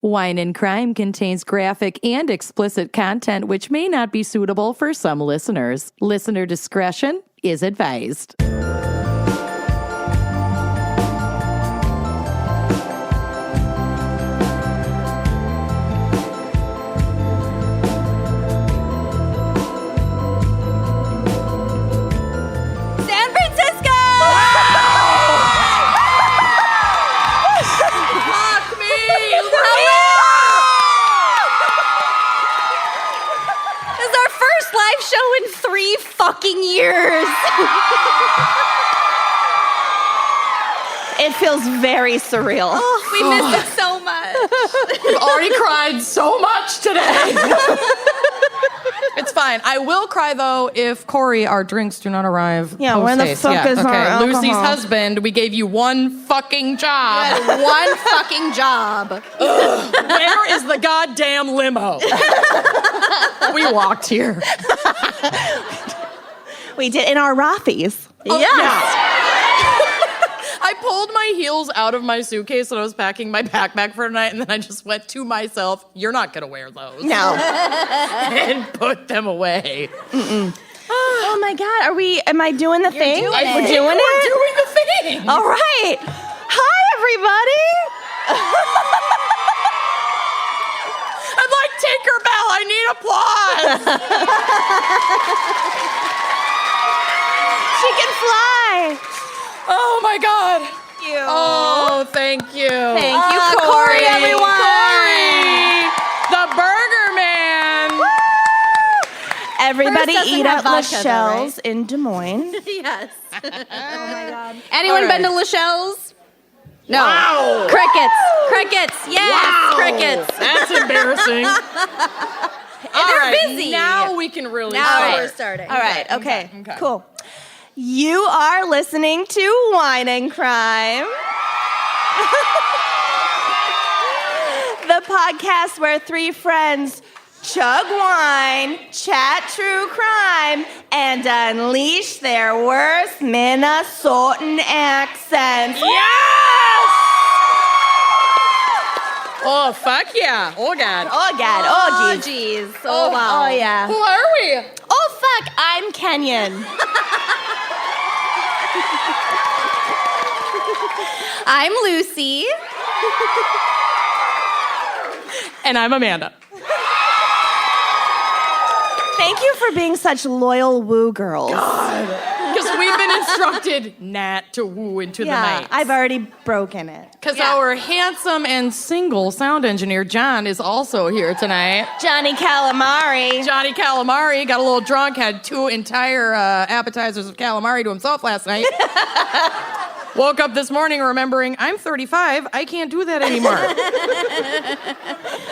Wine and Crime contains graphic and explicit content which may not be suitable for some listeners. Listener discretion is advised. In 3 fucking years. It feels very surreal. Oh, we missed it so much. We've already cried so much today. It's fine. I will cry, though, if Corey, our drinks do not arrive. Yeah, where the fuck is our alcohol? Lucy's husband, we gave you one fucking job. One fucking job. Where is the goddamn limo? We walked here. We did in our Rothies. Oh, yes. I pulled my heels out of my suitcase when I was packing my backpack for tonight, and then I just went to myself, you're not going to wear those. No. And put them away. Oh my God, am I doing the thing? We're doing the thing. All right. Hi, everybody. I'm like, Tinkerbell, I need applause. She can fly. Oh my God. Thank you. Oh, thank you. Thank you, Corey, everyone. Corey, the Burger Man. Woo! Everybody doesn't eat have at vodka, Lachelle's though, right? in Des Moines. Yes. Oh my God. Anyone All right. been to Lachelle's? No. Wow. Crickets. Yes, Wow. crickets. That's embarrassing. They're busy. Now we can really Now start. we're starting. All right, okay, Okay. cool. You are listening to Wine and Crime, the podcast where 3 friends chug wine, chat true crime, and unleash their worst Minnesotan accents. Yes! Oh, fuck yeah. Oh, God. Oh, God. Oh, geez. Jeez. Oh, wow. Oh, yeah. Who are we? Oh, fuck. I'm Kenyan. I'm Lucy. And I'm Amanda. Thank you for being such loyal woo girls. Because we've been instructed not to woo into the night. I've already broken it. Because our handsome and single sound engineer, John, is also here tonight. Johnny Calamari. Johnny Calamari got a little drunk, had 2 entire appetizers of calamari to himself last night. Woke up this morning remembering, I'm 35, I can't do that anymore.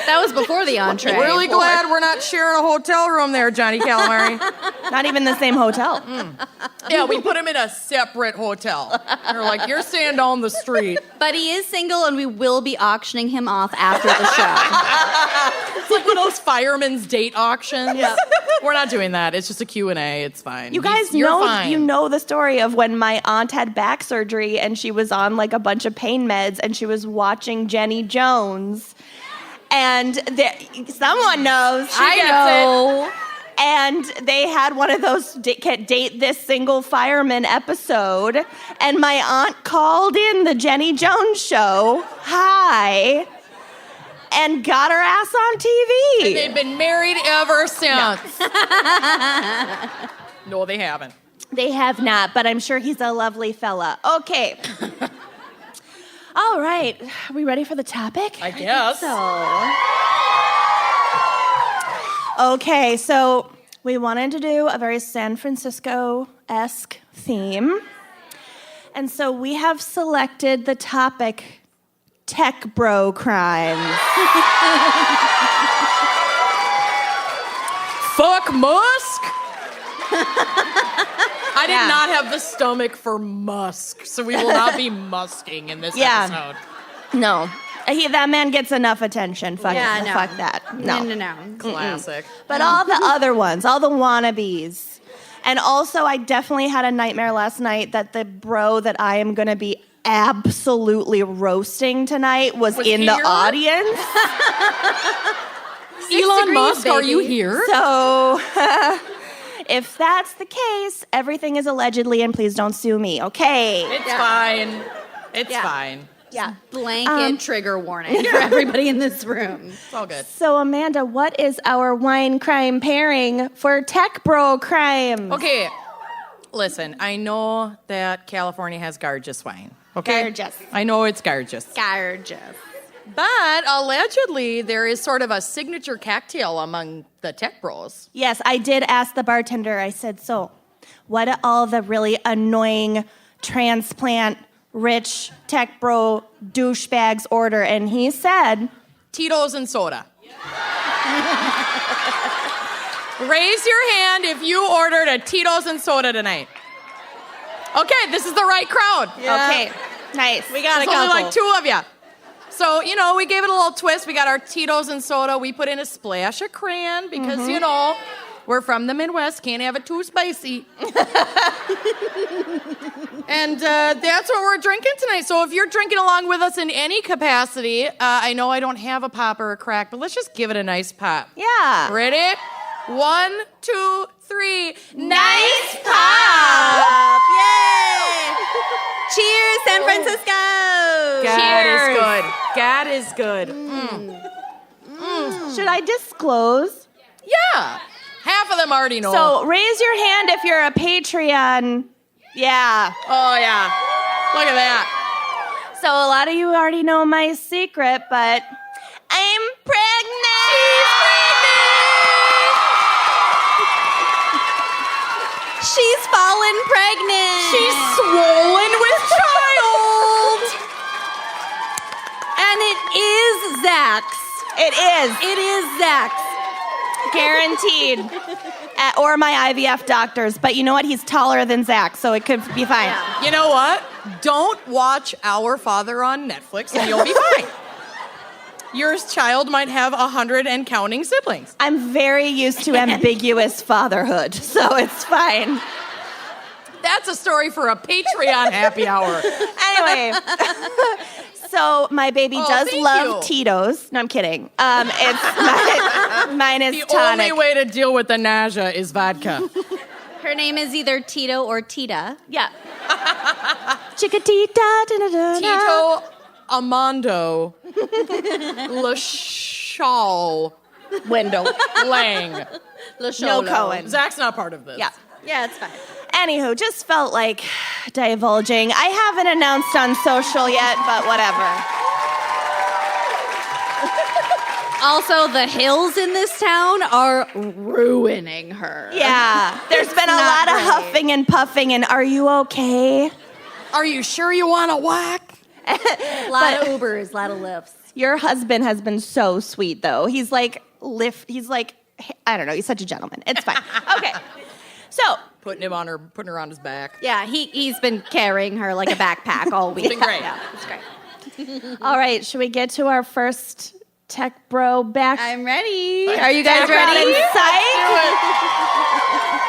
That was before the entree. Really glad we're not sharing a hotel room there, Johnny Calamari. Not even the same hotel. Yeah, we put him in a separate hotel. They're like, you're staying down the street. But he is single, and we will be auctioning him off after the show. It's like one of those fireman's date auctions. Yeah. We're not doing that. It's just a Q&A. It's fine. You guys You're know, fine. you know the story of when my aunt had back surgery and she was on like a bunch of pain meds and she was watching Jenny Jones. And someone knows. I know. And they had one of those date this single fireman episode. And my aunt called in the Jenny Jones show. Hi. And got her ass on TV. And they've been married ever since. No, they haven't. They have not, but I'm sure he's a lovely fella. Okay. All right. Are we ready for the topic? I guess. Okay, so we wanted to do a very San Francisco-esque theme. And so we have selected the topic, tech bro crimes. Fuck Musk? I did not have the stomach for Musk, so we will not be musking in this episode. No. That man gets enough attention. Fuck that. No. No. Classic. But all the other ones, all the wannabes. And also, I definitely had a nightmare last night that the bro that I am going to be absolutely roasting tonight was in the here? audience. Elon Musk, are you here? So if that's the case, everything is allegedly, and please don't sue me, okay? It's fine. It's fine. Yeah. Blanket trigger warning for everybody in this room. It's all good. So, Amanda, what is our wine crime pairing for tech bro crime? Okay, listen, I know that California has gorgeous wine. Okay? Gorgeous. I know it's gorgeous. Gorgeous. But allegedly, there is sort of a signature cocktail among the tech bros. Yes, I did ask the bartender. I said, so what do all the really annoying transplant rich tech bro douchebags order? And he said, Tito's and soda. Raise your hand if you ordered a Tito's and soda tonight. Okay, this is the right crowd. okay, nice. We got There's only like 2 of you. So, we gave it a little twist. We got our Tito's and soda. We put in a splash of crayon because, we're from the Midwest. Can't have it too spicy. And that's what we're drinking tonight. So if you're drinking along with us in any capacity, I know I don't have a pop or a crack, but let's just give it a nice pop. Yeah. Ready? 1, 2, 3. Nice pop! Yay! Cheers, San Francisco! God Cheers. is good. God is good. Should I disclose? Yeah. Half of them already know. So raise your hand if you're a Patreon. Yeah. Oh, yeah. Look at that. So a lot of you already know my secret, but I'm pregnant. She's fallen pregnant. She's swollen with child. And it is Zach's. It is It is Zach's. guaranteed. Or my IVF doctors, but you know what? He's taller than Zach, so it could be fine. Yeah. You know what? Don't watch Our Father on Netflix and you'll be fine. Your child might have 100 and counting siblings. I'm very used to ambiguous fatherhood, so it's fine. That's a story for a Patreon happy hour. Anyway, so my baby does thank love you. Tito's. No, I'm kidding. Mine is The tonic. only way to deal with the nausea is vodka. Her name is either Tito or Tita. Yeah. Chickatita. Da-da-da-da. Tito Amando Lashal Window. Lang. No Cohen. Zach's not part of this. Yeah. Yeah, it's fine. Anywho, just felt like divulging. I haven't announced on social yet, but whatever. Also, the hills in this town are ruining her. Yeah. There's been a not lot of great. huffing and puffing, and are you okay? Are you sure you want to whack? A lot of Ubers, a lot of lifts. Your husband has been so sweet, though. He's like, I don't know, he's such a gentleman. It's fine. Okay. So, Putting her on his back. Yeah, he's been carrying her like a backpack all week. It's been great. Yeah, it's great. all right, should we get to our first tech bro back? I'm ready. Are you guys background ready? and psych?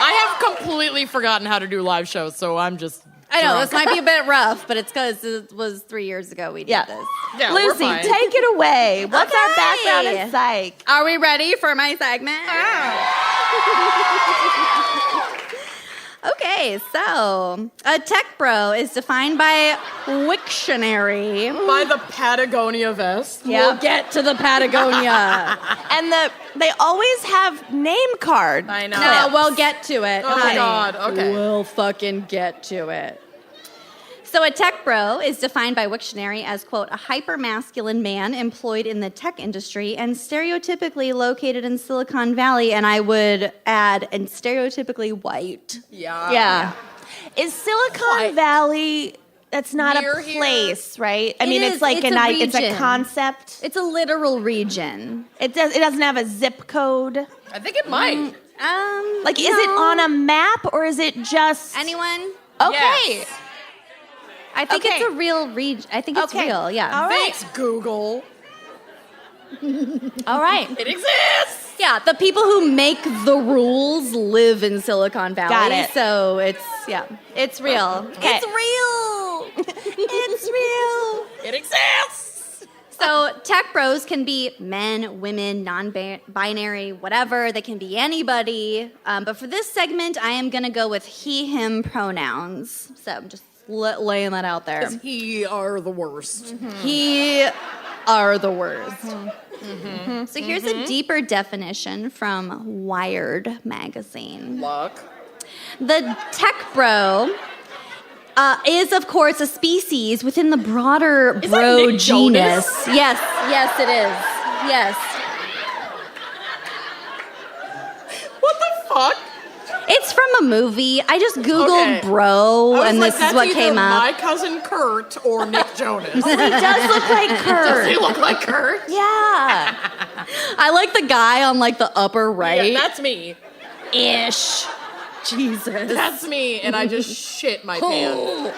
I have completely forgotten how to do live shows, so I'm just I know, drunk. this might be a bit rough, but it's because it was 3 years ago we did Yeah. this. Yeah, we're Lucy, fine. take it away. What's our Okay. background and psych? Are we ready for my segment? Okay, so a tech bro is defined by Wiktionary. By the Patagonia vest. We'll get to the Patagonia. And they always have name card. I know. No, we'll get to it. Oh, honey. God, okay. We'll fucking get to it. So a tech bro is defined by Wiktionary as, quote, a hyper-masculine man employed in the tech industry and stereotypically located in Silicon Valley, and I would add, and stereotypically white. Yeah. Yeah. Is Silicon Valley, that's not Near a here? place, right? I It mean, is. it's like It's a it's a region. concept. It's a literal region. It doesn't have a zip code. I think it might. Like, is it on a map or is it just Anyone? Okay. Yes. I think Okay. it's a real region. I think it's Okay. real, yeah. All right. Thanks, Google. All right. It exists. Yeah, the people who make the rules live in Silicon Valley. Got it. So it's real. Okay. It's real. It's It exists. So tech bros can be men, women, non-binary, whatever. They can be anybody. But for this segment, I am going to go with he, him pronouns. So I'm just laying that out there. He are the worst. Mm-hmm. He are the worst. Mm-hmm. So here's a deeper definition from Wired magazine. Luck. The tech bro is, of course, a species within the broader bro genus. Yes, it is. Yes. What the fuck? It's from a movie. I just Googled bro, and this is what came up. My cousin Kurt or Nick Jonas. He does look like Kurt. Does he look like Kurt? Yeah. I like the guy on like the upper right. Yeah, that's me. Ish. Jesus. That's me, and I just shit my pants.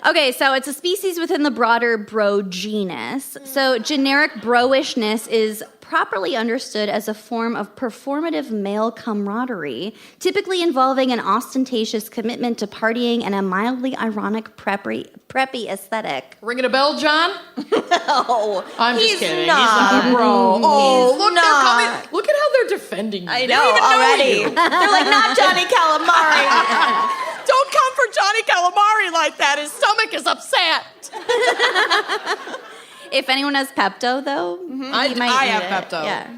Okay, so it's a species within the broader bro genus. So generic broishness is properly understood as a form of performative male camaraderie, typically involving an ostentatious commitment to partying and a mildly ironic preppy aesthetic. Ringing a bell, John? No, I'm just he's kidding. not. He's not a bro. Oh, He's look, not. they're coming. Look at how they're defending you. I They know don't even already. you. They're like, not Johnny Calamari. Don't come for Johnny Calamari like that. His stomach is upset. If anyone has Pepto, though, I have Pepto. Yeah.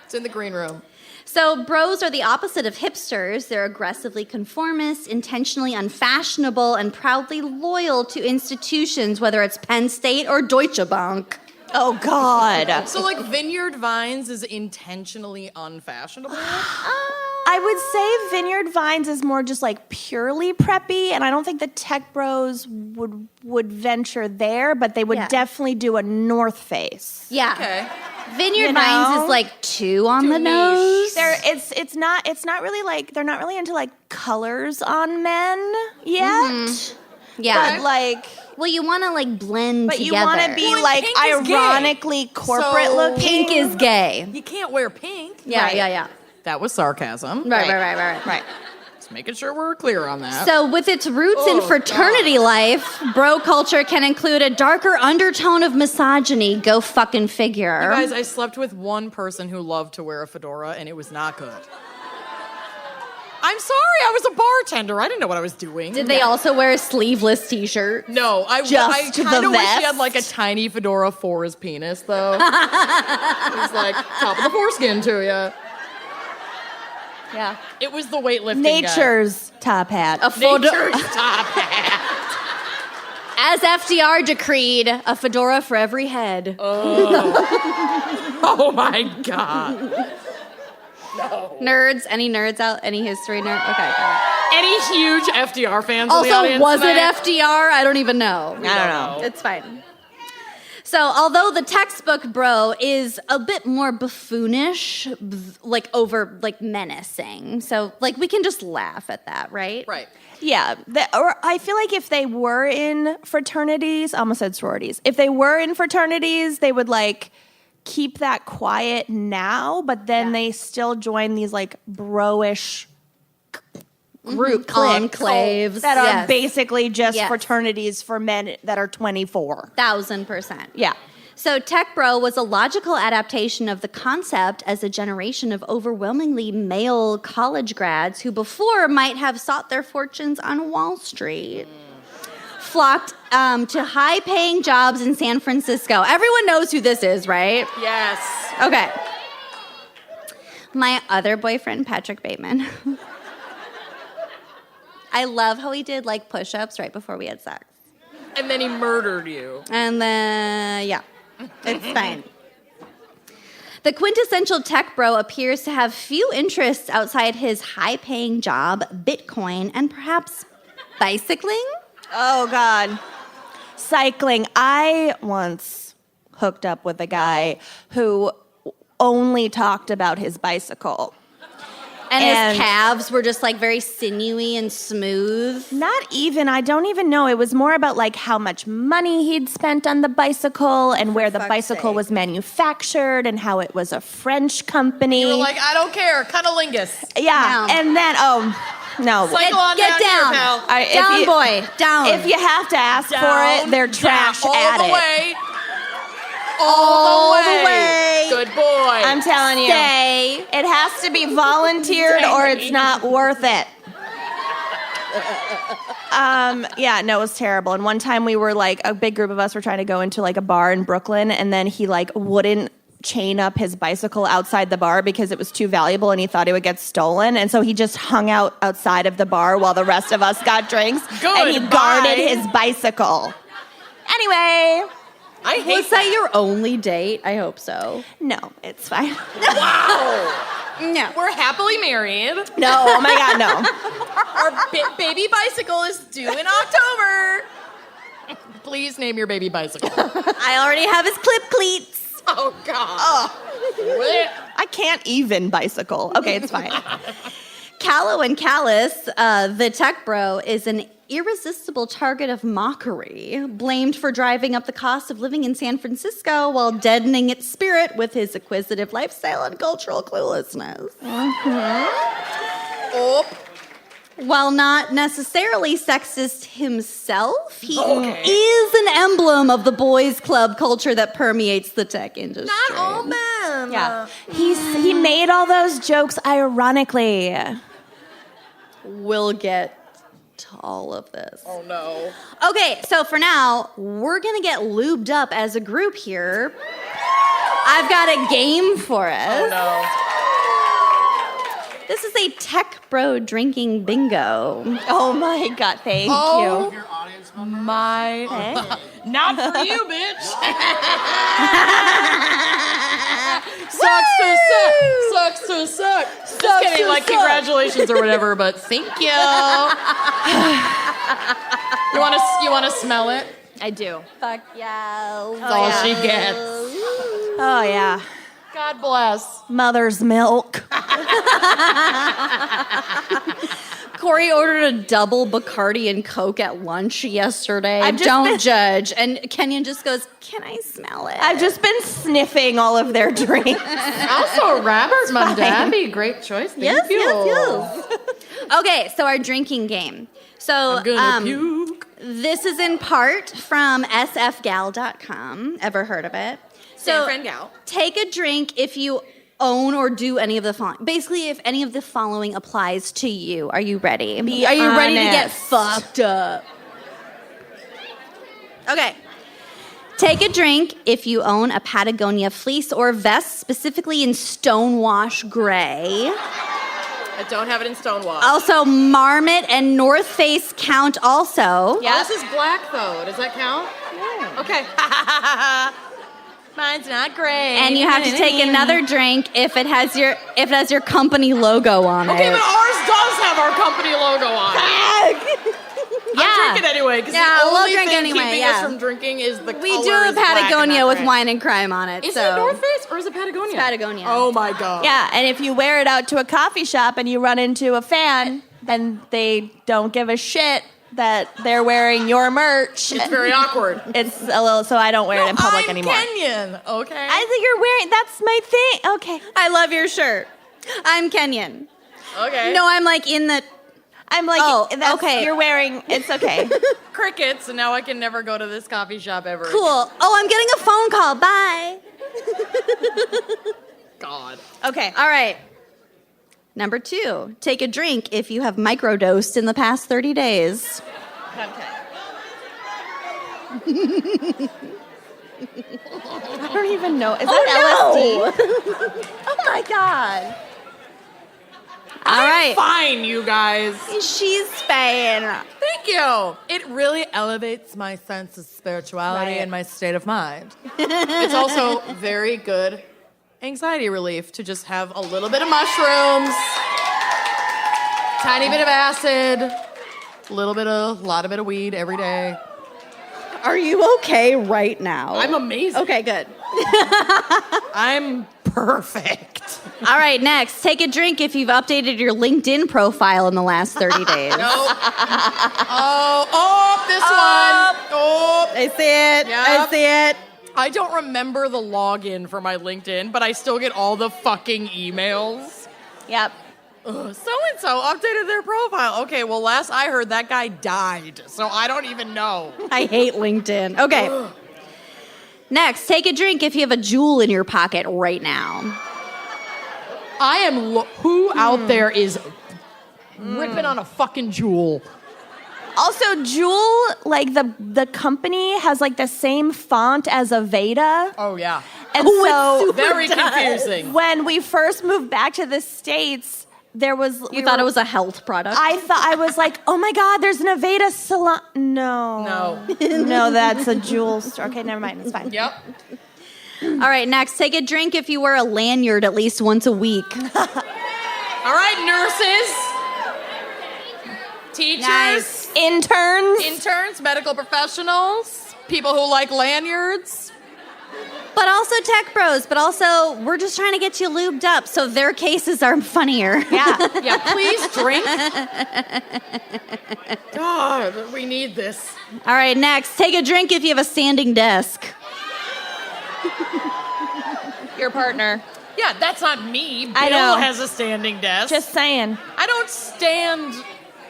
It's in the green room. So bros are the opposite of hipsters. They're aggressively conformist, intentionally unfashionable, and proudly loyal to institutions, whether it's Penn State or Deutsche Bank. Oh, God. So, like, Vineyard Vines is intentionally unfashionable? I would say Vineyard Vines is more just like purely preppy, and I don't think the tech bros would venture there, but they would definitely do a North Face. Yeah. Okay. Vineyard You know? Vines is like too on the niche. nose. It's not really like they're not really into like colors on men yet. Yeah. But like Well, you want to like blend But together. you want to be Well, like pink is gay. ironically corporate So looking. Pink is gay. You can't wear pink. Yeah, Right. yeah. That was sarcasm. Right. Just making sure we're clear on that. So, with its roots in fraternity life, bro culture can include a darker undertone of misogyny. Go fucking figure. You guys, I slept with one person who loved to wear a fedora, and it was not good. I'm sorry, I was a bartender. I didn't know what I was doing. Did they also wear a sleeveless t-shirt? No, I Just kind the of wish he vest? had like a tiny fedora for his penis, though. He's like top of the foreskin to you. Yeah. It was the weightlifting Nature's top hat. A guy. fedora, Nature's top hat. as FDR decreed, a fedora for every head. Oh my god. Nerds? Any nerds out? Any history nerd? Okay. Got it. Any huge FDR fans in the Also, audience was tonight? it FDR? I don't even know. I don't know. It's fine. So, although the textbook bro is a bit more buffoonish, like over like menacing, so like we can just laugh at that, right? Right. Yeah, or I feel like if they were in fraternities, I almost said sororities. If they were in fraternities, they would like keep that quiet now, but then they still join these like bro-ish group cliques Enclaves, that are yes. basically just Yes. fraternities for men that are 24. 1000%. Yeah. So, tech bro was a logical adaptation of the concept as a generation of overwhelmingly male college grads who before might have sought their fortunes on Wall Street. Flocked to high-paying jobs in San Francisco. Everyone knows who this is, right? Yes. Okay. My other boyfriend, Patrick Bateman. I love how he did like push-ups right before we had sex. And then he murdered you. And then, yeah, it's fine. The quintessential tech bro appears to have few interests outside his high-paying job, Bitcoin, and perhaps bicycling? Oh, God. Cycling. I once hooked up with a guy who only talked about his bicycle. And And- his calves were just like very sinewy and smooth. Not even, I don't even know. It was more about like how much money he'd spent on the bicycle and where the fuck's bicycle sake. was manufactured and how it was a French company. You were like, I don't care, cunnilingus. yeah. No. And then, No. Cycle on Get down. down. Here, pal. Down, boy. Down. If you have to ask for it, they're trash all at the it. way. All the way. Good boy. I'm telling you. Stay. It has to be volunteered or it's not worth it. Yeah, no, it was terrible. And one time we were like, a big group of us were trying to go into like a bar in Brooklyn, and then he like wouldn't chain up his bicycle outside the bar because it was too valuable and he thought it would get stolen. And so he just hung out outside of the bar while the rest of us got drinks. And he guarded his bicycle. Anyway. I hate Was that your only date? I hope so. No, it's fine. Wow. No. We're happily married. No, oh my God, no. Our baby bicycle is due in October. Please name your baby bicycle. I already have his clip cleats. Oh, God. I can't even bicycle. Okay, it's fine. Callow and Callous, the tech bro, is an irresistible target of mockery, blamed for driving up the cost of living in San Francisco while deadening its spirit with his acquisitive lifestyle and cultural cluelessness. Oh. While not necessarily sexist himself, he is an emblem of the boys' club culture that permeates the tech industry. Not all men. Yeah. He made all those jokes ironically. We'll get to all of this. Oh, no. Okay, so for now, we're going to get lubed up as a group here. I've got a game for us. Oh, no. This is a tech bro drinking bingo. Oh my God, thank Oh. you. My. Not for you, bitch. Sucks to suck. Sucks to suck. Just kidding, like, congratulations or whatever, but thank you. You wanna smell it? I do. Fuck yeah. That's all she gets. Oh yeah. God bless. Mother's milk. Corey ordered a double Bacardi and Coke at lunch yesterday. I've just Don't been- judge. And Kenyon just goes, "Can I smell it?" I've just been sniffing all of their drinks. Also, Robert Mondavi, great choice. Thank you. Yes. Okay, so our drinking game. So I'm gonna puke. this is in part from sfgal.com. Ever heard of it? San Fran gal. Take a drink if you own or do any of the following. Basically, if any of the following applies to you. Are you ready? Are you ready to get fucked up? Okay. Take a drink if you own a Patagonia fleece or vest, specifically in stonewash gray. I don't have it in Stonewall. Also, Marmot and North Face count also. Yeah. This is black, though. Does that count? Yeah. Okay. Mine's not great. And you have to take another drink if it has your company logo on it. Okay, but ours does have our company logo on it. Yeah. I'm drinking anyway, because Yeah, the we'll only drink thing anyway, keeping yeah. us from drinking is the We color do a is black and Patagonia not with gray. wine and crime on it. Is so. it North Face or is it Patagonia? It's Patagonia. Oh my God. Yeah, and if you wear it out to a coffee shop and you run into a fan, then they don't give a shit that they're wearing your merch. It's very awkward. It's a little, so I don't wear it in public anymore. Kenyon, okay? I think you're wearing, that's my thing. Okay. I love your shirt. I'm Kenyon. Okay. No, I'm like in the. I'm like, Oh, that's, okay. You're wearing, it's okay. Crickets, and now I can never go to this coffee shop ever Cool. Oh, I'm getting a phone call. Bye. again. God. Okay. All right. Number 2, take a drink if you have microdosed in the past 30 days. Okay. I don't even know. Is that LSD? Oh my God. All right. Fine, you guys. She's Spain. Thank you. It really elevates my sense of spirituality Right. and my state of mind. It's also very good anxiety relief to just have a little bit of mushrooms, tiny bit of acid, a lot of weed every day. Are you okay right now? I'm amazing. Okay, good. I'm perfect. All right, next. Take a drink if you've updated your LinkedIn profile in the last 30 days. Nope. This one. Oh. I see it. Yep. I see it. I don't remember the login for my LinkedIn, but I still get all the fucking emails. Yep. So-and-so updated their profile. Okay, well, last I heard, that guy died, so I don't even know. I hate LinkedIn. Okay. Next, take a drink if you have a jewel in your pocket right now. I am... who out there is ripping on a fucking jewel? Also, Juul, like the company has like the same font as Aveda. Oh, yeah. And so Very confusing. when we first moved back to the States, there was... You thought it was a health product? I was like, oh my God, there's an Aveda salon. No. No, that's a Juul store. Okay, never mind. It's fine. Yep. All right, next, take a drink if you wear a lanyard at least once a week. All right, nurses. Teachers. Nice. Interns. Medical professionals, people who like lanyards. But also tech bros, but also we're just trying to get you lubed up so their cases are funnier. Yeah. Please drink. God, we need this. All right, next, take a drink if you have a standing desk. Your partner. Yeah, that's not me. Bill I know. has a standing desk. Just saying. I don't stand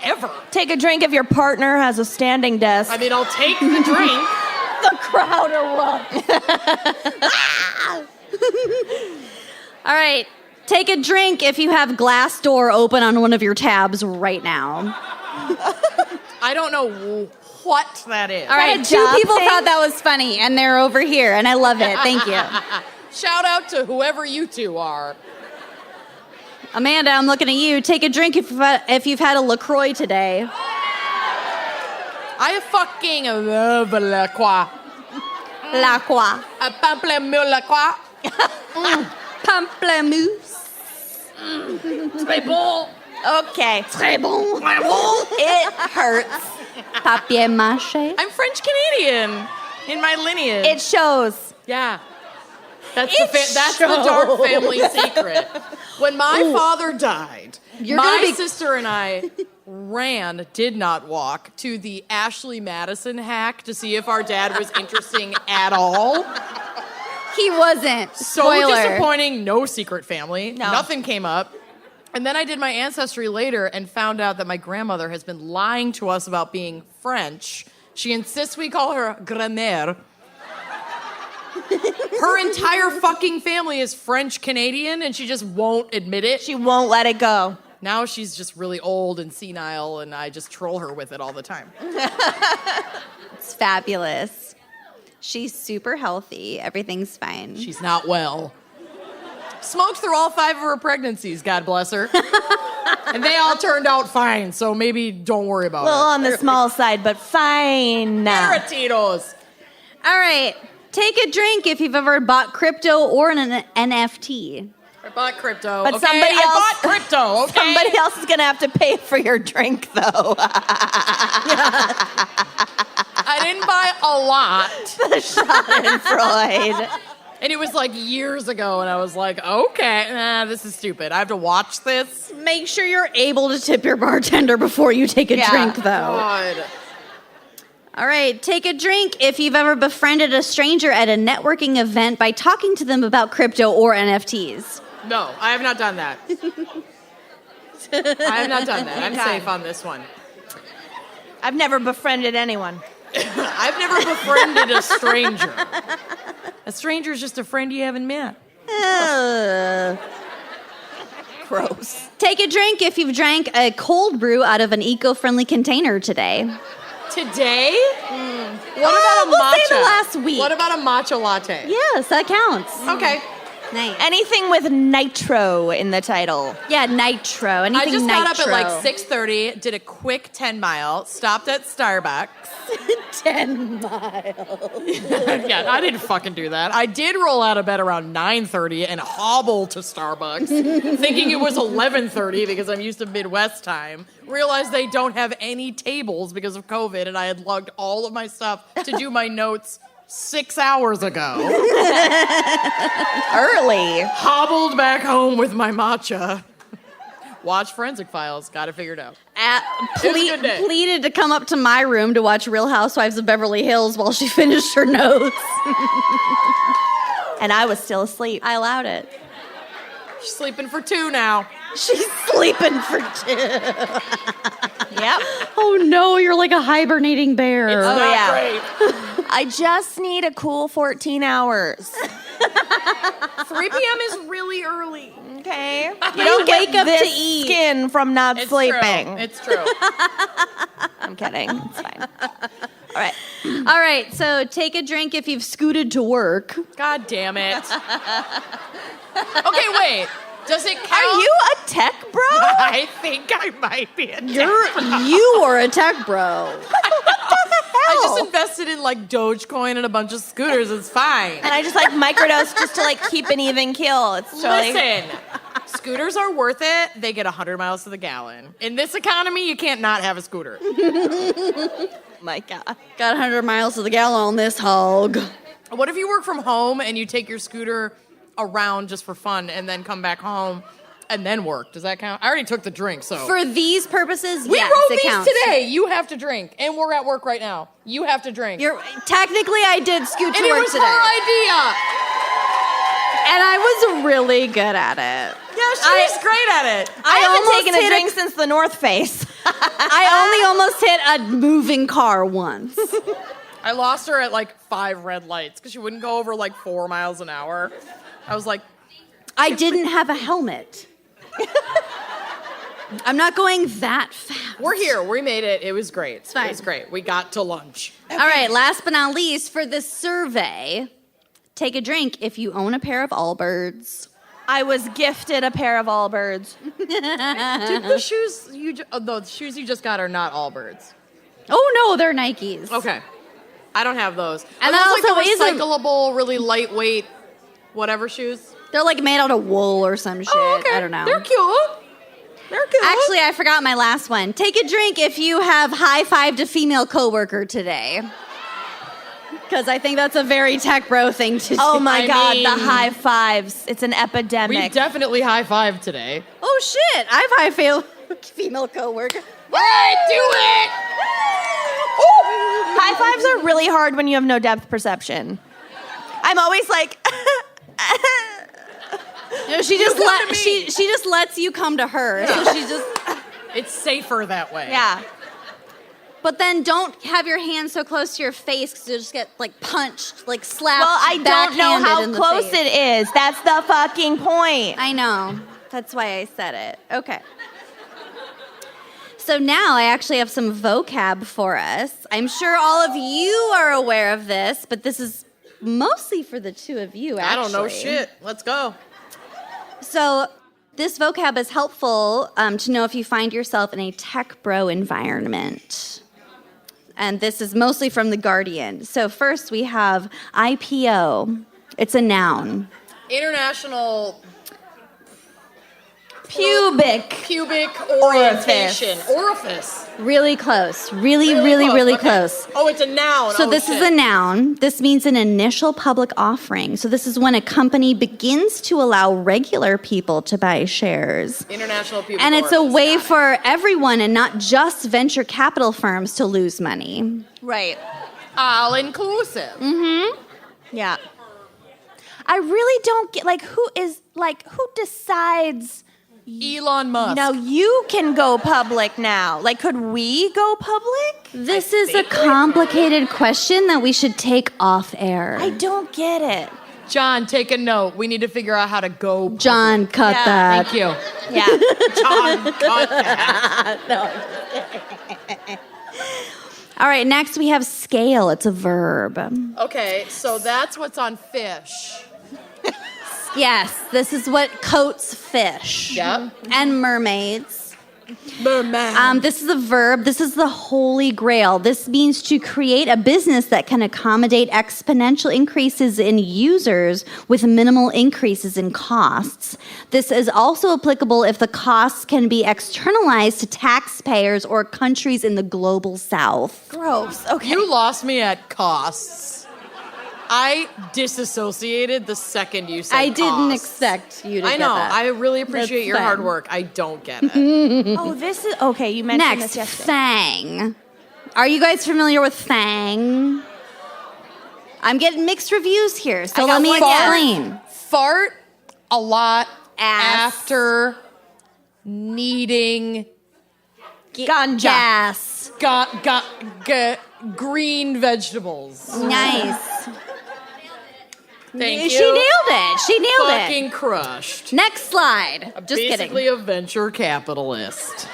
ever. Take a drink if your partner has a standing desk. I mean, I'll take the drink. The crowd erupts. All right, take a drink if you have Glassdoor open on one of your tabs right now. I don't know what that is. All right, a two job people thing? thought that was funny, and they're over here, and I love it. Thank you. Shout out to whoever you two are. Amanda, I'm looking at you. Take a drink if you've had a LaCroix today. I fucking love La Croix. La Croix. A pamplemousse La Croix. Pamplemousse. Très bon. Okay. Très bon. It hurts. Papier mâché. I'm French Canadian in my lineage. It shows. Yeah. That's the dark family secret. When my father died, my sister and I did not walk, to the Ashley Madison hack to see if our dad was interesting at all. He wasn't. So Spoiler. disappointing, no secret family. No. Nothing came up. And then I did my ancestry later and found out that my grandmother has been lying to us about being French. She insists we call her grand-mère. Her entire fucking family is French Canadian, and she just won't admit it. She won't let it go. Now she's just really old and senile, and I just troll her with it all the time. It's fabulous. She's super healthy. Everything's fine. She's not well. Smoked through all 5 of her pregnancies, God bless her. And they all turned out fine, so maybe don't worry about A little it. on the small side, but fine. Tito's. All right. Take a drink if you've ever bought crypto or an NFT. I bought crypto. But okay? somebody else- I bought crypto, okay? Somebody else is going to have to pay for your drink, though. I didn't buy a lot. Freud. And it was like years ago, and I was like, okay, this is stupid. I have to watch this. Make sure you're able to tip your bartender before you take a drink, though. God. All right, take a drink if you've ever befriended a stranger at a networking event by talking to them about crypto or NFTs. No, I have not done that. I have not done that. I'm safe on this one. I've never befriended anyone. I've never befriended a stranger. A stranger is just a friend you haven't met. Gross. Take a drink if you've drank a cold brew out of an eco-friendly container today. Today? What about a we'll matcha? say the last week. What about a matcha latte? Yes, that counts. Okay. Nice. Anything with nitro in the title. Yeah, nitro. Anything I just nitro. got up at like 6:30, did a quick 10-mile, stopped at Starbucks. 10 miles. Yeah, I didn't fucking do that. I did roll out of bed around 9:30 and hobble to Starbucks, thinking it was 11:30 because I'm used to Midwest time. Realized they don't have any tables because of COVID, and I had lugged all of my stuff to do my notes 6 hours ago. Early. Hobbled back home with my matcha. Watch Forensic Files. Got it figured out. It was a good day. Pleaded to come up to my room to watch Real Housewives of Beverly Hills while she finished her notes. And I was still asleep. I allowed it. She's sleeping for 2 now. She's sleeping for 2. Yep. Oh no, you're like a hibernating bear. It's not yeah. great. I just need a cool 14 hours. 3 p.m. is really early. Okay. You You don't wake get up to this eat. skin from not It's sleeping. true. It's true. I'm kidding. It's fine. All right. All right, so take a drink if you've scooted to work. God damn it. Okay, wait. Does it count? Are you a tech bro? I think I might be a You are a tech bro. I just invested in like Dogecoin and a bunch of scooters. It's fine. And I just like microdose just to like keep an even keel. It's totally. Listen, scooters are worth it. They get 100 miles to the gallon. In this economy, you can't not have a scooter. My God. Got 100 miles to the gallon on this hog. What if you work from home and you take your scooter around just for fun and then come back home and then work? Does that count? I already took the drink, so. For these purposes, We yes, wrote it these counts. today. You have to drink. And we're at work right now. You have to drink. Technically, I did scoot to and it work was today. her idea. And I was really good at it. Yeah, she was great at it. I haven't almost taken a hit drink since the North Face. I only almost hit a moving car once. I lost her at like 5 red lights because she wouldn't go over like 4 miles an hour. I was like, I didn't have a helmet. I'm not going that fast. we're here. We made it. It was great. It's fine. It was great. We got to lunch. All right, last but not least, for this survey, take a drink if you own a pair of Allbirds. I was gifted a pair of Allbirds. Dude, the shoes you just got are not Allbirds. Oh no, they're Nikes. Okay. I don't have those. And Are that those also like the isn't- recyclable, really lightweight, whatever shoes? They're like made out of wool or some shit. Oh, okay. I don't know. They're cute. They're cute. Actually, I forgot my last one. Take a drink if you have high-fived a female coworker today. Because I think that's a very tech bro thing to do. Oh my I God, mean- the high fives. It's an epidemic. We've definitely high-fived today. Oh shit! I've high-fived female coworker. Hey, do it! High fives are really hard when you have no depth perception. I'm always like, No, she just come to me. she just lets you come to her. So she just. It's safer that way. yeah. But then don't have your hand so close to your face because you'll just get like punched, like slapped. Well, I don't know backhanded how in the close face. it is. That's the fucking point. I know. That's why I said it. Okay. So now I actually have some vocab for us. I'm sure all of you are aware of this, but this is mostly for the two of you, actually. I don't know shit. Let's go. So this vocab is helpful to know if you find yourself in a tech bro environment. And this is mostly from The Guardian. So first we have IPO. It's a noun. International Pubic. orientation. Orifice. Really close. Really Okay. close. Oh, it's a noun. So Oh, this is a noun. This means an initial public offering. So this is when a company begins to allow regular people to buy shares. International pubic And it's a orifice. way Got it. for everyone and not just venture capital firms to lose money. Right. all inclusive. Yeah. I really don't get, who decides, Elon Musk. now you can go public now? Like, could we go public? This is a complicated question that we should take off air. I don't get it. John, take a note. We need to figure out how to go. John, cut Yeah, that. Thank you. Yeah. John, cut that. All right, next we have scale. It's a verb. Okay, so that's what's on fish. Yes, this is what coats fish. Yep. And mermaids. Merman. This is a verb. This is the holy grail. This means to create a business that can accommodate exponential increases in users with minimal increases in costs. This is also applicable if the costs can be externalized to taxpayers or countries in the global south. Gross. Okay. You lost me at costs. I disassociated the second you said I didn't costs. expect you to I get know. that. I really appreciate That's your fine. hard work. I don't get it. Oh, this is, okay, you mentioned Next, this yesterday. fang. Are you guys familiar with fang? I'm getting mixed reviews here, so I got let me one yes. explain. Fart a lot Ass. after needing Ganja. Gas. green vegetables. Nice. Thank you. She nailed it. She nailed Fucking crushed. Next slide. Just Basically kidding. a venture capitalist.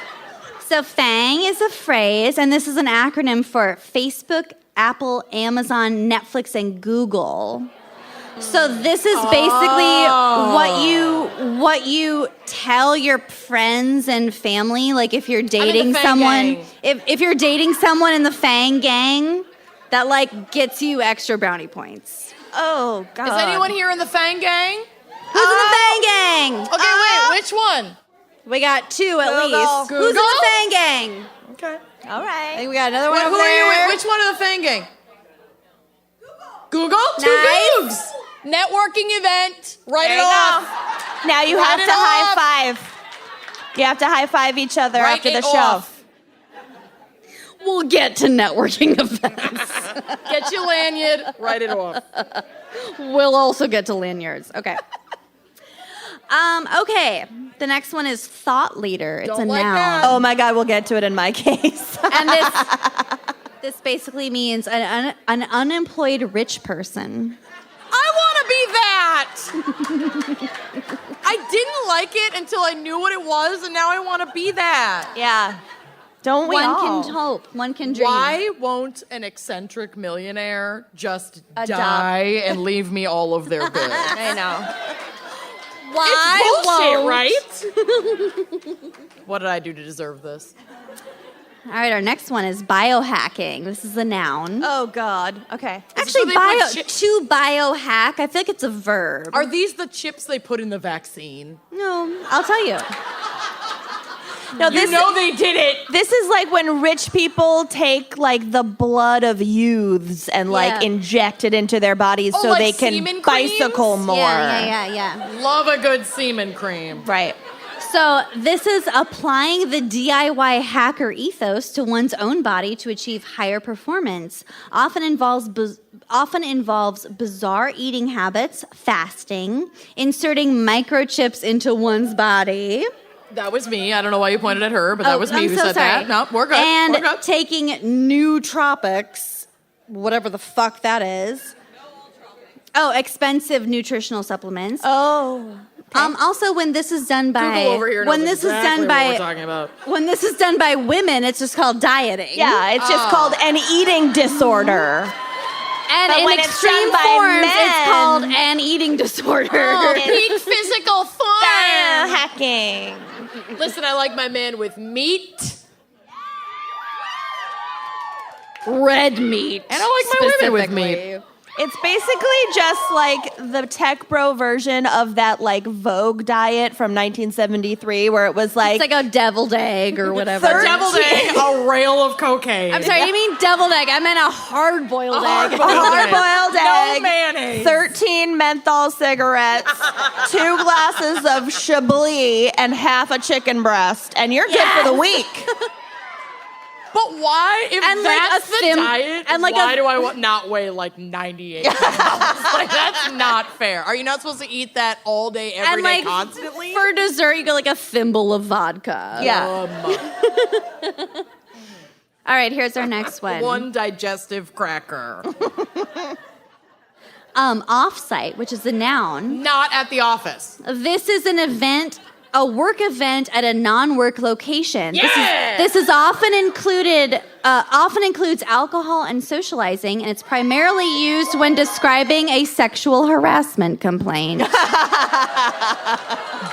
So FANG is a phrase, and this is an acronym for Facebook, Apple, Amazon, Netflix, and Google. So this is basically what you tell your friends and family. Like if you're dating FANG someone, gang. if you're dating someone in the FANG gang, that like gets you extra brownie points. Oh, God. Is anyone here in the FANG gang? Who's in the FANG gang? Okay, wait, which one? We got two at Google. least. Who's in the Google? FANG gang? Okay. All I right. think we got another one Who over are you there. with? Which one of the FANG gang? Google? Two Nice. Googs. Networking event. Write There it you off. go. Now you Write have it to off. high five. You have to high five each other Write after the it show. off. We'll get to networking events. Get your lanyard. Write it off. We'll also get to lanyards. Okay. Okay. The next one is thought leader. It's Don't a like noun. that. Oh my God, we'll get to it in my case. And this basically means an unemployed rich person. I want to be that. I didn't like it until I knew what it was, and now I want to be that. Yeah. Don't we One all? can hope. One can dream. Why won't an eccentric millionaire just Adopt. die and leave me all of their goods? I know. Why It's bullshit, right? What did I do to deserve this? All right, our next one is biohacking. This is a noun. Oh God. Okay. Actually, so they put to biohack, I feel like it's a verb. Are these the chips they put in the vaccine? No, I'll tell you. No, You know they did it. This is like when rich people take like the blood of youths and like Yeah. inject it into their bodies Oh, so like they can semen creams? bicycle more. Yeah. Love a good semen cream. Right. So this is applying the DIY hacker ethos to one's own body to achieve higher performance. Often involves bizarre eating habits, fasting, inserting microchips into one's body. That was me. I don't know why you pointed at her, but that was me I'm who so said sorry. that. No, we're good. And we're good. taking nootropics, whatever the fuck that is. Oh, expensive nutritional supplements. Oh. Also, when this is done by Google over here knows when this exactly is done what we're by talking about. when this is done by women, it's just called dieting. Yeah, it's just called an eating disorder. And But in when it's extreme done by forms, men- it's called an eating disorder. Peak physical form. Hacking. Listen, I like my man with meat. Red meat. And I like my women with meat. specifically. It's basically just like the tech bro version of that like Vogue diet from 1973 where it was like, It's like a deviled egg or whatever. Third- Deviled egg, a rail of cocaine. I'm sorry, you mean deviled egg? I meant a hard-boiled egg. hard-boiled egg, No mayonnaise. 13 menthol cigarettes, 2 glasses of Chablis, and half a chicken breast, and you're good for the week. But why, if And, like, that's a the thin- diet, and, like, why a- do I not weigh like 98 pounds? Like, that's not fair. Are you not supposed to eat that all day, every And day, like constantly? for dessert, you get like a thimble of vodka. Yeah. All right, here's our next one. One digestive cracker. Offsite, which is a noun. Not at the office. This is an event, a work event at a non-work location. Yeah! This is often includes alcohol and socializing, and it's primarily used when describing a sexual harassment complaint.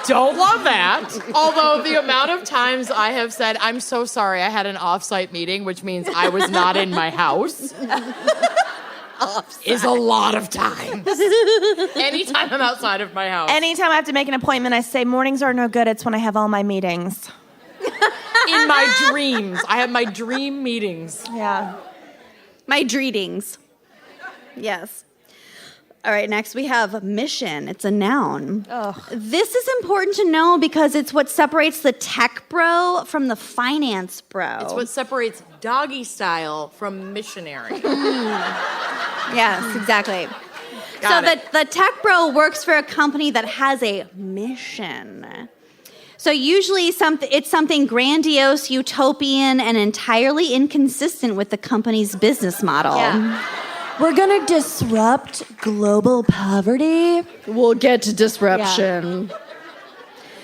Don't love that. Although the amount of times I have said, I'm so sorry, I had an off-site meeting, which means I was not in my house, is a lot of times. Anytime I'm outside of my house. Anytime I have to make an appointment, I say mornings are no good. It's when I have all my meetings. In my dreams. I have my dream meetings. Yeah. My dreetings. Yes. All right, next we have mission. It's a noun. Ugh. This is important to know because it's what separates the tech bro from the finance bro. It's what separates doggy style from missionary. Yes, exactly. Got so it. the tech bro works for a company that has a mission. So usually it's something grandiose, utopian, and entirely inconsistent with the company's business model. Yeah. We're gonna disrupt global poverty. We'll get to disruption.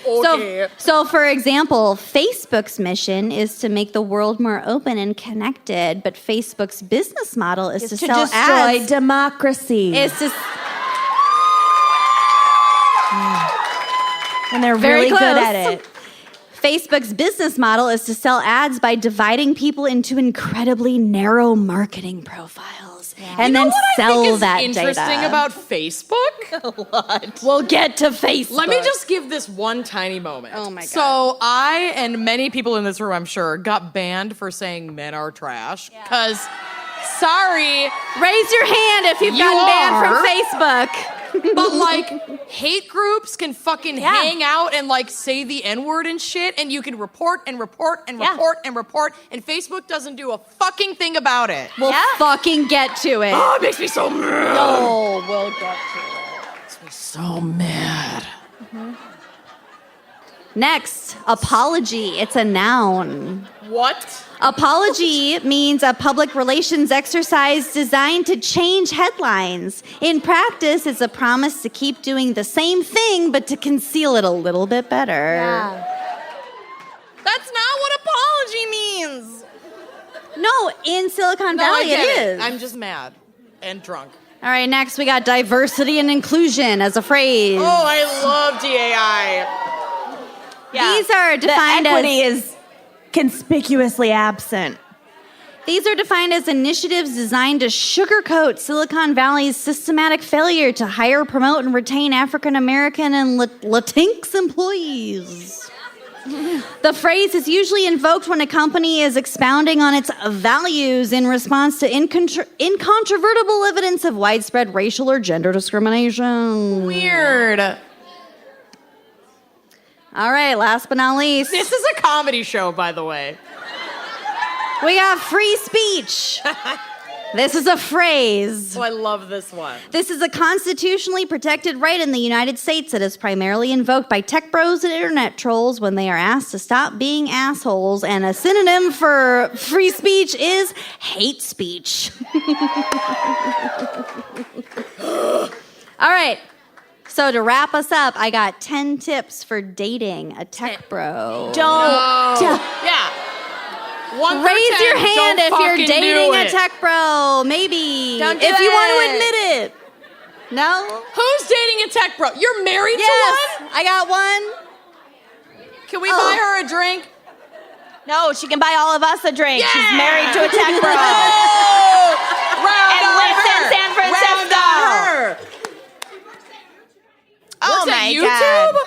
Okay. So, for example, Facebook's mission is to make the world more open and connected, but Facebook's business model is to sell destroy ads. democracy. Is to And they're Very really good close. at it. Facebook's business model is to sell ads by dividing people into incredibly narrow marketing profiles and then sell that interesting data. about Facebook? What? We'll get to Facebook. Let me just give this one tiny moment. Oh my God. So I and many people in this room, I'm sure, got banned for saying men are trash. Because, sorry, Raise your hand if you've You gotten banned are. from Facebook. but like hate groups can fucking hang out and like say the N-word and shit, and you can report and report and Yeah. report and report, and Facebook doesn't do a fucking thing about it. We'll fucking get to it. Oh, it makes me so mad. Oh, we'll get to it. Makes me so mad. Next, apology. It's a noun. What? Apology means a public relations exercise designed to change headlines. In practice, it's a promise to keep doing the same thing, but to conceal it a little bit better. That's not what apology means. No, in Silicon No, I Valley get it it. is. I'm just mad and drunk. All right, next we got diversity and inclusion as a phrase. Oh, I love DAI. These are defined the equity as is conspicuously absent. These are defined as initiatives designed to sugarcoat Silicon Valley's systematic failure to hire, promote, and retain African American and Latinx employees. The phrase is usually invoked when a company is expounding on its values in response to incontrovertible evidence of widespread racial or gender discrimination. Weird. All right, last but not least, This is a comedy show, by the way. we got free speech. This is a phrase. Oh, I love this one. This is a constitutionally protected right in the United States that is primarily invoked by tech bros and internet trolls when they are asked to stop being assholes, and a synonym for free speech is hate speech. All right. So to wrap us up, I got 10 tips for dating a tech bro. Yeah. One Raise your hand if you're dating a it. tech bro. Maybe. Don't do if you it. want to admit it. No? Who's dating a tech bro? You're married to Yes. one? I got one. Can we buy her a drink? No, she can buy all of us a drink. She's married to a tech bro. Round And on lives in her. San Francisco. Round on her. Oh Works at my YouTube? God.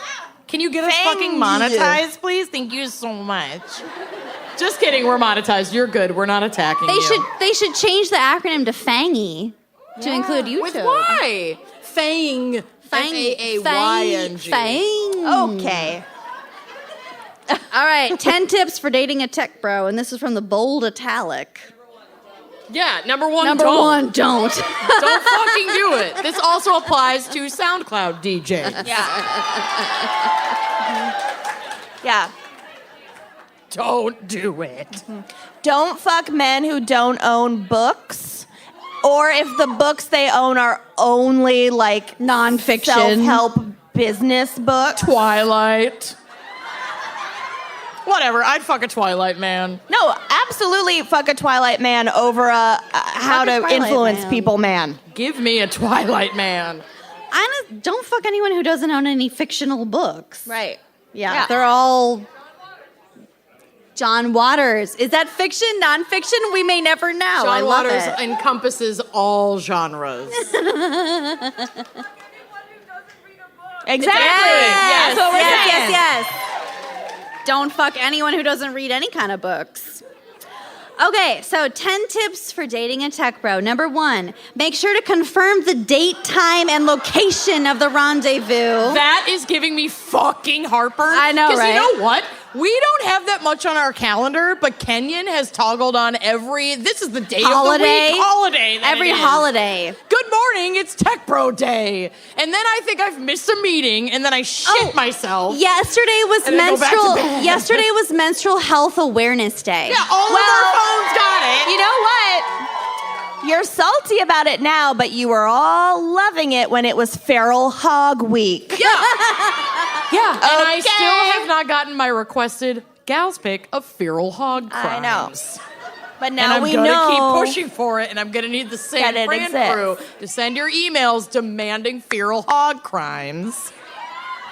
Can you get us Thank fucking you. monetized, please? Thank you so much. Just kidding, we're monetized. You're good. We're not attacking you. They should change the acronym to FANGY to include YouTube. With why? Fang. F-A-A-Y-N-G. Fang. Okay. All right, 10 tips for dating a tech bro, and this is from the bold italic. Yeah, number one, Number don't. one, don't. Don't fucking do it. This also applies to SoundCloud DJs. Yeah. Don't do it. Don't fuck men who don't own books, or if the books they own are only like Nonfiction. self-help business books. Twilight. Whatever, I'd fuck a Twilight man. No, absolutely fuck a Twilight man over a how a to Twilight influence man. people man. Give me a Twilight man. Don't fuck anyone who doesn't own any fictional books. Right. Yeah, they're all John Waters. Is that fiction, nonfiction? We may never know. I John love Waters it. encompasses all genres. Exactly. Yes, That's what we're saying. yes. Don't fuck anyone who doesn't read any kind of books. Okay, so 10 tips for dating a tech bro. Number 1, make sure to confirm the date, time, and location of the rendezvous. That is giving me fucking heartburn. I know, Because right? you know what? We don't have that much on our calendar, but Kenyon has toggled on this is the day Holiday. of the week holiday. Every holiday. Good morning, it's Tech Bro Day. And then I think I've missed a meeting, and then I shit myself. Yesterday was And then go back to bed. Yesterday was Menstrual Health Awareness Day. Yeah, all of our phones got it. You know what? You're salty about it now, but you were all loving it when it was Feral Hog Week. Yeah. Yeah, and I Okay. still have not gotten my requested gal's pick of feral hog crimes. I know. But And now I'm we gonna know. keep pushing for it, and I'm gonna need the same That it Fran exists. crew to send your emails demanding feral hog crimes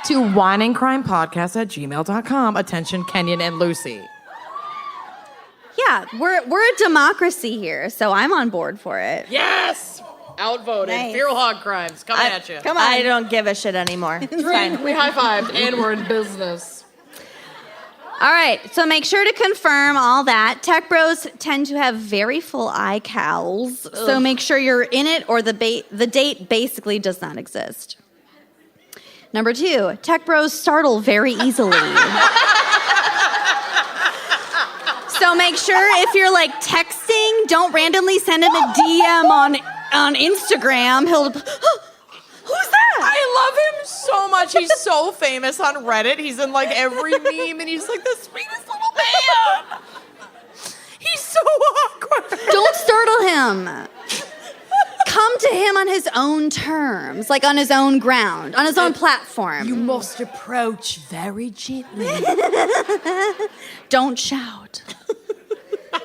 to wineandcrimepodcast@gmail.com. Attention, Kenyon and Lucy. Yeah, we're a democracy here, so I'm on board for it. Yes! Outvoted. Nice. Feral hog crimes coming at you. Come on. I don't give a shit anymore. It's fine. We high-fived, and we're in business. All right, so make sure to confirm all that. Tech bros tend to have very full iCals, so make sure you're in it or the date basically does not exist. Number 2, tech bros startle very easily. So make sure if you're like texting, don't randomly send him a DM on Instagram. He'll, who's that? I love him so much. He's so famous on Reddit. He's in like every meme, and he's like the sweetest little man. He's so awkward. Don't startle him. Come to him on his own terms, like on his own ground, on his own platform. You must approach very gently. Don't shout.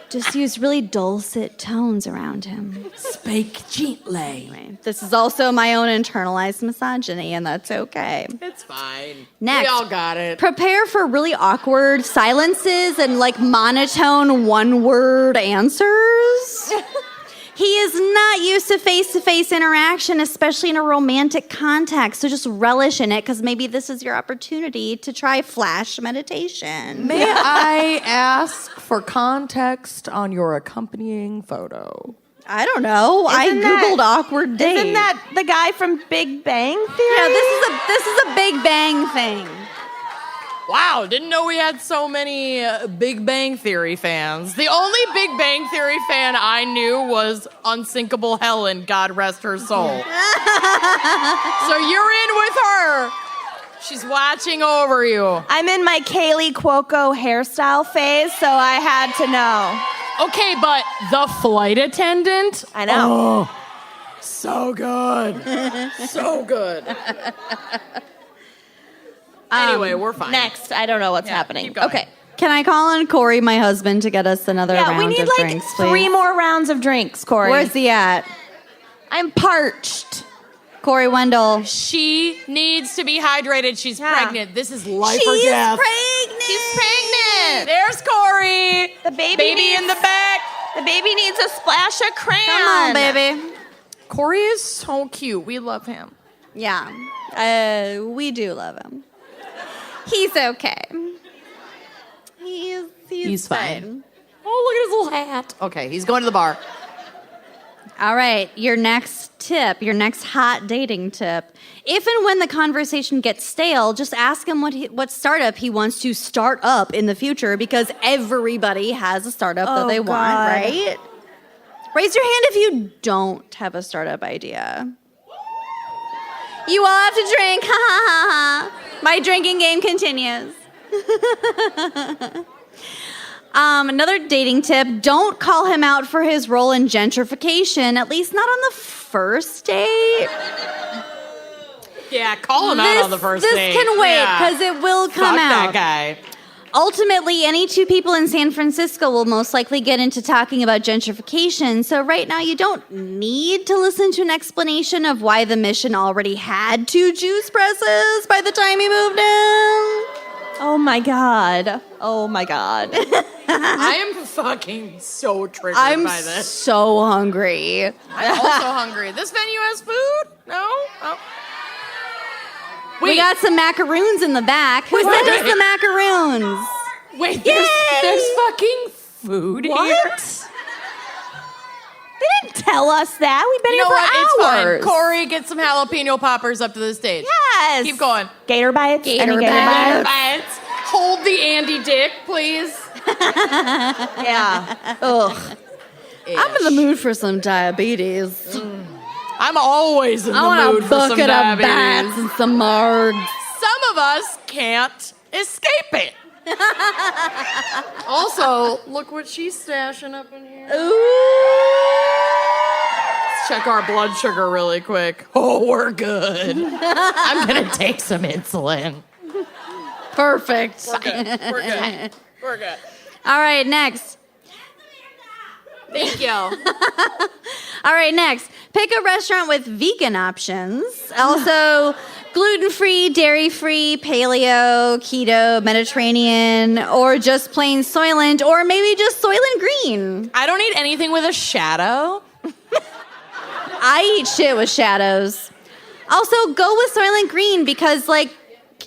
Just use really dulcet tones around him. Speak gently. Anyway, this is also my own internalized misogyny, and that's okay. It's fine. Next. We all got it. Prepare for really awkward silences and like monotone one-word answers. He is not used to face-to-face interaction, especially in a romantic context. So just relish in it, because maybe this is your opportunity to try flash meditation. May I ask for context on your accompanying photo? I don't know. I Isn't that- Googled awkward date. Isn't that the guy from Big Bang Theory? Yeah, this is a Big Bang thing. Wow, didn't know we had so many Big Bang Theory fans. The only Big Bang Theory fan I knew was Unsinkable Helen, God rest her soul. So you're in with her. She's watching over you. I'm in my Kaylee Cuoco hairstyle phase, so I had to know. Okay, but the flight attendant? I know. Oh, so good. So good. Anyway, we're fine. Next, I don't know what's happening. keep going. Okay. Can I call on Corey, my husband, to get us another Yeah, round we need of like drinks, please? 3 more rounds of drinks, Corey. Where's he at? I'm parched. Corey Wendell. She needs to be hydrated. She's Yeah. pregnant. This is life or She's death. pregnant. She's pregnant. There's Corey. The baby Baby in the back. The baby needs a splash of crayon. Come on, baby. Corey is so cute. We love him. Yeah, we do love him. He's okay. He's fine. Oh, look at his little hat. Okay, he's going to the bar. All right, your next tip, your next hot dating tip. If and when the conversation gets stale, just ask him what startup he wants to start up in the future, because everybody has a startup that they want, God. right? Raise your hand if you don't have a startup idea. You all have to drink. Ha ha ha ha. My drinking game continues. Another dating tip, don't call him out for his role in gentrification, at least not on the first date. Yeah, call him out on the first date. This can wait, Yeah. because it will come Fuck out. that guy. Ultimately, any 2 people in San Francisco will most likely get into talking about gentrification. So right now, you don't need to listen to an explanation of why the mission already had 2 juice presses by the time he moved in. Oh my God. Oh my God. I am fucking so triggered I'm by this. so hungry. I'm also hungry. This venue has food? No? Oh. We got some macaroons in the back. Who sent us the macaroons? Wait, there's fucking food here? They didn't tell us that. We've been You know here what? for It's hours. fine. Corey, get some jalapeno poppers up to the stage. Yes. Keep going. Gator bites. Gator Any bites. bites. hold the Andy dick, please? Yeah. Ugh. I'm in the mood for some diabetes. I'm always in the I want mood a for some bucket of diabetes. bats and some margs. Some of us can't escape it. Also, look what she's stashing up in here. Let's check our blood sugar really quick. Oh, we're good. I'm gonna take some insulin. Perfect. We're good. We're good. We're good. All right, next. Thank you. All right, next. Pick a restaurant with vegan options. Also, gluten-free, dairy-free, paleo, keto, Mediterranean, or just plain Soylent, or maybe just Soylent Green. I don't eat anything with a shadow. I eat shit with shadows. Also, go with Soylent Green because, like,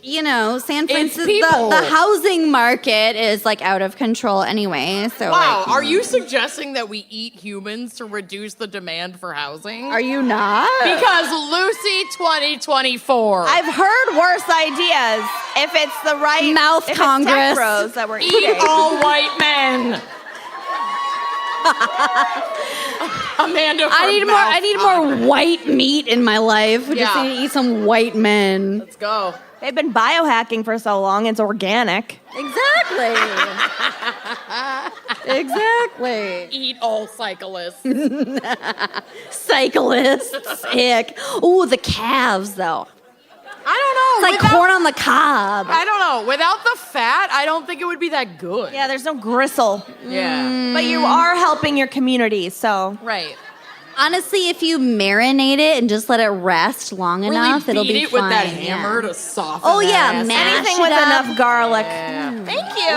you know, San Francisco, people. the housing market is like out of control anyway. So, Wow, like, are you suggesting that we eat humans to reduce the demand for housing? are you not? Because Lucy 2024. I've heard worse ideas. If it's the right Mouth if Congress. It's tech bros that we're Eat eating. all white men. Amanda. I need more white meat in my life. We just Yeah. need to eat some white men. Let's go. They've been biohacking for so long. It's organic. Exactly. Exactly. Eat all cyclists. Cyclists. Ick. Ooh, the calves though. I don't know. It's like corn on the cob. I don't know. Without the fat, I don't think it would be that good. Yeah, there's no gristle. Yeah. But you are helping your community, so. Right. Honestly, if you marinate it and just let it rest long Really enough, it'll beat be it fine. with that yeah. hammer to soften. Oh, that yeah, ass. mash Anything it with up. enough garlic. Yeah. Thank you.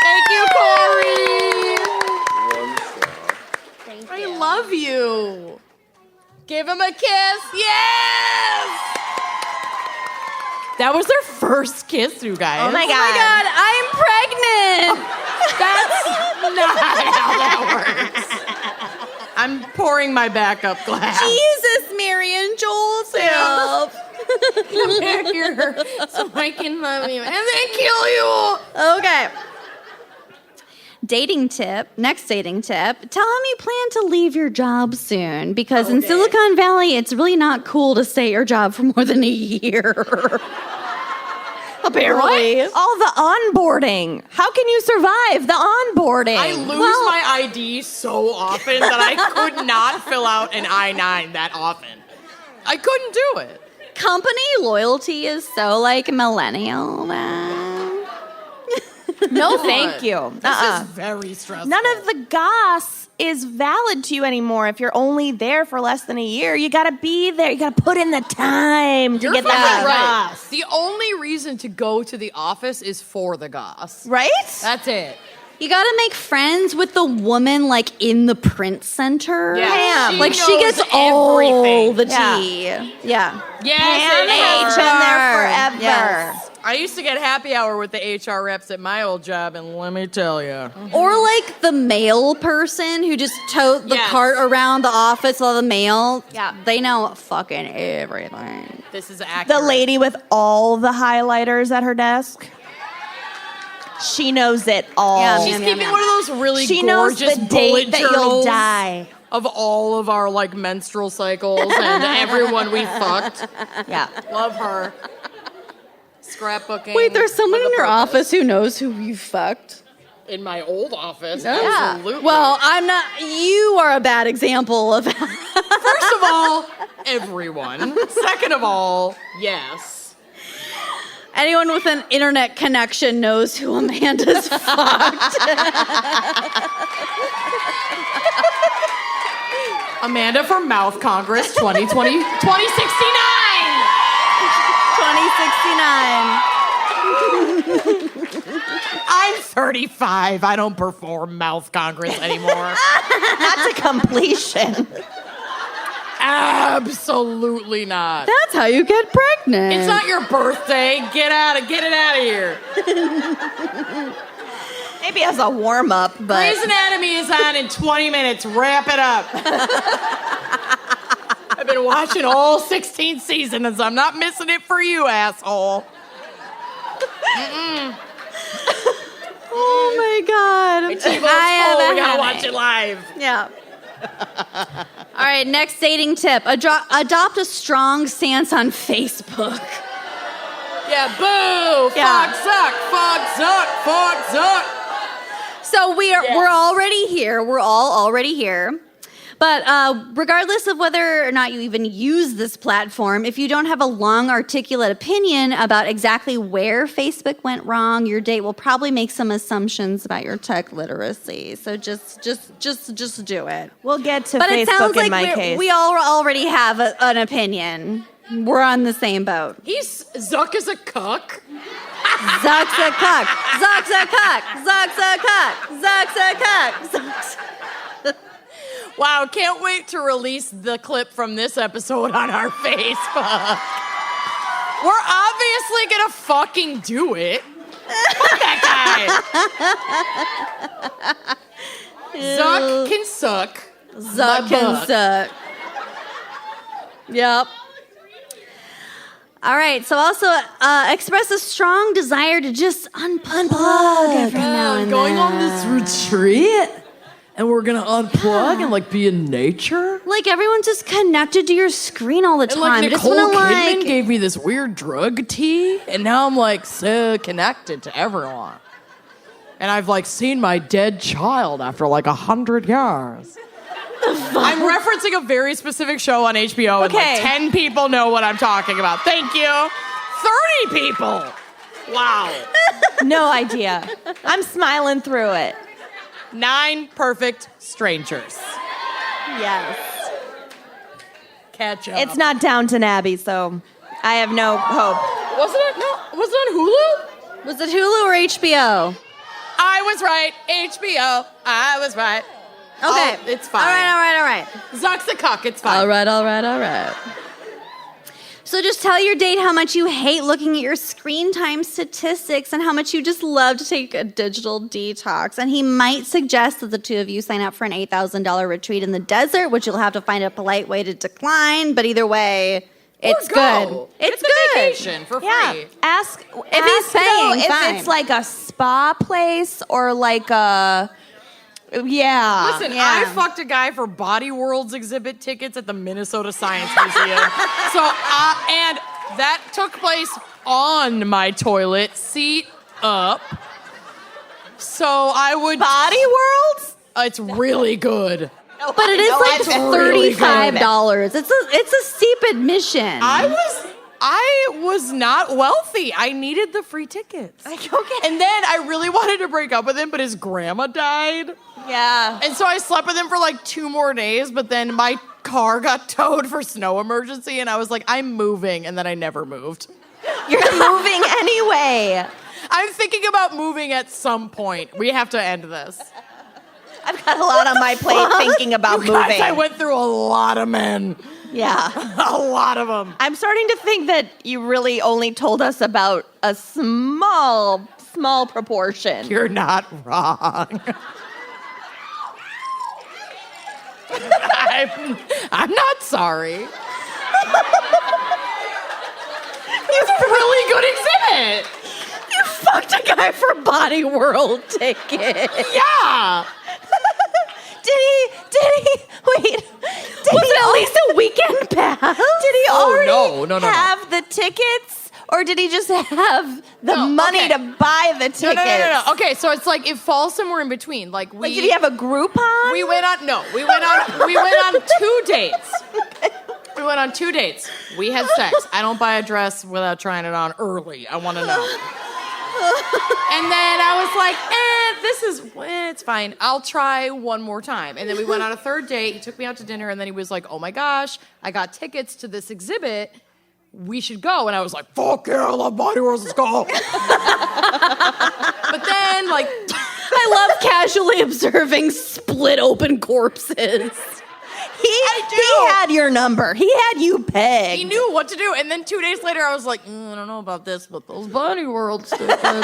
Thank you, Corey. Thank I you. love you. Give him a kiss. Yes. That was their first kiss, you guys. Oh my Oh my God, I'm pregnant. That's not how that works. I'm pouring my backup glass. Jesus, Mary and Joseph. Come back here so I can love you and then kill you. Okay. Dating tip. Next dating tip. Tell him you plan to leave your job soon because in Silicon Valley, it's really not cool to stay at your job for more than a year. Apparently. All the onboarding. How can you survive the onboarding? I lose my ID so often that I could not fill out an I-9 that often. I couldn't do it. Company loyalty is so like millennial now. No, thank you. This is very stressful. None of the goss is valid to you anymore if you're only there for less than a year. You gotta be there. You gotta put in the time to You're get fucking that right. goss. The only reason to go to the office is for the goss. Right? That's it. You gotta make friends with the woman like in the print center. Yeah. Pam. Like she knows gets all everything. the Yeah. tea. Yeah. Yes, Pam it has is. been there forever. Yes. I used to get happy hour with the HR reps at my old job, and let me tell you. Or like the mail person who just tote the Yes. cart around the office with all the mail. Yeah. They know fucking everything. This is accurate. The lady with all the highlighters at her desk. She knows it all. Yeah, She's yeah, keeping yeah. one of those really She knows gorgeous the bullet date that you'll journals die. of all of our like menstrual cycles and everyone we fucked. Yeah. Love her. Scrapbooking. Wait, there's someone with in a your purpose. office who knows who you fucked? In my old office, Yeah. absolutely. Well, I'm not. You are a bad example of. First of all, everyone. Second of all, yes. Anyone with an internet connection knows who Amanda's fucked. Amanda for Mouth Congress 2020, 2069. 2069. I'm 35. I don't perform Mouth Congress anymore. That's a completion. Absolutely not. That's how you get pregnant. It's not your birthday. Get it out of here. Maybe as a warm up, but Grey's Anatomy is on in 20 minutes. Wrap it up. I've been watching all 16 seasons. I'm not missing it for you, asshole. Oh my God. We gotta watch it live. Yeah. All right, next dating tip. Adopt a strong stance on Facebook. Yeah, boo! Yeah. Fuck suck. So we're already here. We're all already here. But regardless of whether or not you even use this platform, if you don't have a long, articulate opinion about exactly where Facebook went wrong, your date will probably make some assumptions about your tech literacy. So just do it. We'll get to But Facebook it sounds in like my case. we all already have an opinion. We're on the same boat. Zuck is a cuck. Zuck's a cuck. Zuck's a cuck. Zuck's a cuck. Zuck's a cuck. Zuck's. Wow, can't wait to release the clip from this episode on our Facebook. We're obviously gonna fucking do it. Fuck that guy. Zuck can suck. Zuck can suck. Yep. All right, so also express a strong desire to just unplug every now and Going then. on this retreat, and we're gonna unplug and like be in nature. Like everyone's just connected to your screen all the And time. like I just Nicole wanna, Kidman gave me this weird drug tea, and now I'm like so connected to everyone. And I've like seen my dead child after like 100 years. I'm referencing a very specific show on HBO, and Okay. like 10 people know what I'm talking about. Thank you. 30 people. Wow. No idea. I'm smiling through it. 9 perfect strangers. Yes. Catch up. It's not Downton Abbey, so I have no hope. Wasn't it? No. Was it on Hulu? Was it Hulu or HBO? I was right. HBO. I was right. Okay. Oh, it's fine. All right. Zuck's a cuck. It's fine. All right. So just tell your date how much you hate looking at your screen time statistics and how much you just love to take a digital detox. And he might suggest that the two of you sign up for an $8,000 retreat in the desert, which you'll have to find a polite way to decline. But either way, it's good. It's a good. vacation for Yeah. free. Ask If he's paying, if fine. it's like a spa place or like a Listen, Yeah. I fucked a guy for Body World's exhibit tickets at the Minnesota Science Museum. And that took place on my toilet, seat up. So I would. Body Worlds. It's really good. But it is like $35. It's a steep admission. I was not wealthy. I needed the free tickets. Okay. And then I really wanted to break up with him, but his grandma died. Yeah. And so I slept with him for like 2 more days, but then my car got towed for snow emergency, and I was like, I'm moving, and then I never moved. You're moving anyway. I'm thinking about moving at some point. We have to end this. I've got a lot on my plate thinking about moving. Guys, I went through a lot of men. Yeah. A lot of them. I'm starting to think that you really only told us about a small proportion. You're not wrong. I'm not sorry. It's a really good exhibit. You fucked a guy for Body World ticket. Yeah. Did he, wait. Was it at least a weekend pass? Did he already no. have the tickets? Or did he just have the No, money okay. to buy the tickets? No. Okay, so it's like it falls somewhere in between. Like Like, did he have a Groupon? We went on 2 dates. We went on 2 dates. We had sex. I don't buy a dress without trying it on early. I want to know. And then I was like, it's fine. I'll try one more time. And then we went on a 3rd date. He took me out to dinner, and then he was like, oh my gosh, I got tickets to this exhibit. We should go. And I was like, fuck yeah, I love Body Worlds, let's go. But then, like, I love casually observing split open corpses. He had your number. He had you pegged. he knew what to do. And then 2 days later, I was like, I don't know about this, but those Body Worlds tickets. And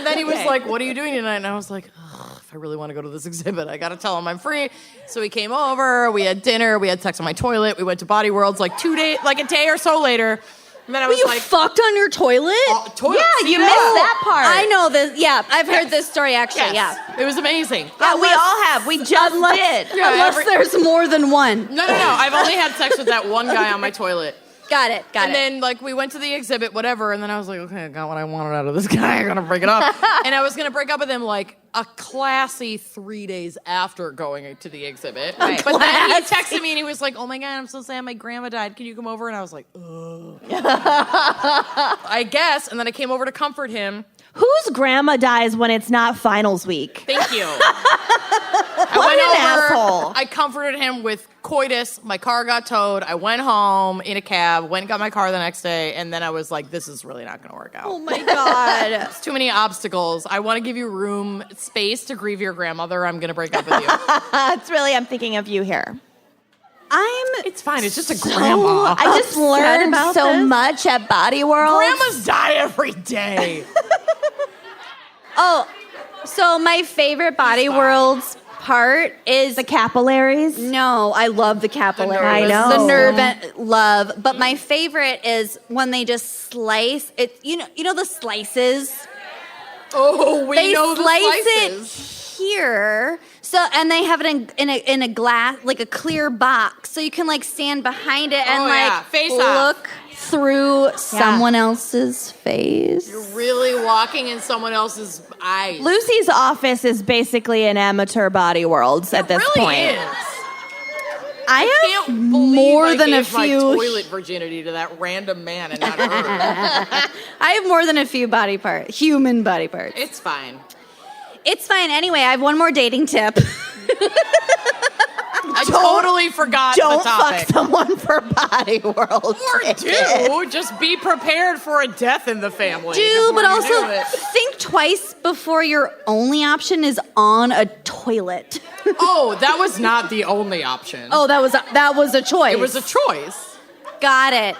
then he was like, what are you doing tonight? And I was like, if I really want to go to this exhibit, I got to tell him I'm free. So he came over, we had dinner, we had sex on my toilet, we went to Body Worlds like a day or so later. And then I was you like, fucked on your toilet? toilet. Yeah, you missed that part. I know this. Yeah, I've heard this story actually. Yes. Yeah. It was amazing. Yeah, we all have. We just did. Yeah, Unless there's more than one. No. I've only had sex with that one guy on my toilet. Got it. And then, like, we went to the exhibit, whatever, and then I was like, okay, I got what I wanted out of this guy. I'm going to break it up. And I was going to break up with him, like, a classy 3 days after going to the exhibit. Right. But then he texted me, and he was like, oh, my God, I'm so sad my grandma died. Can you come over? And I was like, ugh. I guess. And then I came over to comfort him. Whose grandma dies when it's not finals week? Thank you. What an asshole. I comforted him with coitus. My car got towed. I went home in a cab, went and got my car the next day, and then I was like, this is really not going to work out. Oh my God. It's too many obstacles. I want to give you space to grieve your grandmother. I'm going to break up with you. I'm thinking of you here. It's fine. It's just a grandma. I just learned so much at Body World. Grandmas die every day. Oh, so my favorite Body Worlds part is The capillaries. No, I love the capillaries. I know. The nerve love. But my favorite is when they just slice it. You know the slices? Oh, They know the slice slices. it here. So and they have it in a glass, like a clear box. So you can like stand behind it and Face off. look through someone else's face. You're really walking in someone else's eyes. Lucy's office is basically an amateur Body Worlds at this really point. Is. I have Can't believe more I than a gave my few. toilet virginity to that random man and not her. I have more than a few human body parts. It's fine. It's fine. Anyway, I have one more dating tip. I totally forgot the Don't topic. fuck someone for Body World. Or do. Just be prepared for a death in the family. But do also it. think twice before your only option is on a toilet. Oh, that was not the only option. Oh, that was a choice. It was a choice. Got it.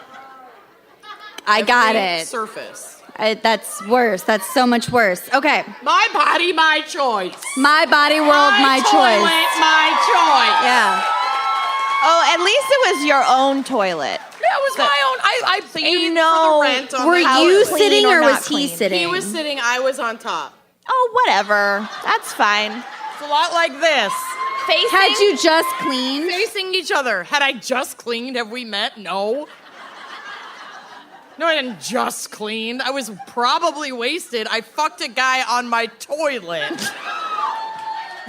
I got Every it. Surface. That's worse. That's so much worse. Okay. My body, my choice. My body world, my toilet, choice. my choice. Yeah. Oh, at least it was your own toilet. Yeah, it was my own. I paid you for know, the rent on Were the you house. clean sitting or or not was he clean? sitting? He was sitting. I was on top. Oh, whatever. That's fine. It's a lot like this. Facing? Had you just cleaned? Facing each other. Had I just cleaned? Have we met? No. No, I didn't just clean. I was probably wasted. I fucked a guy on my toilet.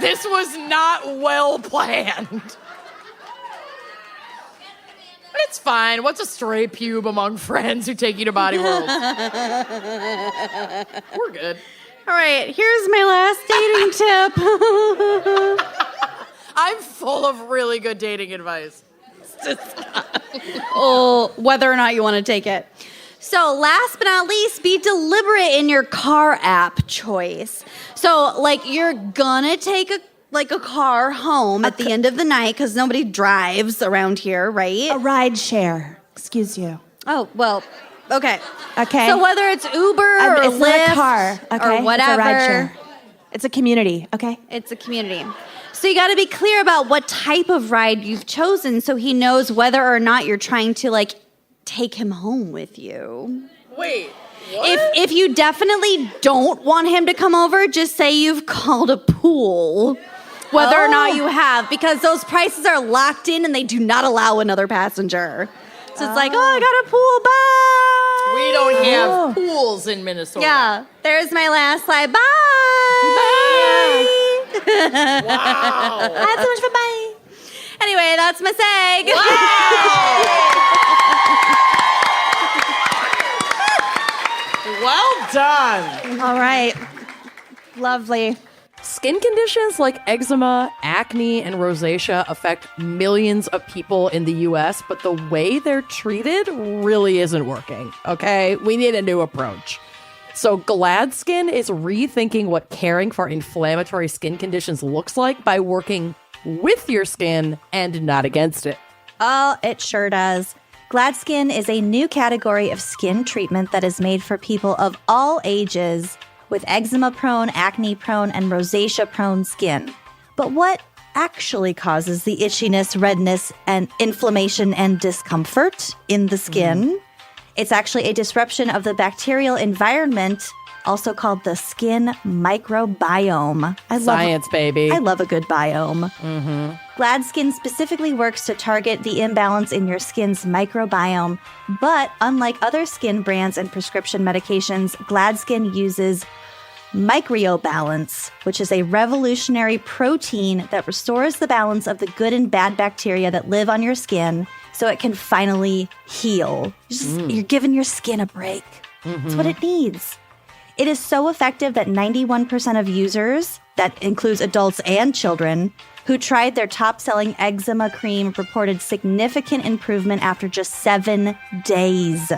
This was not well planned. It's fine. What's a stray pube among friends who take you to Body World? We're good. All right, here's my last dating tip. I'm full of really good dating advice. Oh, whether or not you want to take it. So last but not least, be deliberate in your car app choice. So like you're gonna take a car home at the end of the night because nobody drives around here, right? A ride share. Excuse you. Oh, well, okay. Okay. So whether it's Uber or it's not Lyft a car, okay? or whatever. It's a ride share. It's a community, okay? It's a community. So you got to be clear about what type of ride you've chosen so he knows whether or not you're trying to like take him home with you. Wait, what? If you definitely don't want him to come over, just say you've called a pool. Whether or not you have, because those prices are locked in and they do not allow another passenger. So it's like, I got a pool, bye. We don't have pools in Minnesota. Yeah, there's my last slide. Bye. Wow. I had so much fun. Bye. Anyway, that's my seg. Well done. All right. Lovely. Skin conditions like eczema, acne, and rosacea affect millions of people in the US, but the way they're treated really isn't working, okay? We need a new approach. So GladSkin is rethinking what caring for inflammatory skin conditions looks like by working with your skin and not against it. Oh, it sure does. GladSkin is a new category of skin treatment that is made for people of all ages with eczema-prone, acne-prone, and rosacea-prone skin. But what actually causes the itchiness, redness, and inflammation and discomfort in the skin? It's actually a disruption of the bacterial environment, also called the skin microbiome. Science, baby. I love a good biome. GladSkin specifically works to target the imbalance in your skin's microbiome, but unlike other skin brands and prescription medications, GladSkin uses Microbalance, which is a revolutionary protein that restores the balance of the good and bad bacteria that live on your skin so it can finally heal. You're giving your skin a break. That's what it needs. It is so effective that 91% of users, that includes adults and children, who tried their top-selling eczema cream reported significant improvement after just 7 days.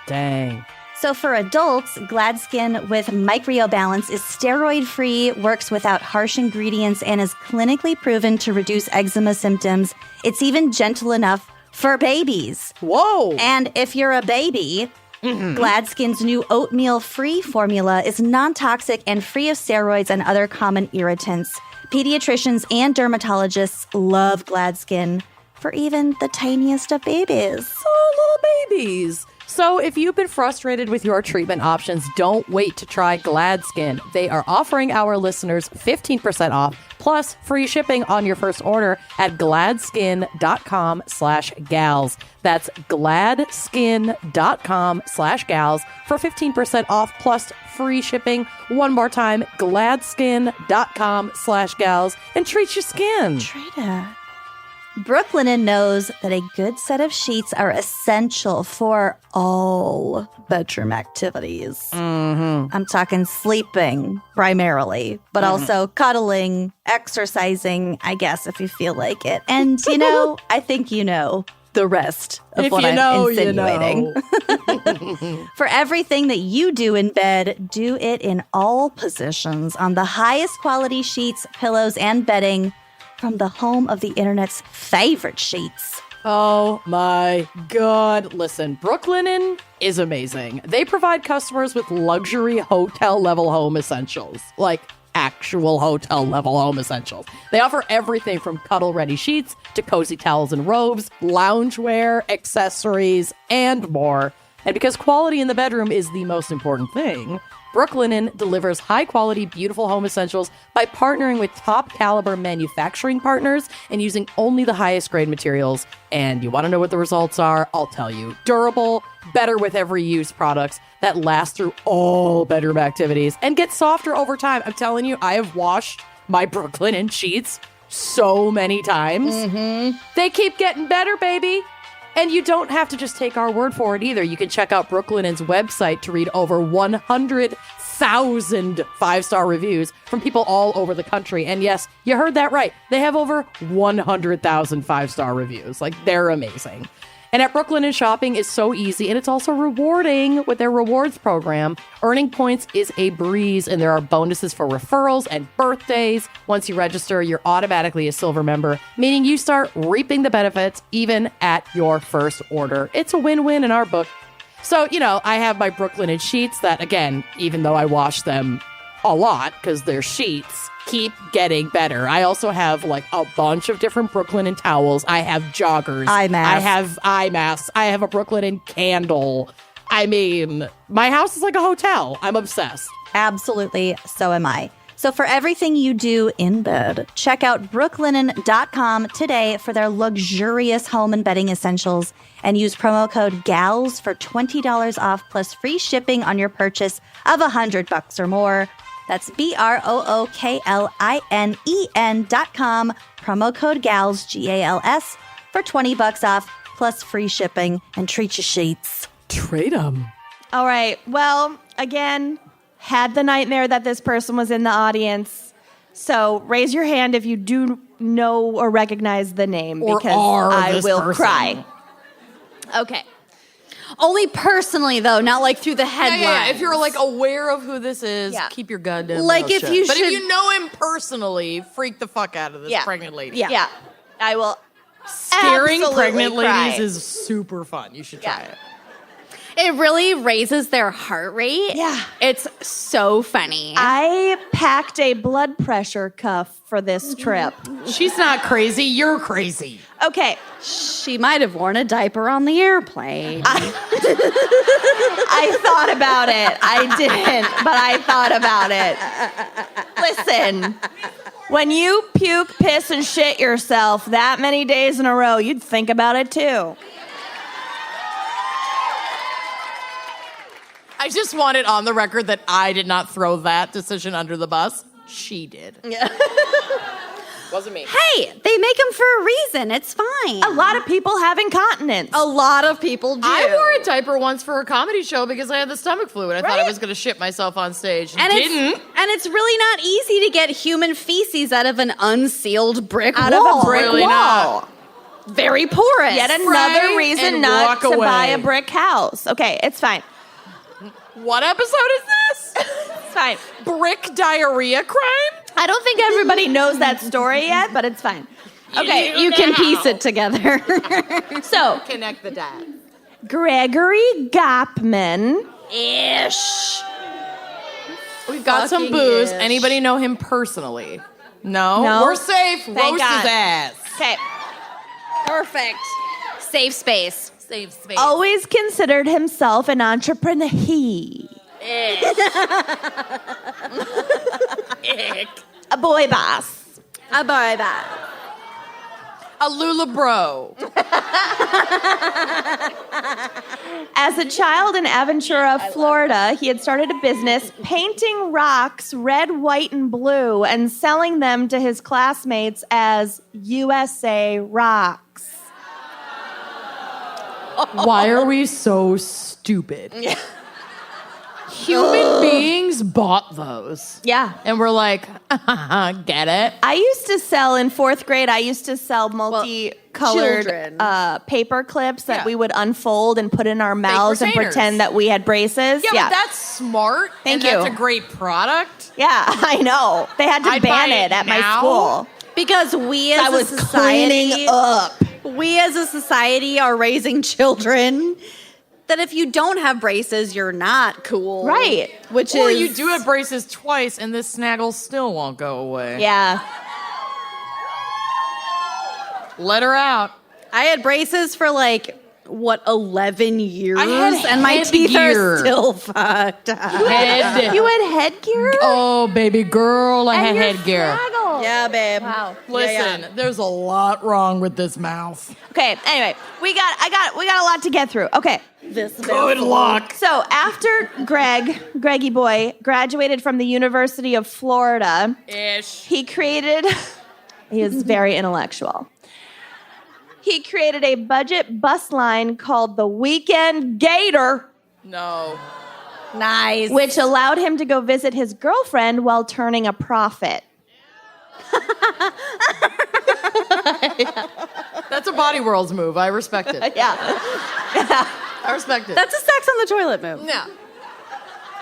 Dang. So for adults, GladSkin with Microbalance is steroid-free, works without harsh ingredients, and is clinically proven to reduce eczema symptoms. It's even gentle enough for babies. Whoa. And if you're a baby, GladSkin's new oatmeal-free formula is non-toxic and free of steroids and other common irritants. Pediatricians and dermatologists love GladSkin for even the tiniest of babies. Oh, little babies. So if you've been frustrated with your treatment options, don't wait to try GladSkin. They are offering our listeners 15% off plus free shipping on your first order at gladskin.com/gals. That's gladskin.com/gals for 15% off plus free shipping. One more time, gladskin.com/gals, and treat your skin. Treat it. Brooklinen knows that a good set of sheets are essential for all bedroom activities. I'm talking sleeping primarily, but also cuddling, exercising, I guess, if you feel like it. And, I think you know the rest of If what you I'm know, insinuating. you know. For everything that you do in bed, do it in all positions on the highest quality sheets, pillows, and bedding from the home of the internet's favorite sheets. Oh my God. Listen, Brooklinen is amazing. They provide customers with luxury hotel level home essentials, like actual hotel level home essentials. They offer everything from cuddle ready sheets to cozy towels and robes, loungewear, accessories, and more. And because quality in the bedroom is the most important thing, Brooklinen delivers high-quality, beautiful home essentials by partnering with top-caliber manufacturing partners and using only the highest-grade materials. And you want to know what the results are? I'll tell you. Durable, better with every use products that last through all bedroom activities and get softer over time. I'm telling you, I have washed my Brooklinen sheets so many times. They keep getting better, baby. And you don't have to just take our word for it either. You can check out Brooklinen's website to read over 100,000 five-star reviews from people all over the country. And yes, you heard that right. They have over 100,000 five-star reviews. Like, they're amazing. And at Brooklinen, shopping is so easy, and it's also rewarding with their rewards program. Earning points is a breeze, and there are bonuses for referrals and birthdays. Once you register, you're automatically a silver member, meaning you start reaping the benefits even at your first order. It's a win-win in our book. So, I have my Brooklinen sheets that, again, even though I wash them a lot because they're sheets, keep getting better. I also have like a bunch of different Brooklinen towels. I have joggers. I have eye masks. I have a Brooklinen candle. I mean, my house is like a hotel. I'm obsessed. Absolutely. So am I. So for everything you do in bed, check out brooklinen.com today for their luxurious home and bedding essentials and use promo code GALS for $20 off plus free shipping on your purchase of $100 or more. That's BROOKLINEN.com, promo code GALS, GALS, for $20 off plus free shipping, and treat your sheets. Trade them. All right. Well, again, had the nightmare that this person was in the audience. So raise your hand if you do know or recognize the name, Or because are I this will person. cry. Okay. Only personally, though, not like through the headlines. Yeah. If you're like aware of who this is, Yeah. keep your goddamn Like, mouth if shut. you But if should- you know him personally, freak the fuck out of this pregnant lady. Yeah. I will Scaring absolutely pregnant cry. ladies is super fun. You should try Yeah. it. It really raises their heart rate. Yeah. It's so funny. I packed a blood pressure cuff for this trip. She's not crazy. You're crazy. Okay. She might have worn a diaper on the airplane. I thought about it. I didn't, but I thought about it. Listen, when you puke, piss, and shit yourself that many days in a row, you'd think about it too. I just want it on the record that I did not throw that decision under the bus. She did. Yeah. Wasn't me. Hey, they make them for a reason. It's fine. A lot of people have incontinence. A lot of people do. I wore a diaper once for a comedy show because I had the stomach flu and I thought I Right. was going to shit myself on stage. And Didn't. it's really not easy to get human feces out of an unsealed brick Out wall. of a brick Really wall. not. Very porous. Yet another Pray reason and not walk to buy away. a brick house. Okay, it's fine. What episode is this? It's fine. Brick diarrhea crime? I don't think everybody knows that story yet, but it's fine. Okay, You can piece it together. so Connect the dots. Gregory Gopman. Ish. We've got some Fucking booze. ish. Anybody know him personally? No? No. We're safe. Thank Roast God. his ass. Okay. Perfect. Safe space. Safe space. Always considered himself an entrepreneur. A boy boss. A boy bad. A Lula bro. As a child in Aventura, Florida, he had started a business painting rocks red, white, and blue and selling them to his classmates as USA Rocks. Why are we so stupid? Human beings bought those. Yeah. And we're like, get it? I used to sell in fourth grade, I used to sell multicolored children. paper clips that Yeah. we would unfold and put in our mouths and retainers. pretend that we had braces. Yeah, but that's smart. Thank and you. That's a great product. Yeah, I know. They had to I'd ban buy it it at my now. school. Because we as I a was society, cleaning up. we as a society are raising children that if you don't have braces, you're not cool. Right. Which Or is you do have braces twice and this snaggle still won't go away. Yeah. Let her out. I had braces for 11 years, I had and my teeth headgear. are still fucked. Head. You had headgear? Oh, baby girl, I And had your headgear. fraggle. Yeah, babe. Wow. Listen, there's a lot wrong with this mouth. Okay, anyway, we got a lot to get through. Okay. Good luck. So after Greggy boy, graduated from the University of Florida, Ish. he is very intellectual. He created a budget bus line called the Weekend Gator, No. Nice. which allowed him to go visit his girlfriend while turning a profit. That's a Body Worlds move. I respect it. Yeah. I respect it. That's a sex on the toilet move. yeah.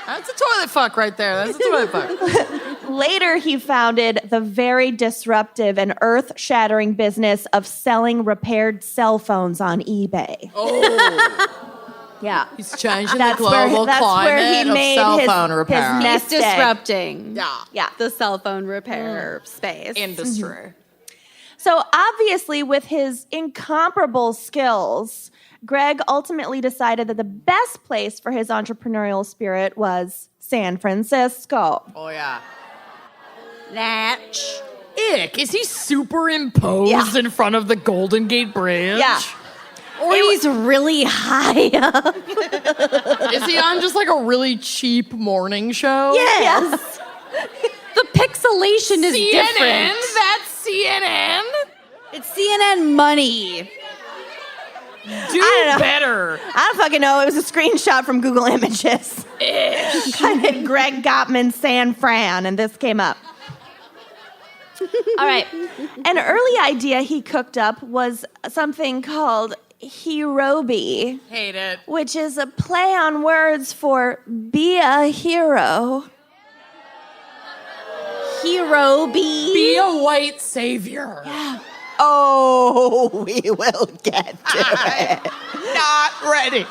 That's a toilet fuck right there. That's a toilet fuck. Later, he founded the very disruptive and earth-shattering business of selling repaired cell phones on eBay. Oh. Yeah. He's changing That's the where- global that's where he climate of made cell his- phone his repair. net- He's Nest egg. disrupting Yeah. the cell phone repair space. Industry. So obviously, with his incomparable skills, Greg ultimately decided that the best place for his entrepreneurial spirit was San Francisco. Oh, yeah. Natch. Ick. Is he superimposed Yeah. in front of the Golden Gate Bridge? Yeah. Or he's really high up. Is he on just like a really cheap morning show? Yes. The pixelation is CNN? different. That's CNN? It's CNN money. Do don't know. better. I don't fucking know. It was a screenshot from Google Images. I did Greg Gottman San Fran, and this came up. All right. An early idea he cooked up was something called Herobi, Hate it. which is a play on words for be a hero. Hero Be a white savior. Oh, we will get to it. Not ready.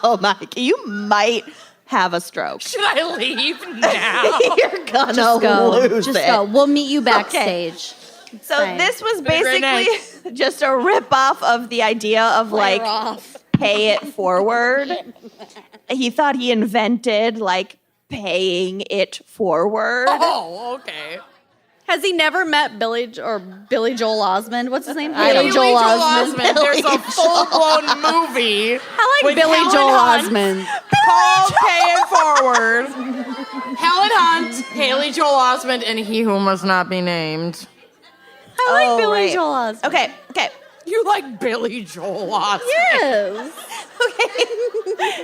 Oh, Mike, you might have a stroke. Should I leave now? You're gonna Just go. lose Just it. go. We'll meet you backstage. So Fine. this was Been a great basically just a rip-off of the idea of like off. pay it forward. He thought he invented like paying it forward. Oh, okay. Has he never met Billy Joel Osmond? What's his name? Billy Joel Osmond. There's a full-blown movie. I like with Billy Helen Joel Hunt Osmond. called Pay It Forward. Helen Hunt, Haley Joel Osment, and He Who Must Not Be Named. I like Billy right. Joel Osmond. Okay. You like Billy Joel Osment? Yes.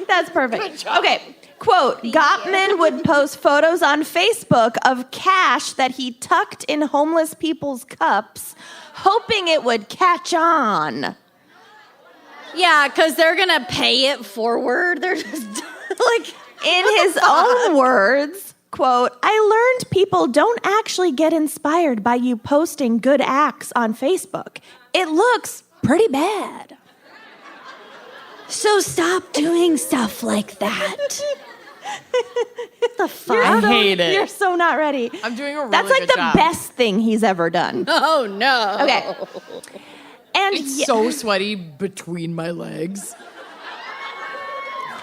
That's perfect. Okay. Quote, Gottman would post photos on Facebook of cash that he tucked in homeless people's cups, hoping it would catch on. Yeah, because they're going to pay it forward. They're just like... In his own words, quote, I learned people don't actually get inspired by you posting good acts on Facebook. It looks pretty bad. So stop doing stuff like that. What the fuck? I hate it. You're so not ready. I'm doing a really That's like good the job. best thing he's ever done. Oh, no. Okay. And It's so sweaty between my legs.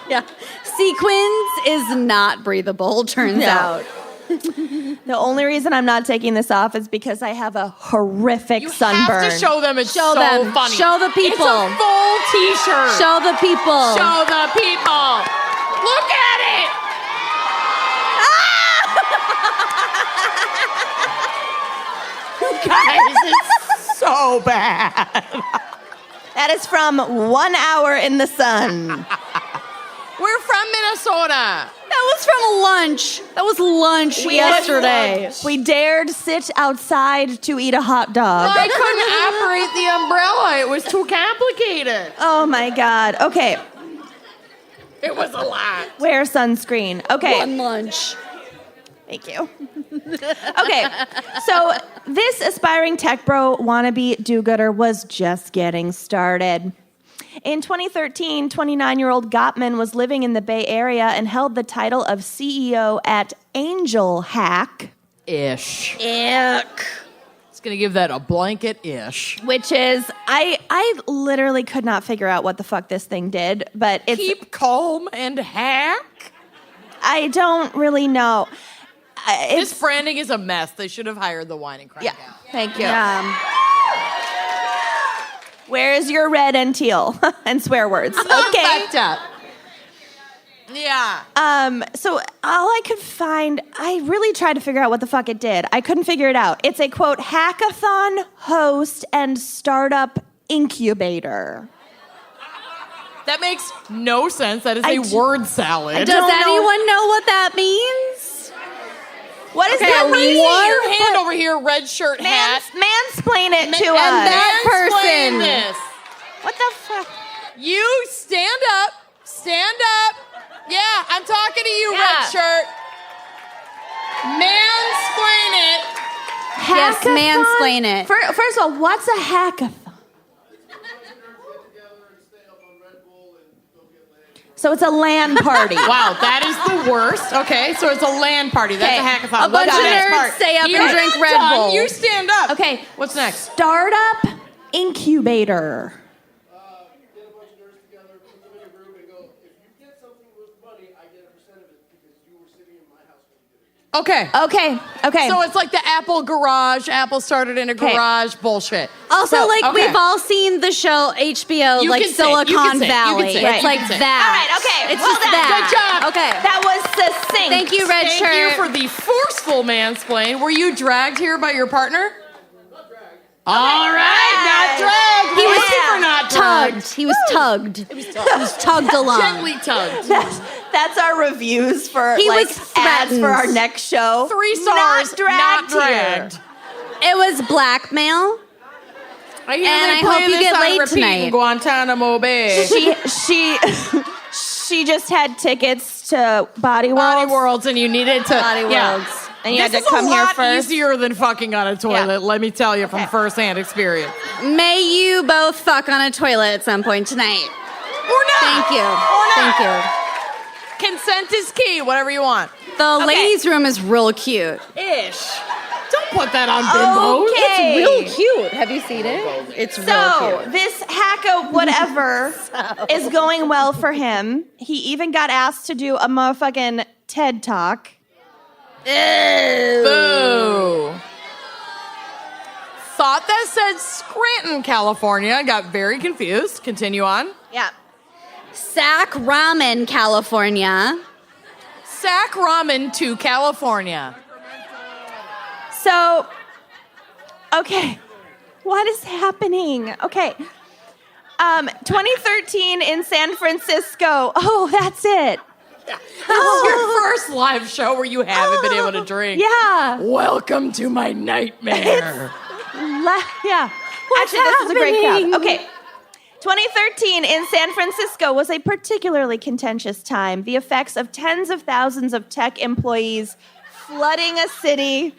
Yeah. Sequins is not breathable, turns out. the only reason I'm not taking this off is because I have a horrific You sunburn. have to show them. It's Show so them. funny. Show the people. It's a full T-shirt. Show the people. Show the people. Look at it. Guys, it's so bad. That is from 1 hour in the sun. We're from Minnesota. That was from lunch. That was lunch yesterday. We dared sit outside to eat a hot dog. I couldn't operate the umbrella. It was too complicated. Oh my God. Okay. It was a lot. Wear sunscreen. Okay. One lunch. Thank you. Okay. So this aspiring tech bro wannabe do-gooder was just getting started. In 2013, 29-year-old Gottman was living in the Bay Area and held the title of CEO at Angel Hack, Ish. Ick. It's going to give that a blanket ish. which is, I literally could not figure out what the fuck this thing did, but it's, Keep calm and hack. I don't really know. This branding is a mess. They should have hired the wine and crack Yeah, out. thank you. Yeah. Where is your red and teal and swear words? Okay. Fucked up. Yeah. So all I could find, I really tried to figure out what the fuck it did. I couldn't figure it out. It's a, quote, hackathon host and startup incubator. That makes no sense. That is I a d- word salad. Does don't know. anyone know what that means? What is Okay, that raise mean? your hand over here, red shirt hat. Mansplain it to and us. that Mansplain person. This. What the fuck? You stand up. Stand up. Yeah, I'm talking to you, Yeah. red shirt. Mansplain it. Yes, Hackathon? mansplain it. First of all, what's a hackathon? So it's a LAN party. Wow, that is the worst. Okay, so it's a LAN party. That's a Okay, hackathon. a bunch What's of the next nerds part? stay up and You're drink not Red done. Bull. You stand up. Okay. What's next? Startup incubator. Get a bunch of nerds together, put them in a group, and go, if you get something with money, I get a percent of it because you were sitting in my house when you did it. Okay. Okay. So it's like the Apple garage. Apple started in a Okay. garage. Bullshit. Also, So, like, okay. we've all seen the show HBO, You like can say it. You Silicon can say it. You can Valley. say it. It's You like can say it. that. All right, okay. It's Well just done. that. Good job. Okay. that was succinct. Thank you, red Thank shirt. you for the forceful mansplain. Were you dragged here by your partner? All right, not dragged. He was Thank you for not dragged. tugged. He was tugged. He was tugged along. Gently tugged. That's our reviews for He like was ads for our threatened. next show. 3 stars. Not dragged. dragged. It was blackmail. I hear And they I play hope you this get on laid repeat tonight. in Guantanamo Bay. She just had tickets to Body World. Body Worlds, and you needed to. Body yeah. Worlds. And you This had is to come a here lot first. easier than fucking on a toilet, Yeah. let me tell you from firsthand experience. May you both fuck on a toilet at some point tonight. Or not. Thank you. Or not. Thank you. Consent is key, whatever you want. The ladies' room is real cute. Ish. Don't put that on bimbos. Okay. Real cute. Have you seen it? It's real So, cute. this hacka whatever is going well for him. He even got asked to do a motherfucking TED Talk. Boo. Thought that said Scranton, California. Got very confused. Continue on. Yeah. Sac Ramen, California. Sac ramen to California. So, okay. What is happening? Okay. 2013 in San Francisco. Oh, that's it. This is your first live show where you haven't been able to drink. Yeah. Welcome to my nightmare. Yeah. Actually, this is a great crowd. Okay. 2013 in San Francisco was a particularly contentious time. The effects of tens of thousands of tech employees flooding a city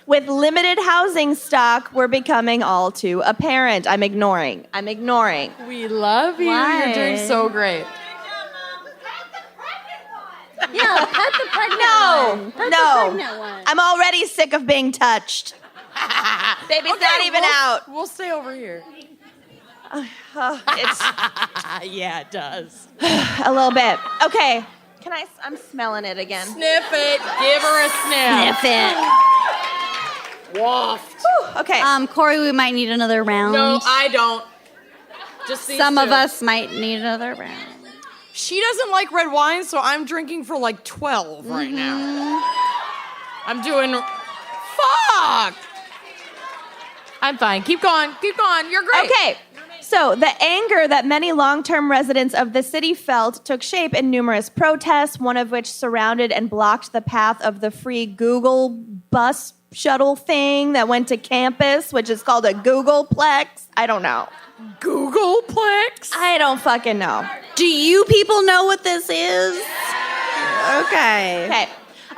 with limited housing stock were becoming all too apparent. I'm ignoring. We love you. Why? You're doing so great. Yeah, pet the pregnant No. one. Pet No. the pregnant one. I'm already sick of being touched. Baby's not even out. We'll stay over here. It's Yeah, it does. a little bit. Okay. I'm smelling it again. Sniff it. Give her a sniff. Sniff it. Waft. Okay. Corey, we might need another round. No, I don't. Just these Some of two. us might need another round. She doesn't like red wine, so I'm drinking for like 12 right now. I'm doing. Fuck! I'm fine. Keep going. Keep going. You're great. Okay. So, the anger that many long-term residents of the city felt took shape in numerous protests, one of which surrounded and blocked the path of the free Google bus shuttle thing that went to campus, which is called a Googleplex. I don't know. Googleplex? I don't fucking know. Do you people know what this is? Okay. Okay.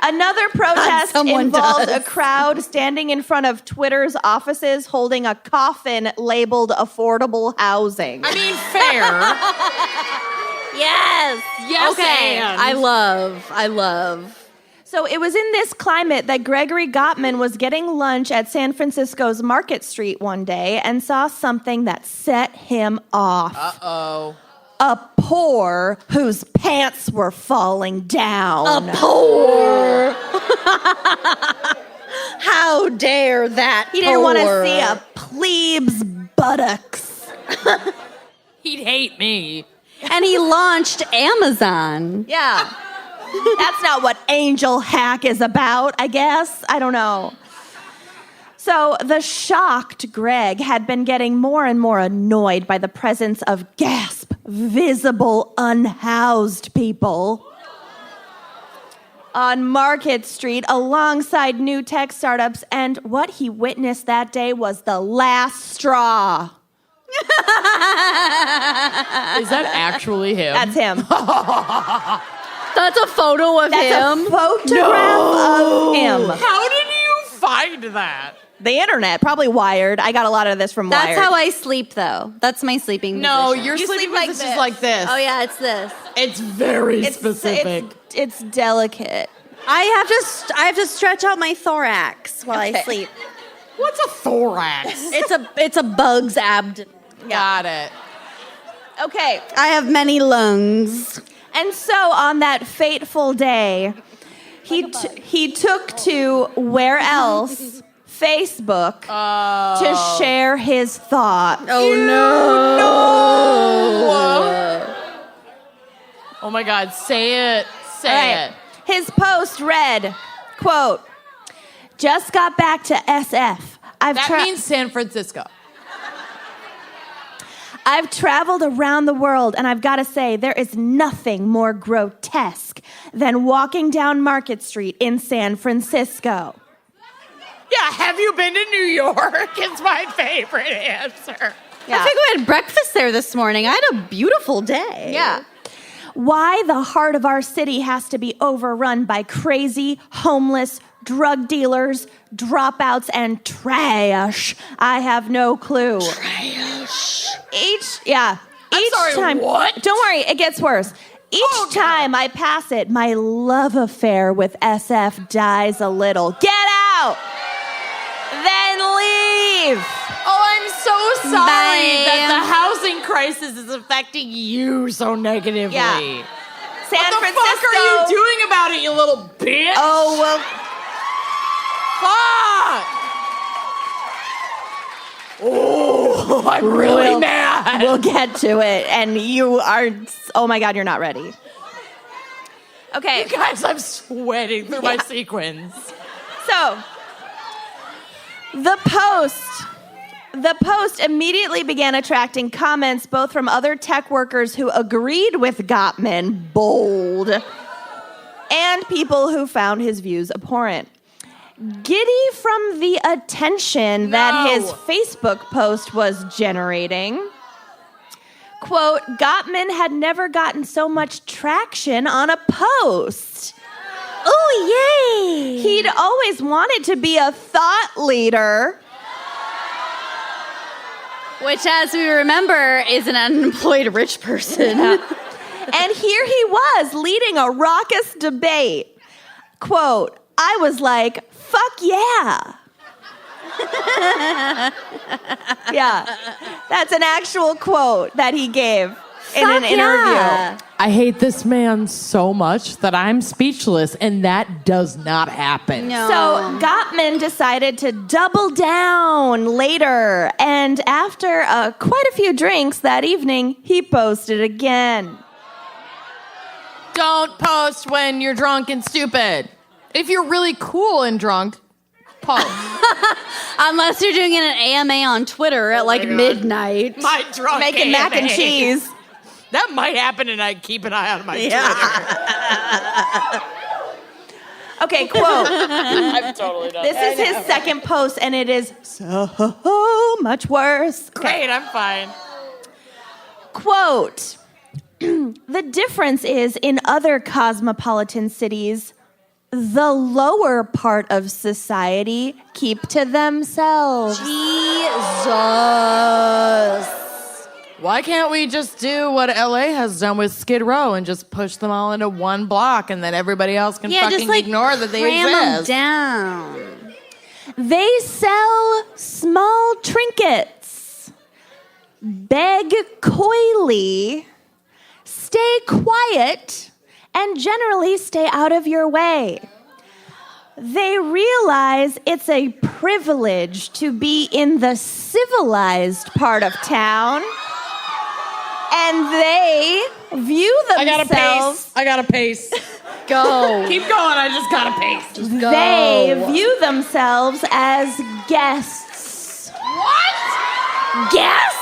Another protest someone involved does. a crowd standing in front of Twitter's offices holding a coffin labeled affordable housing. I mean, fair. Yes. Yes, Okay. and. I love. So it was in this climate that Gregory Gottman was getting lunch at San Francisco's Market Street one day and saw something that set him off. Uh-oh. A poor whose pants were falling down. Poor. How dare that? He didn't want to see a plebe's buttocks. He'd hate me. And he launched Amazon. Yeah. That's not what Angel Hack is about, I guess. I don't know. So the shocked Greg had been getting more and more annoyed by the presence of visible, unhoused people on Market Street alongside new tech startups, and what he witnessed that day was the last straw. Is that actually him? That's him. That's a photo of That's him. a photograph of him. How did you find that? The internet, probably Wired. I got a lot of this from Wired. That's how I sleep, though. That's my sleeping No, position. your You sleeping sleep like position is this. like this. Oh, yeah, it's this. It's very specific. It's delicate. I have to stretch out my thorax while I sleep. What's a thorax? It's a bug's abdomen. Got it. Okay. I have many lungs. And so on that fateful day, he took to where else? Facebook to share his thoughts. Oh no! Oh my God, say it. Say All right. it. His post read, quote, "Just got back to SF. That means San Francisco. I've traveled around the world, and I've got to say, there is nothing more grotesque than walking down Market Street in San Francisco." Yeah, have you been to New York? It's my favorite answer. Yeah. I think we had breakfast there this morning. I had a beautiful day. Yeah. Why the heart of our city has to be overrun by crazy, homeless, drug dealers, dropouts, and trash, I have no clue. Trash. Each sorry, time. what? Don't worry, it gets worse. Each time I pass it, my love affair with SF dies a little. Get out! Then leave! Oh, I'm so sorry Bye. that the housing crisis is affecting you so negatively. Yeah. San What the Francisco. fuck are you doing about it, you little bitch? Oh, well, Fuck! Oh, I'm really mad. we'll get to it. And you are, oh my God, you're not ready. Okay. Guys, I'm sweating through my sequins. So, the post immediately began attracting comments both from other tech workers who agreed with Gottman, bold, and people who found his views abhorrent. Giddy from the attention that his Facebook post was generating, quote, Gottman had never gotten so much traction on a post. Oh, yay! He'd always wanted to be a thought leader. Which, as we remember, is an unemployed rich person. And here he was leading a raucous debate. Quote, I was like, fuck yeah. Yeah, that's an actual quote that he gave in an interview. Yeah. I hate this man so much that I'm speechless, and that does not happen. No. So Gottman decided to double down later, and after quite a few drinks that evening, he posted again. Don't post when you're drunk and stupid. If you're really cool and drunk, post. Unless you're doing an AMA on Twitter at like midnight. My drunk Making mac and AMA. cheese. That might happen, and I keep an eye on my Twitter. Okay, quote. I'm totally done. This is his second post, and it is so much worse. Great, I'm fine. Quote, the difference is in other cosmopolitan cities, the lower part of society keep to themselves. Jesus. Why can't we just do what LA has done with Skid Row and just push them all into one block, and then everybody else can fucking ignore that they cram 'em exist? down. They sell small trinkets, beg coyly, stay quiet, and generally stay out of your way. They realize it's a privilege to be in the civilized part of town, and they view themselves. I gotta pace. Go. Keep going, I just gotta pace. Go. They view themselves as guests. What? Guests?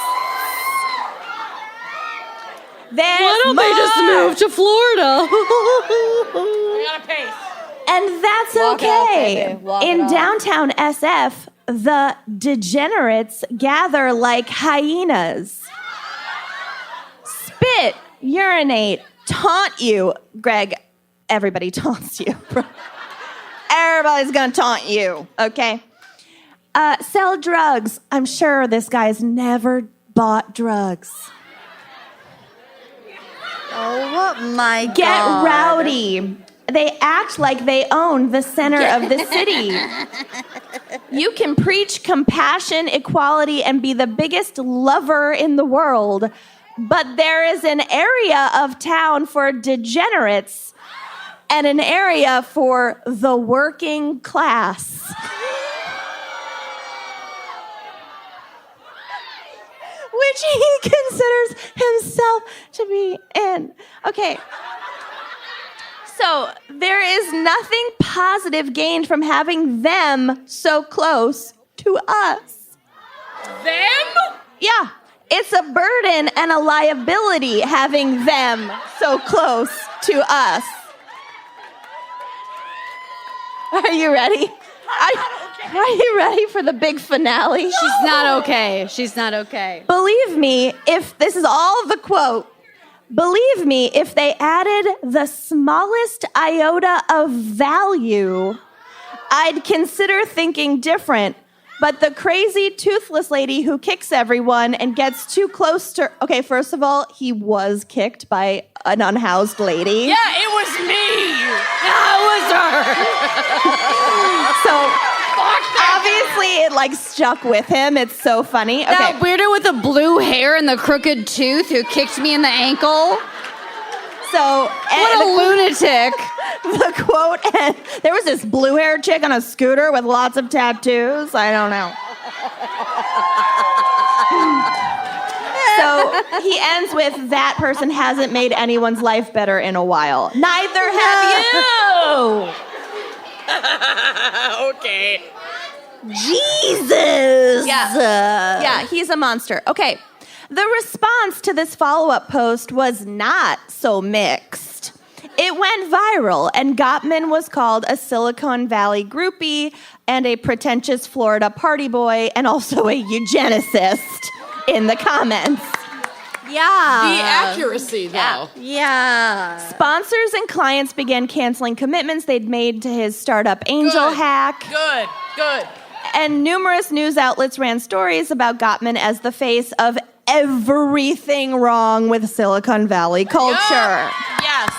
There's Why don't they just more. move to Florida? I gotta pace. And that's Walk it off, okay. baby. Walk it In off. downtown SF, the degenerates gather like hyenas. Spit, urinate, taunt you. Greg, everybody taunts you. Everybody's gonna taunt you, okay? Sell drugs. I'm sure this guy's never bought drugs. Oh my God. Get rowdy. They act like they own the center of the city. You can preach compassion, equality, and be the biggest lover in the world, but there is an area of town for degenerates and an area for the working class. Which he considers himself to be in. Okay. So there is nothing positive gained from having them so close to us. Them? Yeah, it's a burden and a liability having them so close to us. Are you ready? Are you ready for the big finale? She's not okay. She's not okay. Believe me, if this is all the quote, Believe me, if they added the smallest iota of value, I'd consider thinking different. But the crazy toothless lady who kicks everyone and gets too close to... Okay, first of all, he was kicked by an unhoused lady. Yeah, it was me. That was her. So obviously it like stuck with him. It's so funny. Okay. That weirdo with the blue hair and the crooked tooth who kicked me in the ankle. So What a lunatic. the quote, and there was this blue-haired chick on a scooter with lots of tattoos. I don't know. So he ends with, that person hasn't made anyone's life better in a while. Neither have you. Okay. Jesus. Yeah, he's a monster. Okay. The response to this follow-up post was not so mixed. It went viral, and Gottman was called a Silicon Valley groupie and a pretentious Florida party boy and also a eugenicist in the comments. Yeah. The accuracy, though. Yeah. Sponsors and clients began canceling commitments they'd made to his startup Angel Hack. Good. And numerous news outlets ran stories about Gottman as the face of everything wrong with Silicon Valley culture. Yep. Yes.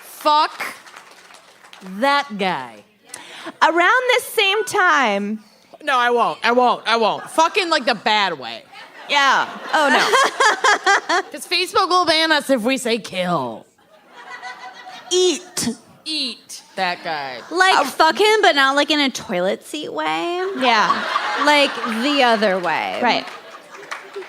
Fuck that guy. Around this same time... No, I won't. Fucking like the bad way. Yeah. Oh, no. Because Facebook will ban us if we say kill. Eat. Eat that guy. Like fuck him, but not like in a toilet seat way. Yeah. Like the other way. Right.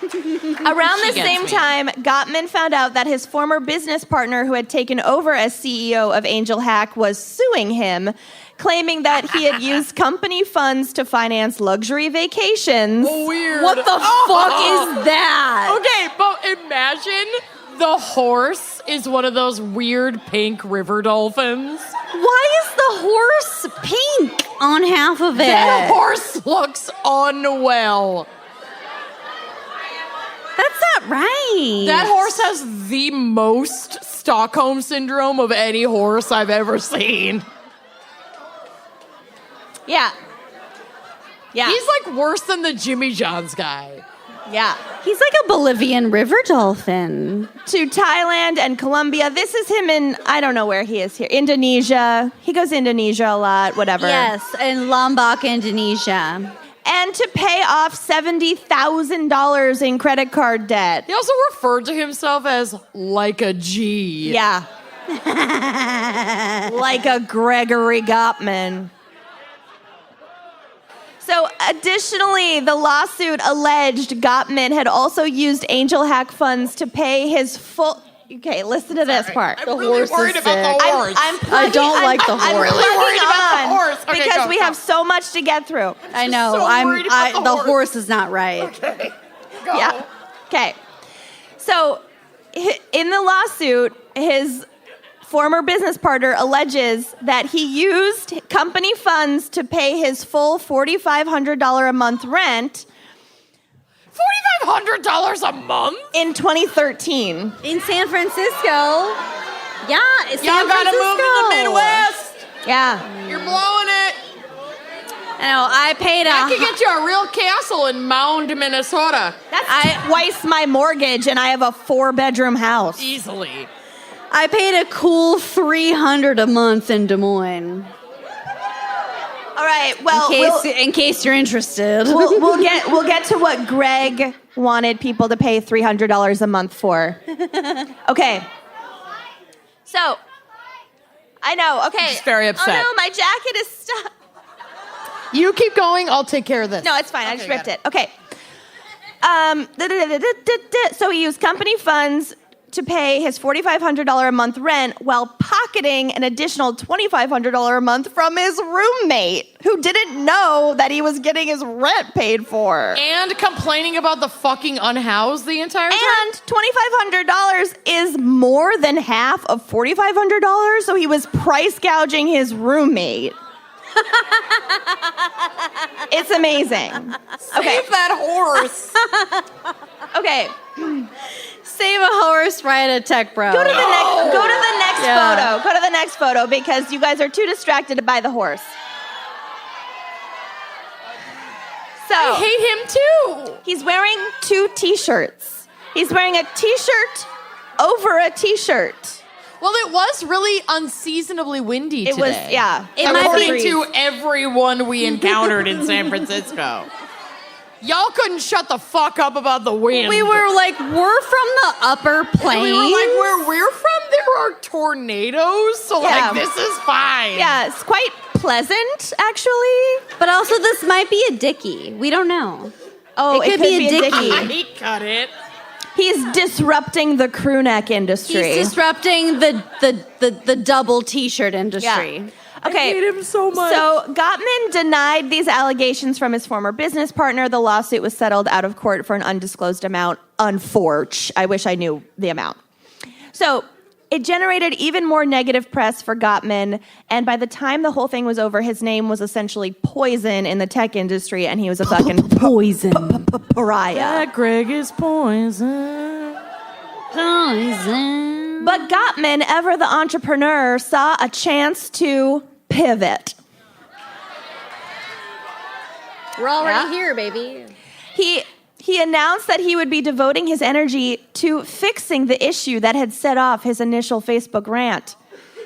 Around the gets same me. time, Gottman found out that his former business partner who had taken over as CEO of Angel Hack was suing him, claiming that he had used company funds to finance luxury vacations. Weird. What the fuck is that? Okay, but imagine the horse is one of those weird pink river dolphins. Why is the horse pink on half of it? That horse looks unwell. That's not right. That horse has the most Stockholm syndrome of any horse I've ever seen. Yeah. Yeah. He's like worse than the Jimmy John's guy. Yeah. He's like a Bolivian river dolphin. To Thailand and Colombia. This is him in, I don't know where he is here. Indonesia. He goes to Indonesia a lot, whatever. Yes, in Lombok, Indonesia. And to pay off $70,000 in credit card debt. He also referred to himself as like a G. Yeah. Like a Gregory Gottman. So, additionally, the lawsuit alleged Gottman had also used Angel Hack funds to pay his full... Okay, listen to this part. I'm really worried about the horse. I don't like the I'm horse. really worried about the horse. Okay, because go, we go. have so much to get through. I know. so worried about the The horse. horse is not right. Okay. Go. Yeah. Okay. So, in the lawsuit, his former business partner alleges that he used company funds to pay his full $4,500 a month rent $4,500 a month? in 2013. In San Francisco. Yeah, it's Y'all San gotta Francisco. move to the Midwest. Yeah. You're blowing it. I know. I paid I could get you a real castle in Mound, Minnesota. That's twice my mortgage, and I have a 4-bedroom house. Easily. I paid a cool $300 a month in Des Moines. All right. Well, In case you're interested. we'll get to what Greg wanted people to pay $300 a month for. Okay. So, I know. Okay. Just very upset. Oh no, my jacket is stuck. You keep going, I'll take care of this. No, it's fine. I just ripped got it. Okay. So he used company funds to pay his $4,500 a month rent while pocketing an additional $2,500 a month from his roommate who didn't know that he was getting his rent paid for. And complaining about the fucking unhoused the entire time? And $2,500 is more than half of $4,500, so he was price gouging his roommate. It's amazing. Okay. Save that horse. Okay. Save a horse, ride a tech bro. Go to the next photo. Go to the next photo because you guys are too distracted by the horse. So I hate him too. he's wearing 2 t-shirts. He's wearing a t-shirt over a t-shirt. Well, it was really unseasonably windy today. It was, yeah. It might be- According to everyone we encountered in San Francisco. Y'all couldn't shut the fuck up about the wind. We were like, we're from the upper plains. We were like, where we're from, there are tornadoes, so Yeah. like, this is fine. Yeah, it's quite pleasant, actually. But also, this might be a dickie. We don't know. Oh, It could be a dickie. He cut it. He's disrupting the crew neck industry. He's disrupting the double T-shirt industry. Yeah. Okay. I hate him so much. So Gottman denied these allegations from his former business partner. The lawsuit was settled out of court for an undisclosed amount. Unfortunate. I wish I knew the amount. So it generated even more negative press for Gottman, and by the time the whole thing was over, his name was essentially poison in the tech industry, and he was a fucking Poison. pariah. Greg is poison. Poison. But Gottman, ever the entrepreneur, saw a chance to pivot. We're already here, baby. He announced that he would be devoting his energy to fixing the issue that had set off his initial Facebook rant.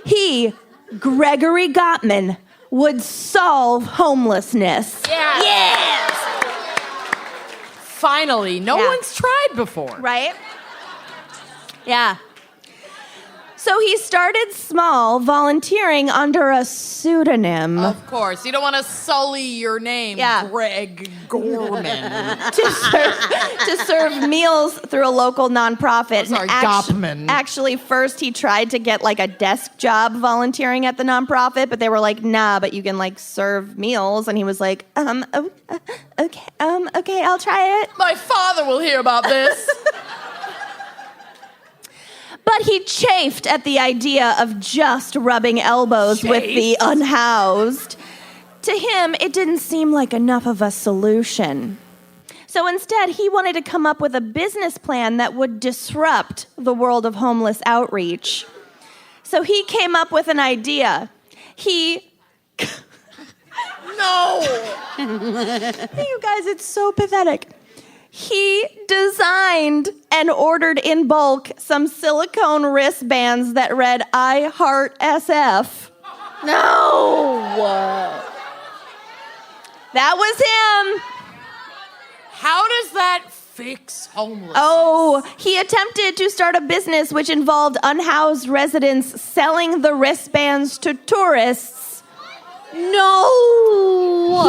He, Gregory Gottman, would solve homelessness. Yes. Finally, no Yeah. one's tried before. Right? Yeah. So he started small, volunteering under a pseudonym Of course, you don't want to sully your name, Yeah. Greg Gorman. to serve meals through a local nonprofit. Sorry, And Gottman. Actually, first he tried to get like a desk job volunteering at the nonprofit, but they were like, "Nah, but you can like serve meals." And he was like, okay, I'll try it." My father will hear about this. But he chafed at the idea of just rubbing elbows with the unhoused. To him, it didn't seem like enough of a solution. So instead, he wanted to come up with a business plan that would disrupt the world of homeless outreach. So he came up with an idea. No. You guys, it's so pathetic. He designed and ordered in bulk some silicone wristbands that read, "I heart SF." No. That was him. How does that fix homelessness? Oh, he attempted to start a business which involved unhoused residents selling the wristbands to tourists. No.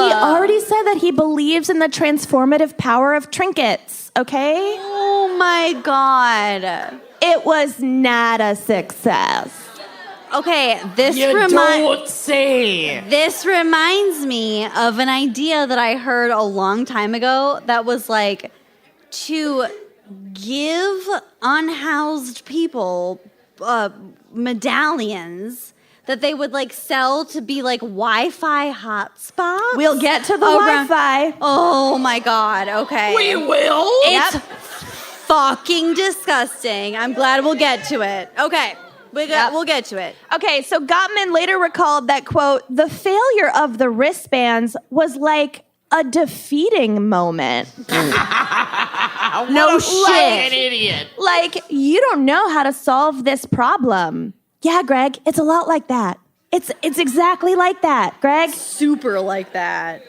He already said that he believes in the transformative power of trinkets, okay? Oh my God. It was not a success. Okay, this You don't say. This reminds me of an idea that I heard a long time ago that was like to give unhoused people medallions that they would like sell to be like Wi-Fi hotspots. We'll get to the Around- Wi-Fi. Oh my God, okay. We will. It's fucking disgusting. I'm glad we'll get to it. Okay, we'll get to it. Okay, so Gottman later recalled that, quote, "The failure of the wristbands was like a defeating moment." No shit. An idiot. Like, you don't know how to solve this problem. Yeah, Greg, it's a lot like that. It's exactly like that, Greg. Super like that.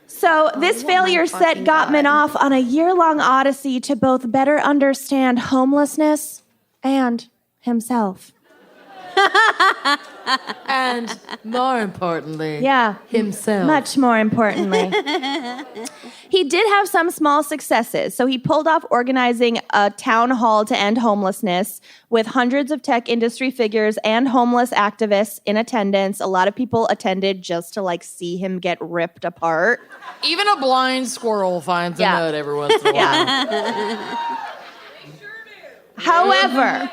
So this failure set Gottman off on a year-long odyssey to both better understand homelessness and himself. And more importantly, Yeah. himself. Much more importantly. He did have some small successes. So he pulled off organizing a town hall to end homelessness with hundreds of tech industry figures and homeless activists in attendance. A lot of people attended just to like see him get ripped apart. Even a blind squirrel finds Yeah. a nut every once in a while. However,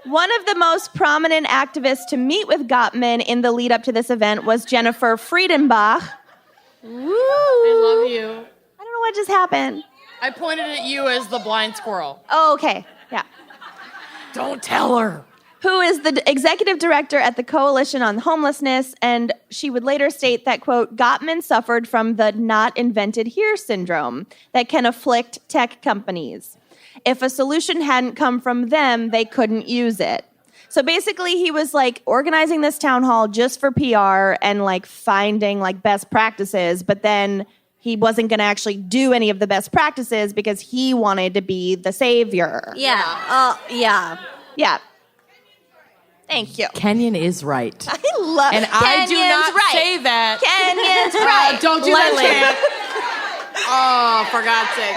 one of the most prominent activists to meet with Gottman in the lead up to this event was Jennifer Friedenbach. Woo! I love you. I don't know what just happened. I pointed at you as the blind squirrel. Oh, okay. Yeah. Don't tell her. Who is the executive director at the Coalition on Homelessness, and she would later state that, quote, Gottman suffered from the not invented here syndrome that can afflict tech companies. If a solution hadn't come from them, they couldn't use it. So basically, he was like organizing this town hall just for PR and like finding like best practices, but then he wasn't going to actually do any of the best practices because he wanted to be the savior. Yeah. Yeah. Thank you. Kenyon is right. I love And I do not say that. Kenyon's right. Don't do that chant. Oh, for God's sake.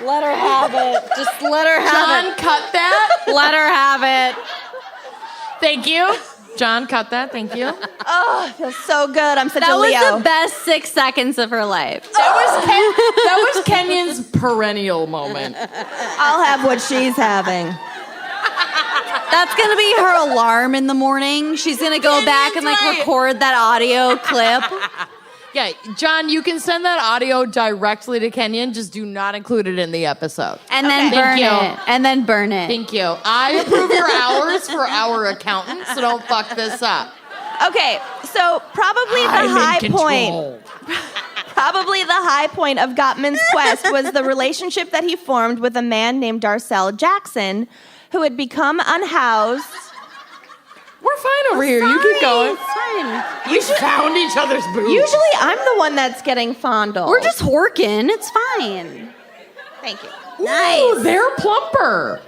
Let her have it. Just let her have John, it. cut that. Let her have it. Thank you. John, cut that. Thank you. Oh, it feels so good. I'm such That a Leo. was the best 6 seconds of her life. That was Kenyon's perennial moment. I'll have what she's having. That's going to be her alarm in the morning. She's going to go back and like right. record that audio clip. Yeah, John, you can send that audio directly to Kenyon. Just do not include it in the episode. And then Okay. burn Thank you. it. And then burn it. Thank you. I approve your hours for our accountant, so don't fuck this up. Okay, so probably the high point of Gottman's quest was the relationship that he formed with a man named Darcel Jackson, who had become unhoused. We're fine over here. You keep going. It's fine. We found each other's boobs. Usually I'm the one that's getting fondled. We're just horking. It's fine. Thank you. Ooh, they're plumper.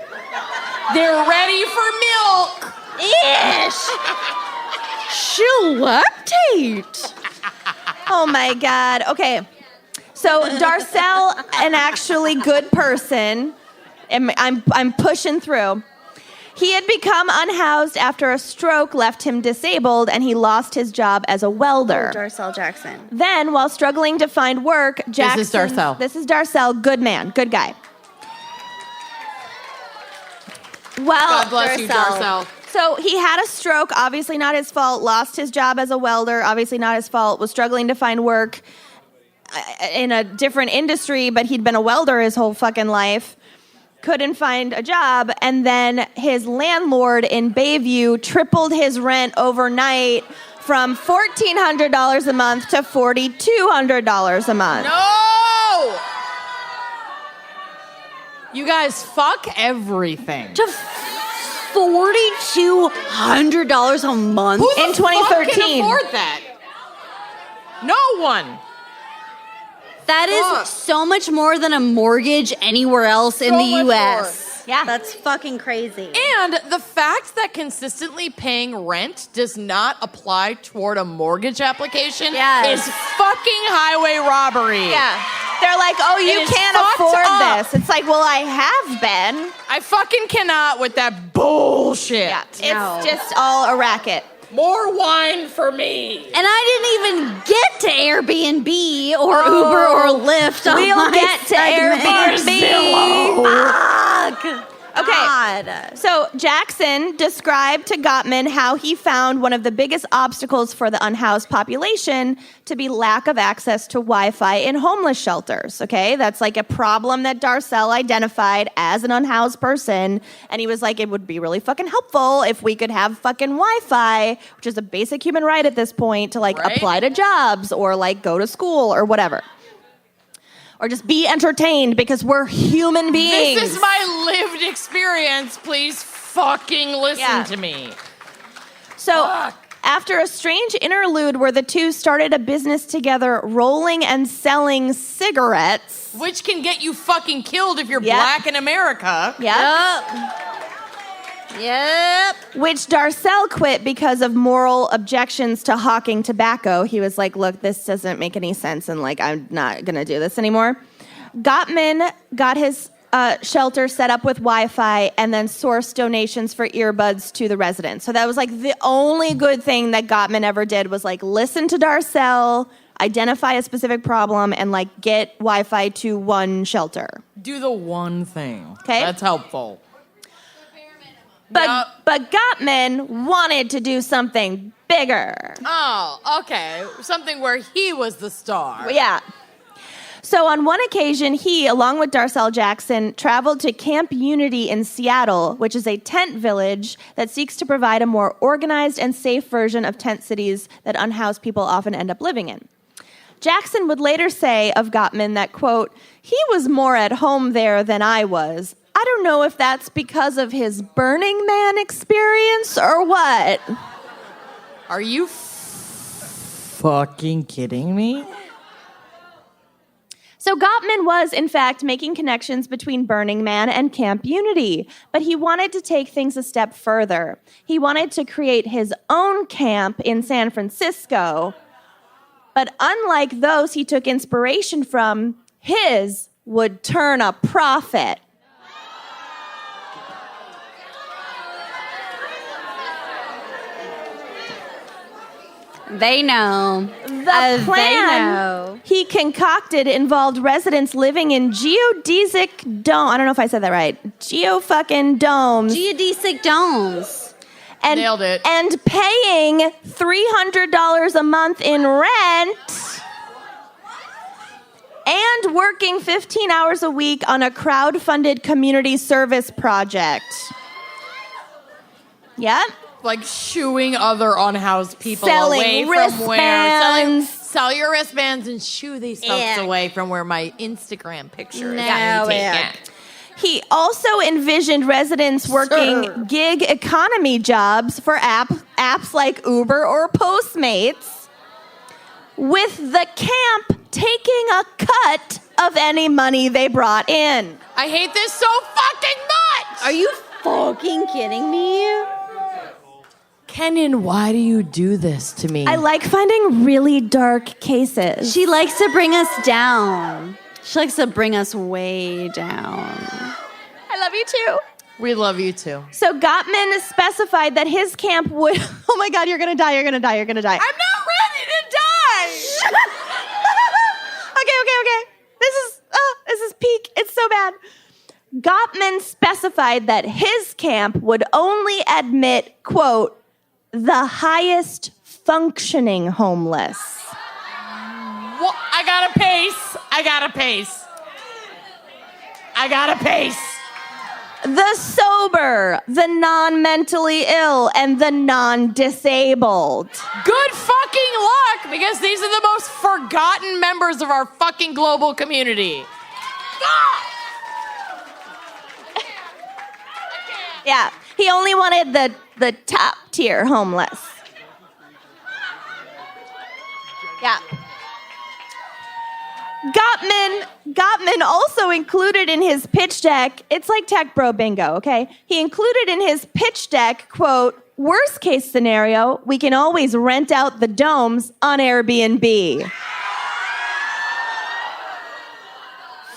They're ready for milk. Ish. She'll lactate. Oh my God. Okay. So Darcel, an actually good person, and I'm pushing through. He had become unhoused after a stroke left him disabled, and he lost his job as a welder. Darcel Jackson. Then, while struggling to find work, Jackson... This is Darcel. Good man. Good guy. Well, God bless you, Darcel. So he had a stroke, obviously not his fault, lost his job as a welder, obviously not his fault, was struggling to find work in a different industry, but he'd been a welder his whole fucking life. Couldn't find a job, and then his landlord in Bayview tripled his rent overnight from $1,400 a month to $4,200 a month. No! You guys, fuck everything. To $4,200 a month? Who the in fuck 2013. can afford that? No one. That Fuck. is so much more than a mortgage anywhere else in So the much U.S. Yeah. That's fucking crazy. And the fact that consistently paying rent does not apply toward a mortgage application Yes. is fucking highway robbery. Yeah. They're like, oh, you It is can't fucked afford up. this. It's like, well, I have been. I fucking cannot with that bullshit. Yeah. It's No. just all a racket. More wine for me. And I didn't even get to Airbnb or Uber or Lyft on We'll my get to segment. Airbnb. Fuck. Okay. God. So Jackson described to Gottman how he found one of the biggest obstacles for the unhoused population to be lack of access to Wi-Fi in homeless shelters. Okay, that's like a problem that Darcel identified as an unhoused person, and he was like, it would be really fucking helpful if we could have fucking Wi-Fi, which is a basic human right at this point, to like Right? apply to jobs or like go to school or whatever. Or just be entertained because we're human beings. This is my lived experience. Please fucking listen Yeah. to me. So, Fuck. after a strange interlude where the two started a business together rolling and selling cigarettes. Which can get you fucking killed if you're Yep. black in America. Yep. Which Darcel quit because of moral objections to hawking tobacco. He was like, look, this doesn't make any sense, and like, I'm not going to do this anymore. Gottman got his shelter set up with Wi-Fi and then sourced donations for earbuds to the residents. So that was like the only good thing that Gottman ever did was like listen to Darcel, identify a specific problem, and like get Wi-Fi to one shelter. Do the one thing. 'Kay. That's helpful. But Gottman wanted to do something bigger. Oh, okay. Something where he was the star. Yeah. So on one occasion, he, along with Darcel Jackson, traveled to Camp Unity in Seattle, which is a tent village that seeks to provide a more organized and safe version of tent cities that unhoused people often end up living in. Jackson would later say of Gottman that, quote, he was more at home there than I was. I don't know if that's because of his Burning Man experience or what. Are you fucking kidding me? So Gottman was, in fact, making connections between Burning Man and Camp Unity, but he wanted to take things a step further. He wanted to create his own camp in San Francisco, but unlike those he took inspiration from, his would turn a profit. They know. The plan he concocted involved residents living in geodesic dome. I don't know if I said that right. Geofucking domes. Geodesic domes. And, Nailed it. And paying $300 a month in rent. And working 15 hours a week on a crowd-funded community service project. Yep. Like shooing other unhoused people Selling away from where wristbands. sell your wristbands and shoo these folks away from where my Instagram picture is taken. He also envisioned residents working gig economy jobs for apps like Uber or Postmates, with the camp taking a cut of any money they brought in. I hate this so fucking much! Are you fucking kidding me? Kenan, why do you do this to me? I like finding really dark cases. She likes to bring us down. She likes to bring us way down. I love you too. We love you too. So Gottman specified that his camp would... Oh my God, you're gonna die, you're gonna die, you're gonna die. I'm not ready to die! Okay. This is peak. It's so bad. Gottman specified that his camp would only admit, quote, the highest functioning homeless. Well, I gotta pace. The sober, the non-mentally ill, and the non-disabled. Good fucking luck, because these are the most forgotten members of our fucking global community. Yeah, he only wanted the top tier homeless. Yeah. Gottman also included in his pitch deck, it's like Tech Bro Bingo, okay? He included in his pitch deck, quote, worst case scenario, we can always rent out the domes on Airbnb.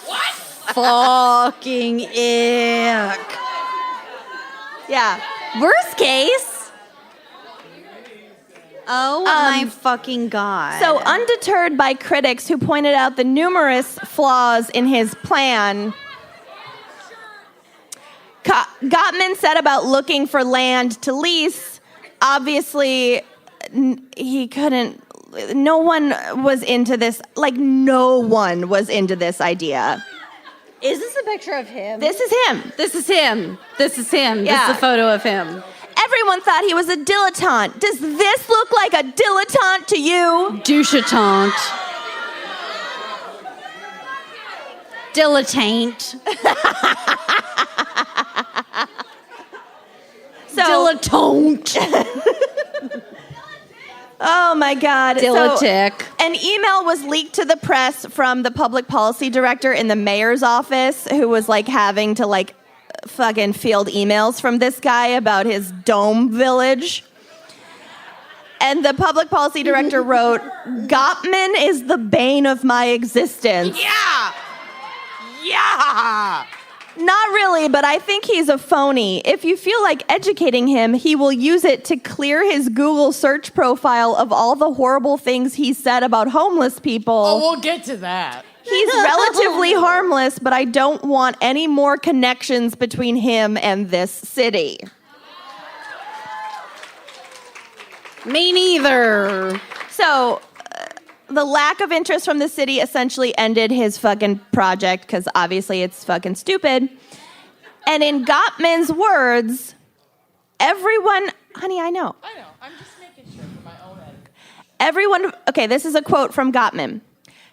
What? Fucking ick. Yeah. Worst case. Oh my fucking God. So undeterred by critics who pointed out the numerous flaws in his plan, Gottman said about looking for land to lease, obviously he couldn't, no one was into this, like no one was into this idea. Is this a picture of him? This is him. This is him. This is him. Yeah. This is a photo of him. Everyone thought he was a dilettante. Does this look like a dilettante to you? Douche-a-tante. Dilettante. Dilettante. Oh my God. Diletic. So, an email was leaked to the press from the public policy director in the mayor's office, who was like having to like fucking field emails from this guy about his dome village. And the public policy director wrote, Gottman is the bane of my existence. Yeah! Not really, but I think he's a phony. If you feel like educating him, he will use it to clear his Google search profile of all the horrible things he said about homeless people. Oh, we'll get to that. He's relatively harmless, but I don't want any more connections between him and this city. Me neither. So, the lack of interest from the city essentially ended his fucking project because obviously it's fucking stupid. And in Gottman's words, everyone, honey, I know. I'm just making sure for my own end. Everyone, okay, this is a quote from Gottman.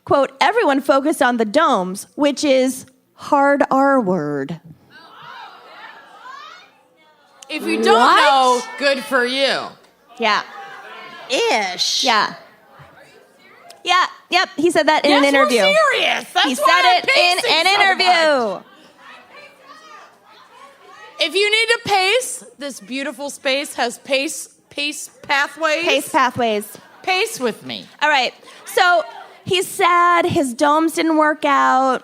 Quote, everyone focused on the domes, which is hard R word. If you don't know, good for you. Yeah. Ish. Yeah. Yeah, yep, he said that in an interview. We're serious. That's He why said I'm it in pacing an so interview. much. If you need to pace, this beautiful space has pace pathways. Pace pathways. Pace with me. All right, so he's sad, his domes didn't work out.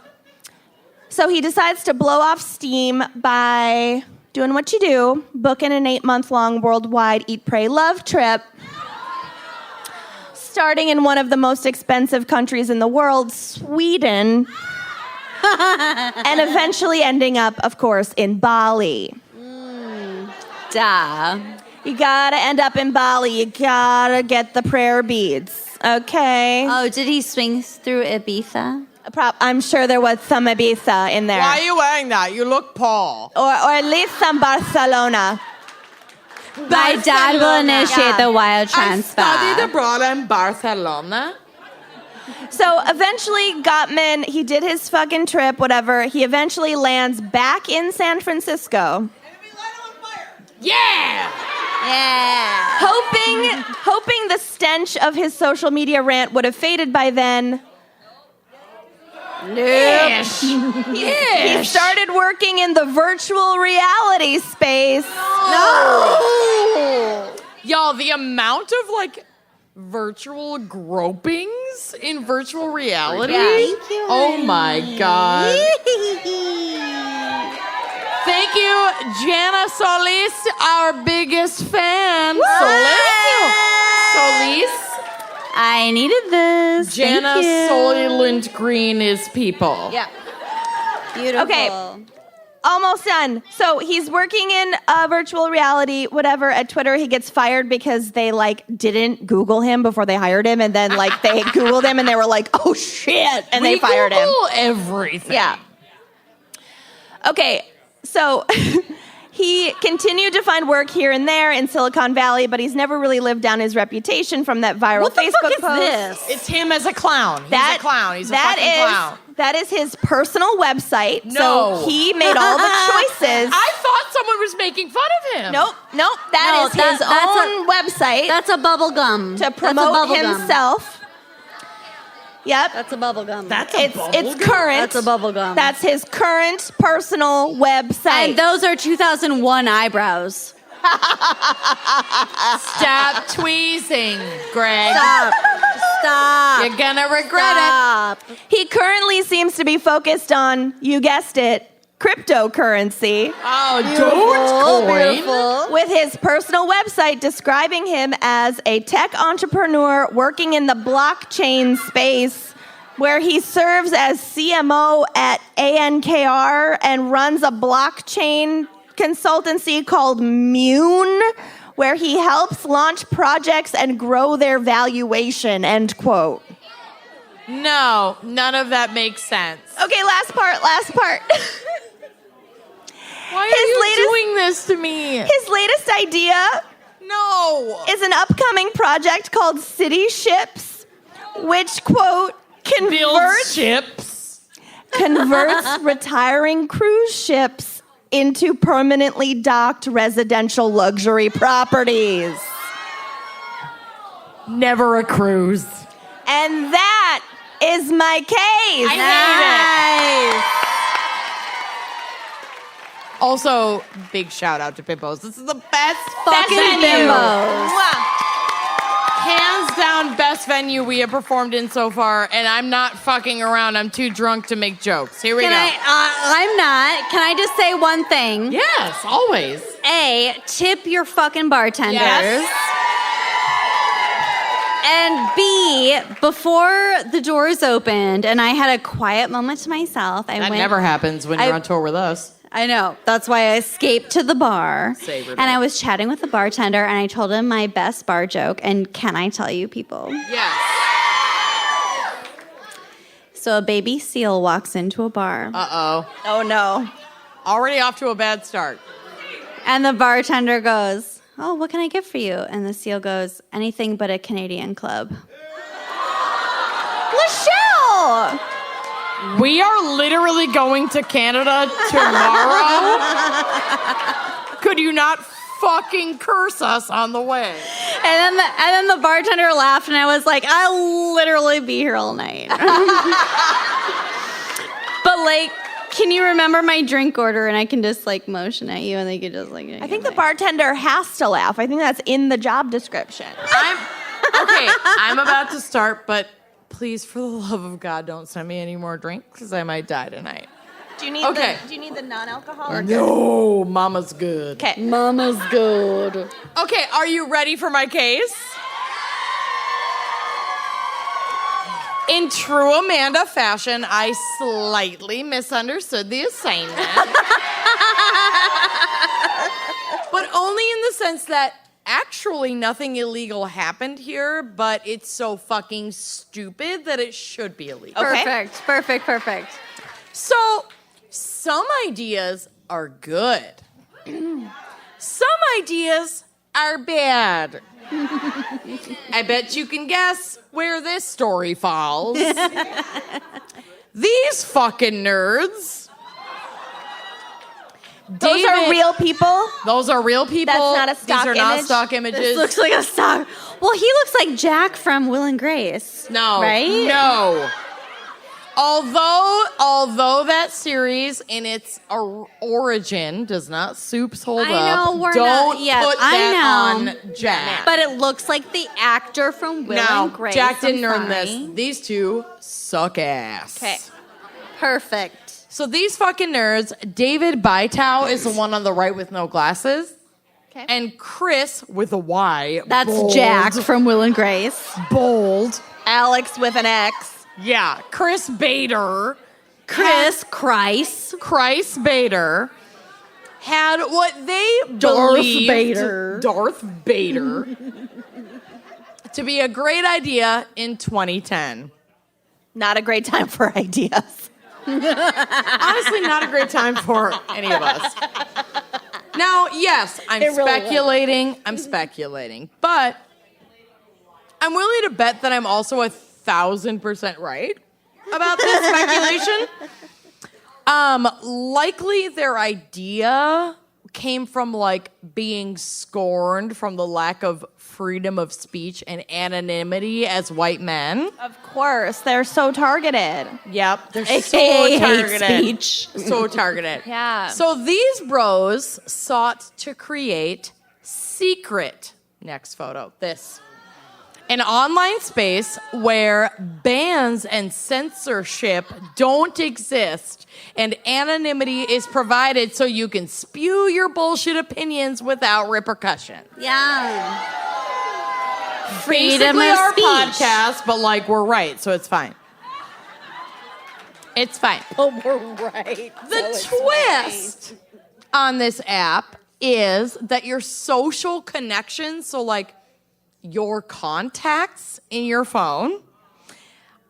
So he decides to blow off steam by doing what you do, booking an 8-month-long worldwide Eat, Pray, Love trip. Starting in one of the most expensive countries in the world, Sweden, and eventually ending up, of course, in Bali. Duh. You gotta end up in Bali. You gotta get the prayer beads, okay? Oh, did he swing through Ibiza? I'm sure there was some Ibiza in there. Why are you wearing that? You look Paul. Or at least some Barcelona. My dad will initiate the wild transfer. I studied abroad in Barcelona. So eventually, Gottman, he did his fucking trip, whatever. He eventually lands back in San Francisco. Yeah! Yeah. Hoping the stench of his social media rant would have faded by then. Nope. He started working in the virtual reality space. No! Y'all, the amount of virtual gropings in virtual reality. Thank you. Oh my God. Thank you, Jana Solis, our biggest fan. Solis. I needed this. Jana Thank you. Soylent Green is people. Yeah. Beautiful. Okay. Almost done. So he's working in virtual reality, whatever, at Twitter. He gets fired because they didn't Google him before they hired him, and then they Googled him and they were like, "Oh shit," and they fired him. Google everything. Yeah. Okay. So he continued to find work here and there in Silicon Valley, but he's never really lived down his reputation from that viral Facebook post. This? It's him as a clown. He's a clown. He's a fucking clown. That is his personal website. No. So he made all the choices. I thought someone was making fun of him. Nope. That is his own website That's a bubble gum. to promote himself. Yep. That's a bubble gum. It's current. That's a bubble gum. That's his current personal website. And those are 2001 eyebrows. Stop tweezing, Greg. Stop. You're gonna regret it. He currently seems to be focused on, you guessed it, cryptocurrency. Oh, Dogecoin. With his personal website describing him as a tech entrepreneur working in the blockchain space, where he serves as CMO at ANKR and runs a blockchain consultancy called Mune, where he helps launch projects and grow their valuation, end quote. No, none of that makes sense. Okay, last part. Why are you doing this to me? His latest idea No. is an upcoming project called City Ships, which, quote, converts retiring cruise ships into permanently docked residential luxury properties. Never a cruise. And that is my case. I hate it. Also, big shout out to Bimbos. This is the best Fucking venue. bimbos. Hands down, best venue we have performed in so far, and I'm not fucking around. I'm too drunk to make jokes. Here we go. I'm not. Can I just say one thing? Yes, always. A, tip your fucking bartenders. Yes. And B, before the doors opened and I had a quiet moment to myself, That never happens when you're on tour with us. I know. That's why I escaped to the bar. Savor And that. I was chatting with the bartender and I told him my best bar joke. And can I tell you, people? Yes. So a baby seal walks into a bar. Uh-oh. Oh, no. Already off to a bad start. And the bartender goes, "Oh, what can I get for you?" And the seal goes, "Anything but a Canadian club." Michelle! We are literally going to Canada tomorrow. Could you not fucking curse us on the way? And then the bartender laughed, and I was like, "I'll literally be here all night." But like, can you remember my drink order? And I can just like motion at you, and they could just like. I think the bartender has to laugh. I think that's in the job description. I'm about to start, but please, for the love of God, don't send me any more drinks because I might die tonight. Do you need the non-alcoholic? No, mama's good. Okay. Mama's good. Okay, are you ready for my case? In true Amanda fashion, I slightly misunderstood the assignment. But only in the sense that actually nothing illegal happened here, but it's so fucking stupid that it should be illegal. Okay. Perfect. So, some ideas are good. Some ideas are bad. I bet you can guess where this story falls. These fucking nerds. Those are real people? Those are real people. That's not a stock These are not image? stock images. This looks like a stock. Well, he looks like Jack from Will and Grace. No. Right? No. Although that series in its origin does not soups hold I know, up, we're don't not- yes, put I that know. on Jack. But it looks like the actor from Will No, and Grace. Jack didn't I'm earn this. sorry. These two suck ass. Okay. Perfect. So these fucking nerds, David Bytow is the one on the right with no glasses. Okay. And Chris with a Y. That's bold, Jack from Will and Grace. Bold. Alex with an X. Yeah. Chris Bader. Chris Christ Bader had what they Darth believed, Bader. Darth Bader, to be a great idea in 2010. Not a great time for ideas. Honestly, not a great time for any of us. Now, yes, I'm speculating, but I'm willing to bet that I'm also 1,000% right about this speculation. Likely their idea came from like being scorned from the lack of freedom of speech and anonymity as white men. Of course. They're so targeted. Yep, they're so AKA hate targeted. speech. So targeted. Yeah. So these bros sought to create Secret. Next photo. This. An online space where bans and censorship don't exist and anonymity is provided so you can spew your bullshit opinions without repercussion. Yeah. Basically our speech. podcast, but like we're right, so it's fine. It's fine. Oh, we're right. The twist on this app is that your social connections, so like your contacts in your phone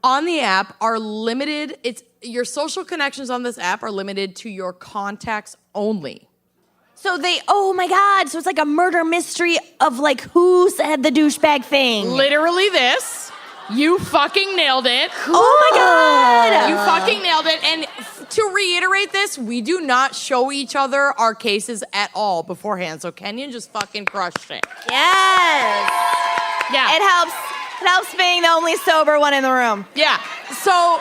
on the app are limited. Your social connections on this app are limited to your contacts only. So oh my God. So it's like a murder mystery of like who said the douchebag thing. Literally this. You fucking nailed it. Oh my God. You fucking nailed it. And to reiterate this, we do not show each other our cases at all beforehand. So Kenyon just fucking crushed it. Yes. Yeah. It helps being the only sober one in the room. Yeah. So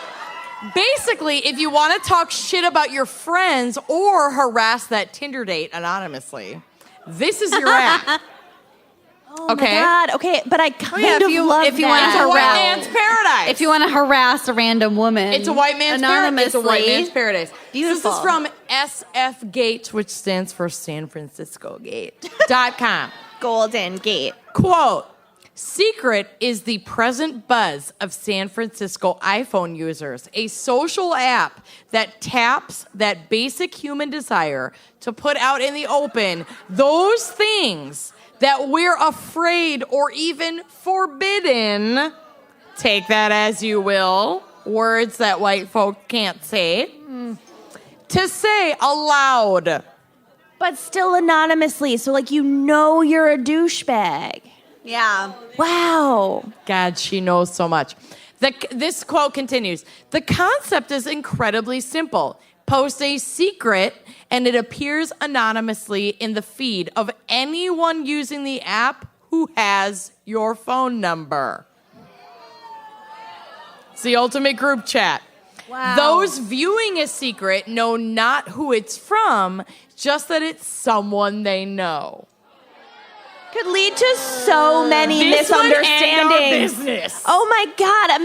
basically, if you want to talk shit about your friends or harass that Tinder date anonymously, this is your app. Oh Okay. my God. Okay, but I kind of love if you want It's to a white harass, man's paradise. if you want to harass a random woman, It's a white man's paradise. It's a white man's paradise. Beautiful. This is from SF Gate, which stands for San Francisco Gate.com. Golden Gate. Quote, Secret is the present buzz of San Francisco iPhone users, a social app that taps that basic human desire to put out in the open those things that we're afraid or even forbidden, take that as you will, words that white folk can't say, to say aloud. But still anonymously, so like you're a douchebag. Yeah. Wow. God, she knows so much. This quote continues. The concept is incredibly simple. Post a secret, and it appears anonymously in the feed of anyone using the app who has your phone number. It's the ultimate group chat. Wow. Those viewing a secret know not who it's from, just that it's someone they know. Could lead to so many This would end our misunderstandings. business. Oh my God,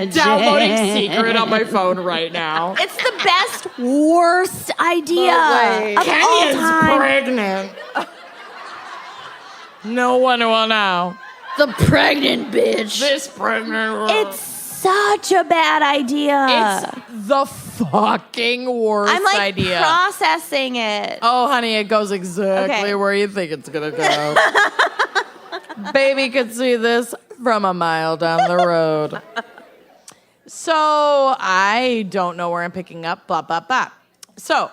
imagine. Downloading secret on my phone right now. It's the best, worst idea of all Kenya's time. pregnant. No one will know. The pregnant bitch. This pregnant. It's such a bad idea. It's the fucking worst I'm like idea. processing it. Oh, honey, it goes exactly Okay. where you think it's gonna go. Baby could see this from a mile down the road. So I don't know where I'm picking up. Blah blah blah. So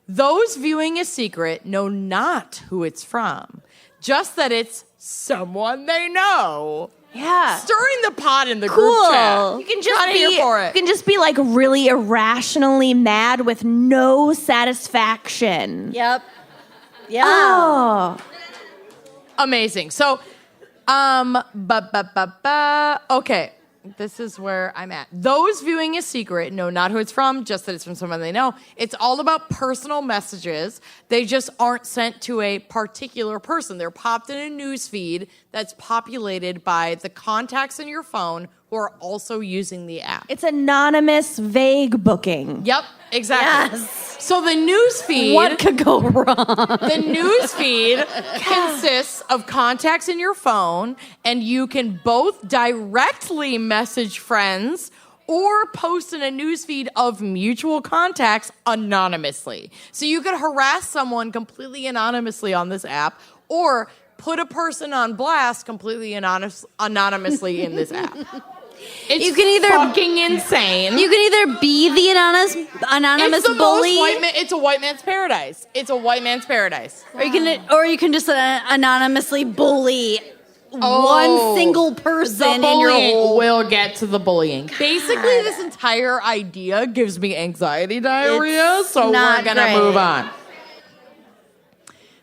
those viewing a secret know not who it's from, just that it's someone they know. Yeah. Stirring the pot in the Cool. group chat. You can just Kinda here for it. You can just be like really irrationally mad with no satisfaction. Yep. Yeah. Oh. Amazing. So, okay. This is where I'm at. Those viewing a secret know not who it's from, just that it's from someone they know. It's all about personal messages. They just aren't sent to a particular person. They're popped in a news feed that's populated by the contacts in your phone who are also using the app. It's anonymous, vague booking. Yep, exactly. Yes. So the news feed... What could go wrong? The news feed consists of contacts in your phone, and you can both directly message friends or post in a news feed of mutual contacts anonymously. So you could harass someone completely anonymously on this app, or put a person on blast completely anonymously in this app. It's You can either- fucking insane. You can either be the anonymous It's the bully, most it's a white man's paradise. It's a white man's paradise. or you can just anonymously bully Oh, one single The person in your bullying whole. will get to the bullying. Basically, this entire idea gives me anxiety diarrhea, It's so we're not gonna great. move on.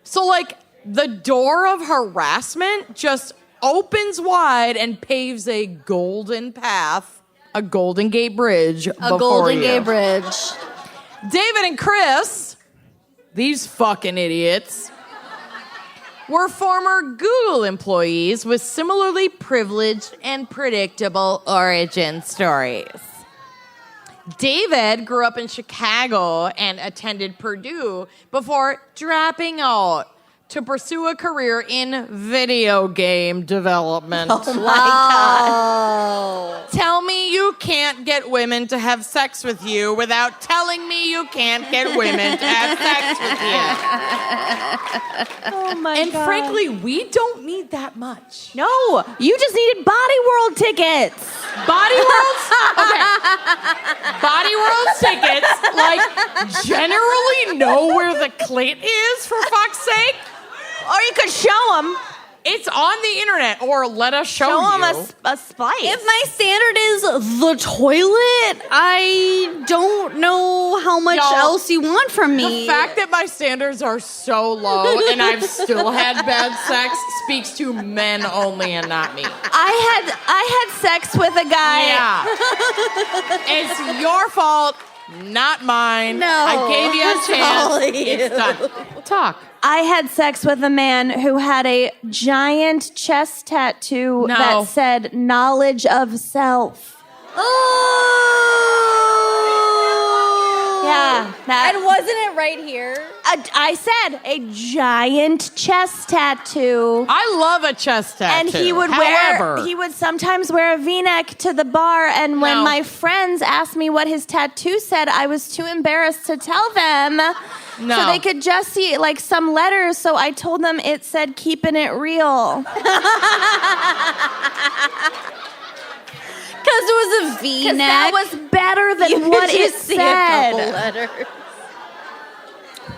So, like, the door of harassment just opens wide and paves a golden path, a Golden Gate Bridge A Golden Gate Bridge. David and Chris, these fucking idiots, were former Google employees with similarly privileged and predictable origin stories. David grew up in Chicago and attended Purdue before dropping out to pursue a career in video game development. Wow. Tell me you can't get women to have sex with you without telling me you can't get women to have sex with you. Oh my And God. frankly, we don't need that much. no, you just needed Body World tickets. Body World's okay. Body World's tickets, like, generally know where the clit is, for fuck's sake. Or you could show them. It's on the internet, or let us show Show you. them a splice. If my standard is the toilet, I don't know how much Y'all, else you want from me. The fact that my standards are so low and I've still had bad sex speaks to men only and not me. I had sex with a guy. Yeah. It's your fault, not mine. No, I gave you a it's chance. all you. It's done. Talk. I had sex with a man who had a giant chest tattoo No. that said knowledge of self. Oh. Yeah. And wasn't it right here? I said a giant chest tattoo. I love a chest tattoo. And he would sometimes wear a V-neck to the bar. And when No. my friends asked me what his tattoo said, I was too embarrassed to tell them. No. So they could just see like some letters. So I told them it said keeping it real. Because it was a V-neck. That was better than what it said.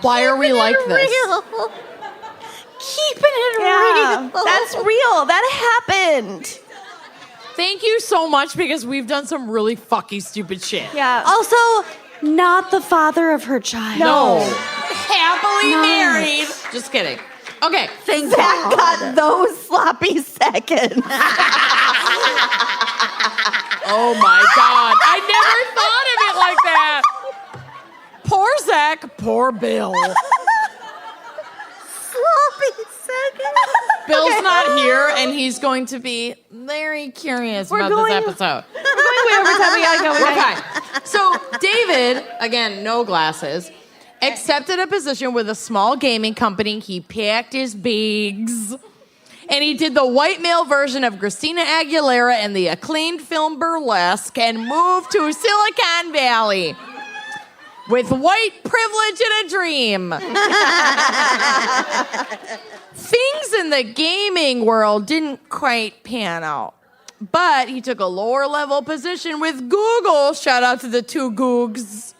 Why are we like this? Keeping it real. That's real. That happened. Thank you so much because we've done some really fucking stupid shit. Yeah. Also, not the father of her child. No. Happily married. Just kidding. Okay. Thank Zach got those sloppy seconds. Oh my God. I never thought of it like that. Poor Zach, poor Bill. Sloppy second. Bill's not here, and he's going to be very curious about this episode. We're going way over time. We gotta go. Okay. So David, again, no glasses, accepted a position with a small gaming company. He packed his bags. And he did the white male version of Christina Aguilera in the acclaimed film Burlesque and moved to Silicon Valley with white privilege and a dream. Things in the gaming world didn't quite pan out. But he took a lower level position with Google. Shout out to the two Googs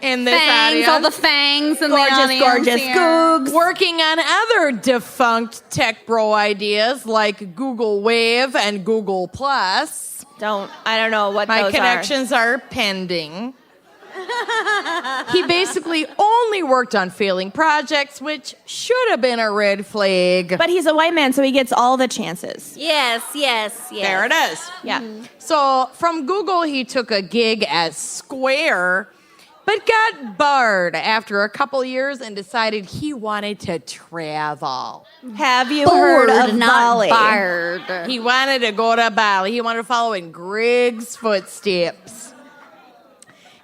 in this audience. All the fangs and the audience Gorgeous here. Googs. Working on other defunct tech bro ideas like Google Wave and Google Plus. I don't know what My those connections are pending. He basically only worked on failing projects, which should have been a red flag. are. But he's a white man, so he gets all the chances. Yes. There it is. Yeah. So from Google, he took a gig at Square, but got bored after a couple years and decided he wanted to travel. Have you heard of not Bali? barred. He wanted to go to Bali. He wanted to follow in Greg's footsteps.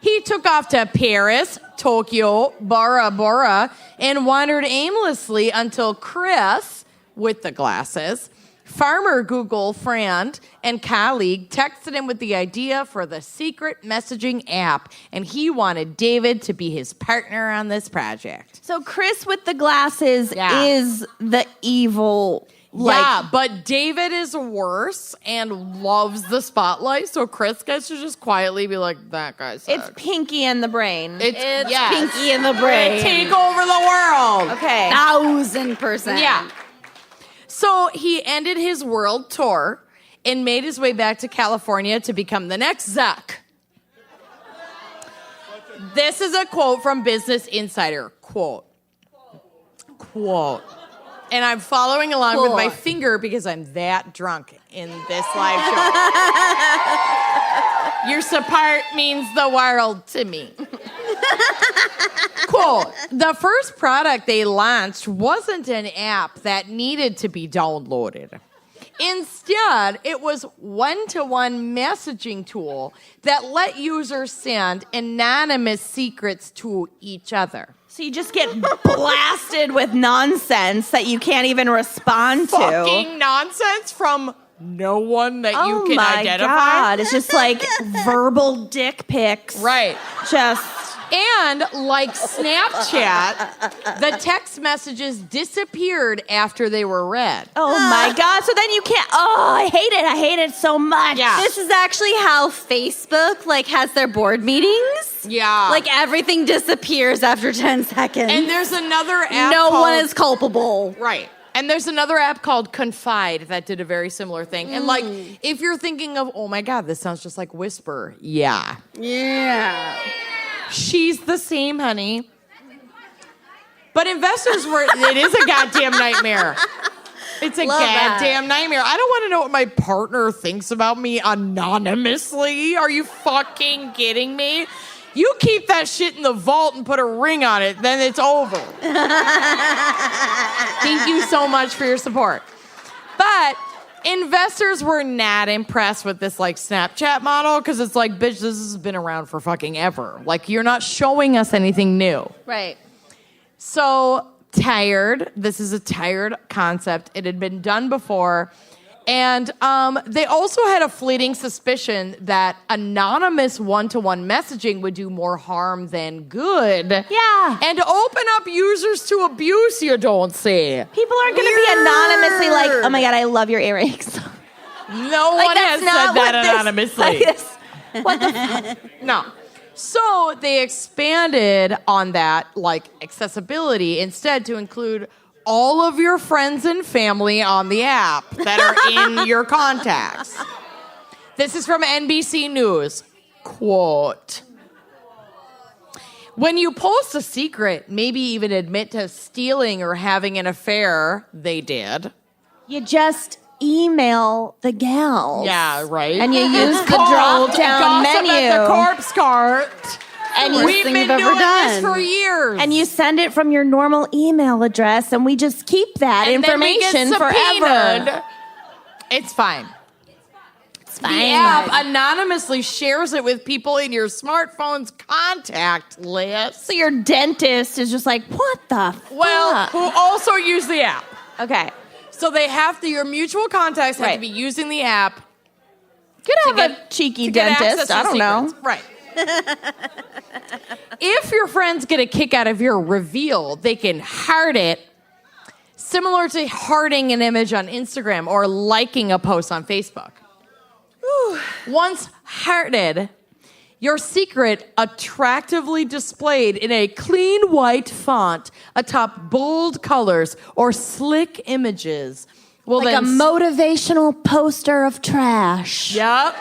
He took off to Paris, Tokyo, Bora Bora, and wandered aimlessly until Chris, with the glasses, farmer Google friend and colleague, texted him with the idea for the secret messaging app, and he wanted David to be his partner on this project. So Chris with the glasses Yeah. is the evil. Yeah, but David is worse and loves the spotlight, so Chris gets to just quietly be like, that guy sucks. It's Pinky in the brain. It's yes. Pinky in the brain. Take over the world. Okay. 1,000%. Yeah. So he ended his world tour and made his way back to California to become the next Zuck. This is a quote from Business Insider. Quote. And I'm following along with my finger because I'm that drunk in this live show. Your support means the world to me. Quote, the first product they launched wasn't an app that needed to be downloaded. Instead, it was one-to-one messaging tool that let users send anonymous secrets to each other. So you just get blasted with nonsense that you can't even respond to. Fucking nonsense from no one that you can identify. Oh my God. It's just like verbal dick pics. Right. Just. And like Snapchat, the text messages disappeared after they were read. Oh my God. So then you can't. Oh, I hate it. I hate it so much. Yeah. This is actually how Facebook has their board meetings. Yeah. Everything disappears after 10 seconds. And there's another app no called, one is culpable. Right. And there's another app called Confide that did a very similar thing. And if you're thinking of, oh my God, this sounds just like Whisper. Yeah. Yeah. She's the same, honey. But investors it is a goddamn nightmare. It's a goddamn nightmare. I don't want to know what my partner thinks about me anonymously. Are you fucking kidding me? You keep that shit in the vault and put a ring on it, then it's over. Thank you so much for your support. But investors were not impressed with this Snapchat model because it's like, bitch, this has been around for fucking ever. You're not showing us anything new. Right. So tired. This is a tired concept. It had been done before. And they also had a fleeting suspicion that anonymous one-to-one messaging would do more harm than good. Yeah. And open up users to abuse, you don't say. People aren't going to be anonymously like, oh my God, I love your earrings. No Like, one has that's not said that what this- anonymously. like this- what the No. So they expanded on that, like, accessibility instead to include all of your friends and family on the app that are in your contacts. This is from NBC News. Quote, when you post a secret, maybe even admit to stealing or having an affair, they did. You just email the gals. Yeah, right. And you use the Called drop-down Gossip menu. at the corpse cart. And Worst We've thing been you've ever doing this done. for years. And you send it from your normal email address, and we just keep that And then we information get forever. subpoenaed. It's fine. It's The app anonymously shares it with people in your smartphone's contact list. So your dentist is just like, what the Well, fuck? who also use the app. Okay. So they have to, your mutual contacts have to Right. be using the app Could have get- a cheeky to get access dentist. to I don't know. secrets. Right. If your friends get a kick out of your reveal, they can heart it, similar to hearting an image on Instagram or liking a post on Facebook. Once hearted, your secret attractively displayed in a clean white font atop bold colors or slick images will Like a then motivational poster of trash. Yep.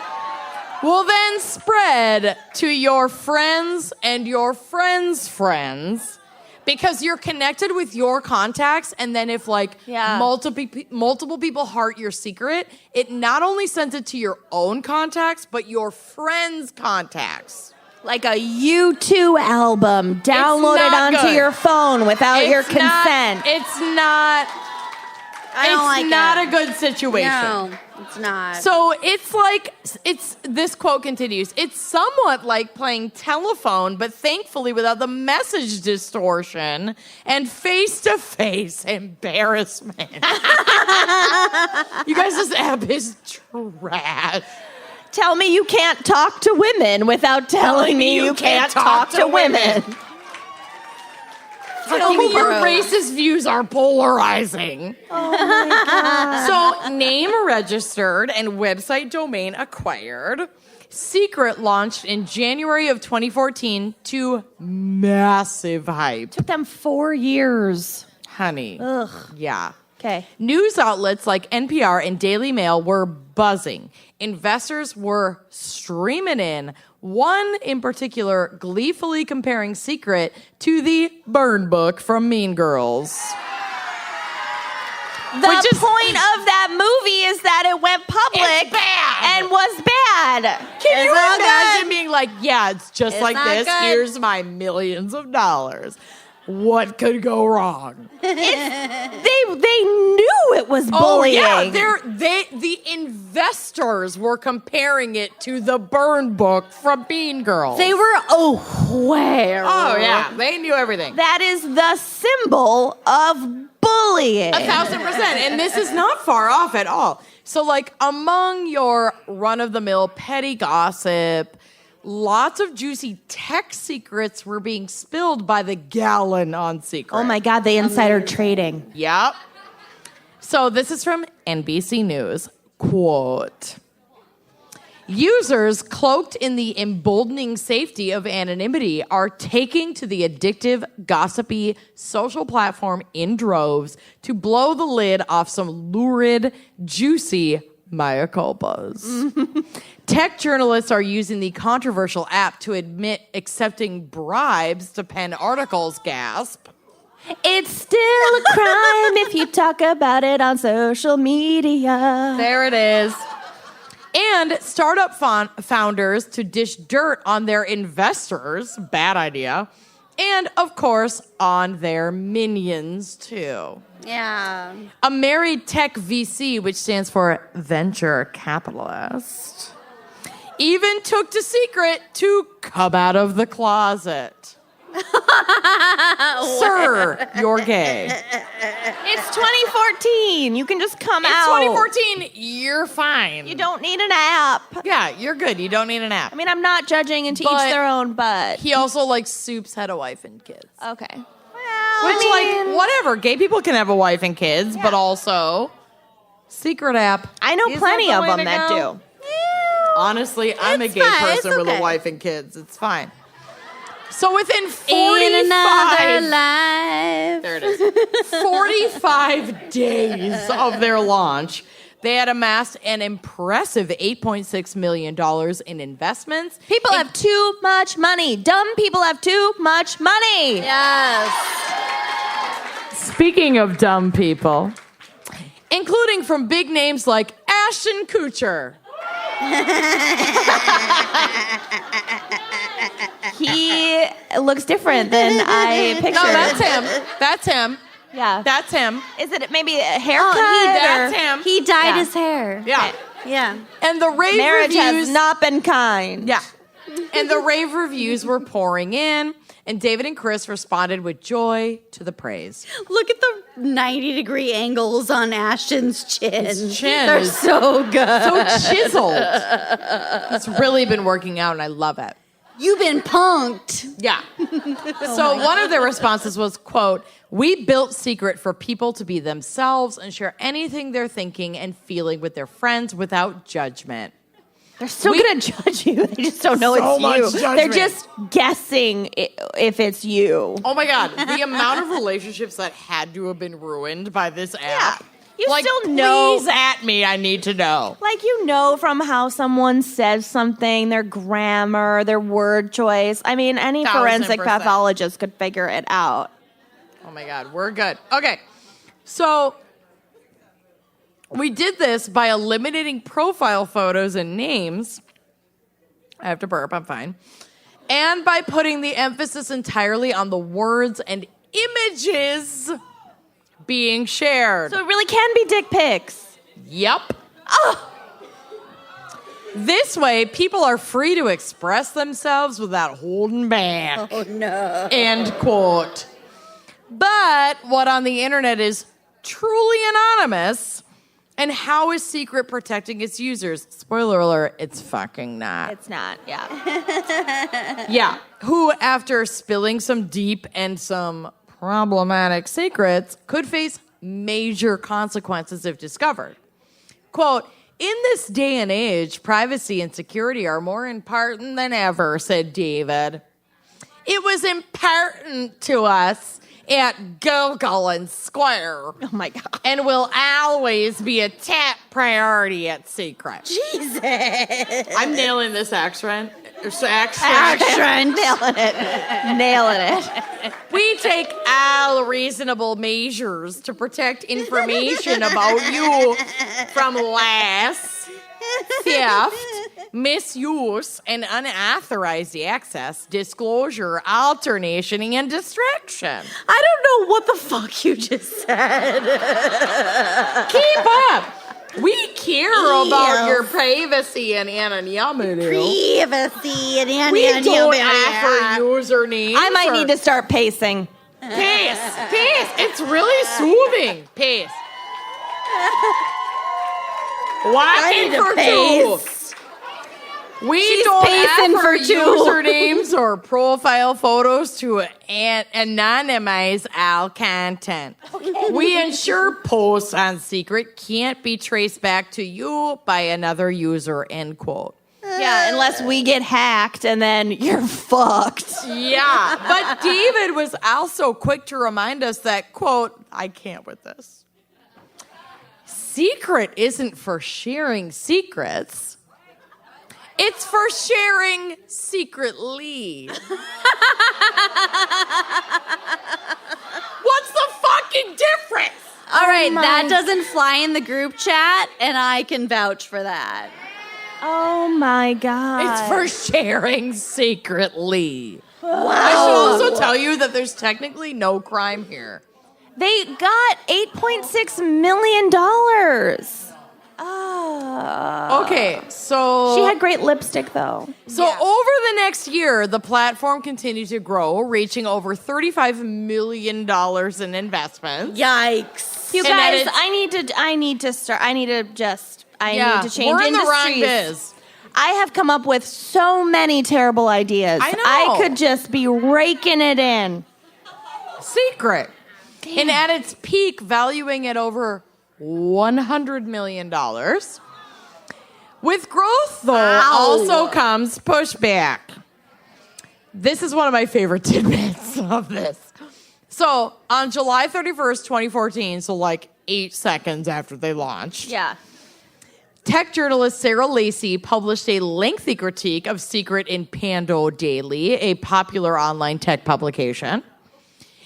Will then spread to your friends and your friends' friends because you're connected with your contacts. And then if like Yeah. multiple people heart your secret, it not only sends it to your own contacts, but your friends' contacts. Like a U2 album downloaded not onto good. your phone without your It's not- consent. It's not. I don't like not it. a good situation. No, it's not. So it's like, this quote continues, it's somewhat like playing telephone, but thankfully without the message distortion and face-to-face embarrassment. You guys, this app is trash. Tell me you can't talk to women without telling me you can't talk to women. Tell me your gross. racist views are polarizing. Oh my God. So, name registered and website domain acquired. Secret launched in January of 2014 to massive hype. Took them 4 years. Honey. Ugh. Yeah. Okay. News outlets like NPR and Daily Mail were buzzing. Investors were streaming in. One in particular gleefully comparing Secret to the burn book from Mean Girls. The Which is- point of that movie is that it went public It's bad. and was bad. Can you not imagine good. being like, yeah, it's just It's like not this. good. Here's my millions of dollars. What could go wrong? They knew it was bullying. Oh yeah, the investors were comparing it to the burn book from Mean Girls. They were aware. Oh yeah, they knew everything. That is the symbol of bullying. 1,000%. And this is not far off at all. So, like, among your run-of-the-mill petty gossip, lots of juicy tech secrets were being spilled by the gallon on Secret. Oh my God, the insider trading. Yep. So this is from NBC News. Quote, users cloaked in the emboldening safety of anonymity are taking to the addictive, gossipy social platform in droves to blow the lid off some lurid, juicy mea culpas. Tech journalists are using the controversial app to admit accepting bribes to pen articles, gasp. It's still a crime if you talk about it on social media. There it is. And startup founders to dish dirt on their investors, bad idea, and of course on their minions too. Yeah. A married tech VC, which stands for venture capitalist, even took to Secret to come out of the closet. Sir, you're gay. It's 2014. You can just come It's out. 2014. You're fine. You don't need an app. Yeah, you're good. You don't need an app. I mean, I'm not judging, and to But each their own, but He also, like, Soups had a wife and kids. okay. Which, like, whatever. Gay people can have a wife and kids, but also Secret app. I know Is plenty that of the way them to that go? do. Honestly, I'm a It's gay fine, it's person with a okay. wife and kids. It's fine. So within In another 45, life. there it is, 45 days of their launch, they had amassed an impressive $8.6 million in investments. People have too much money. Dumb people have too much money. Yes. Speaking of dumb people, including from big names like Ashton Kutcher. He looks different than I pictured. No, that's him. That's him. Yeah. That's him. Is it maybe a haircut? That's or- him. He dyed Yeah. his hair. Yeah. Yeah. And the rave Marriage reviews. has not been kind. Yeah. And the rave reviews were pouring in, and David and Chris responded with joy to the praise. Look at the 90-degree angles on Ashton's chin. His chin They're is so good. so chiseled. It's really been working out, and I love it. You've been punked. Yeah. So one of their responses was, quote, "We built Secret for people to be themselves and share anything they're thinking and feeling with their friends without judgment." They're still going to judge you. They just don't know So it's much you. judgment. They're just guessing if it's you. Oh my God, the amount of relationships that had to have been ruined by this app. You like, still know. please at me, I need to know. Like, you know from how someone says something, their grammar, their word choice. I mean, any 1000%. forensic pathologist could figure it out. Oh my God, we're good. Okay, so we did this by eliminating profile photos and names. I have to burp, I'm fine. And by putting the emphasis entirely on the words and images being shared. So it really can be dick pics. Yep. This way, people are free to express themselves without holding back. Oh, no. End quote. But what on the internet is truly anonymous, and how is Secret protecting its users? Spoiler alert, it's fucking not. It's not, yeah. Yeah. Who, after spilling some deep and some problematic secrets, could face major consequences if discovered. Quote, "In this day and age, privacy and security are more important than ever," said David. "It was important to us at Google and Square. Oh my God. And will always be a top priority at Secret." Jesus. I'm nailing this accent. Action. Nailing it. Nailing it. We take all reasonable measures to protect information about you from loss, theft, misuse, and unauthorized access, disclosure, alternation, and distraction. I don't know what the fuck you just said. Keep up. We care about your privacy and anonymity. Privacy and We anonymity. don't offer usernames. I might need to start pacing. Pace. It's really soothing. Pace. Walking for two. We She's don't pacing offer for two. usernames or profile photos to anonymize all content. We ensure posts on Secret can't be traced back to you by another user, end quote. Yeah, unless we get hacked and then you're fucked. Yeah, but David was also quick to remind us that, quote, "I can't with this. Secret isn't for sharing secrets. It's for sharing secretly." What's the fucking difference? All right, my- that doesn't fly in the group chat, and I can vouch for that. Oh my God. It's for sharing secretly. I should also tell you that there's technically no crime here. They got $8.6 million. Oh. Okay, so She had great lipstick, though. So over the next year, the platform continued to grow, reaching over $35 million in investments. Yikes. You And that guys, it's- I need to change we're in industries. the wrong biz. I have come up with so many terrible ideas. I know. I could just be raking it in. Secret. And at its peak, valuing at over $100 million. With growth, though, also comes pushback. This is one of my favorite tidbits of this. So, on July 31st, 2014, so like 8 seconds after they launched, Yeah. tech journalist Sarah Lacey published a lengthy critique of Secret in Pando Daily, a popular online tech publication.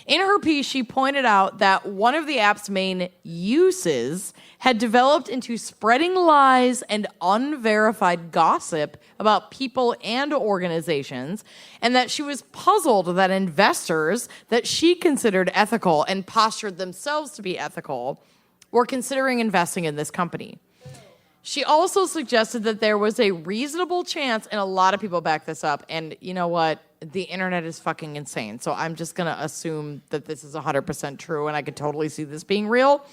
In her piece, she pointed out that one of the app's main uses had developed into spreading lies and unverified gossip about people and organizations, and that she was puzzled that investors that she considered ethical and postured themselves to be ethical were considering investing in this company. She also suggested that there was a reasonable chance, and a lot of people back this up, and you know what? The internet is fucking insane. So I'm just going to assume that this is 100% true, and I could totally see this being real.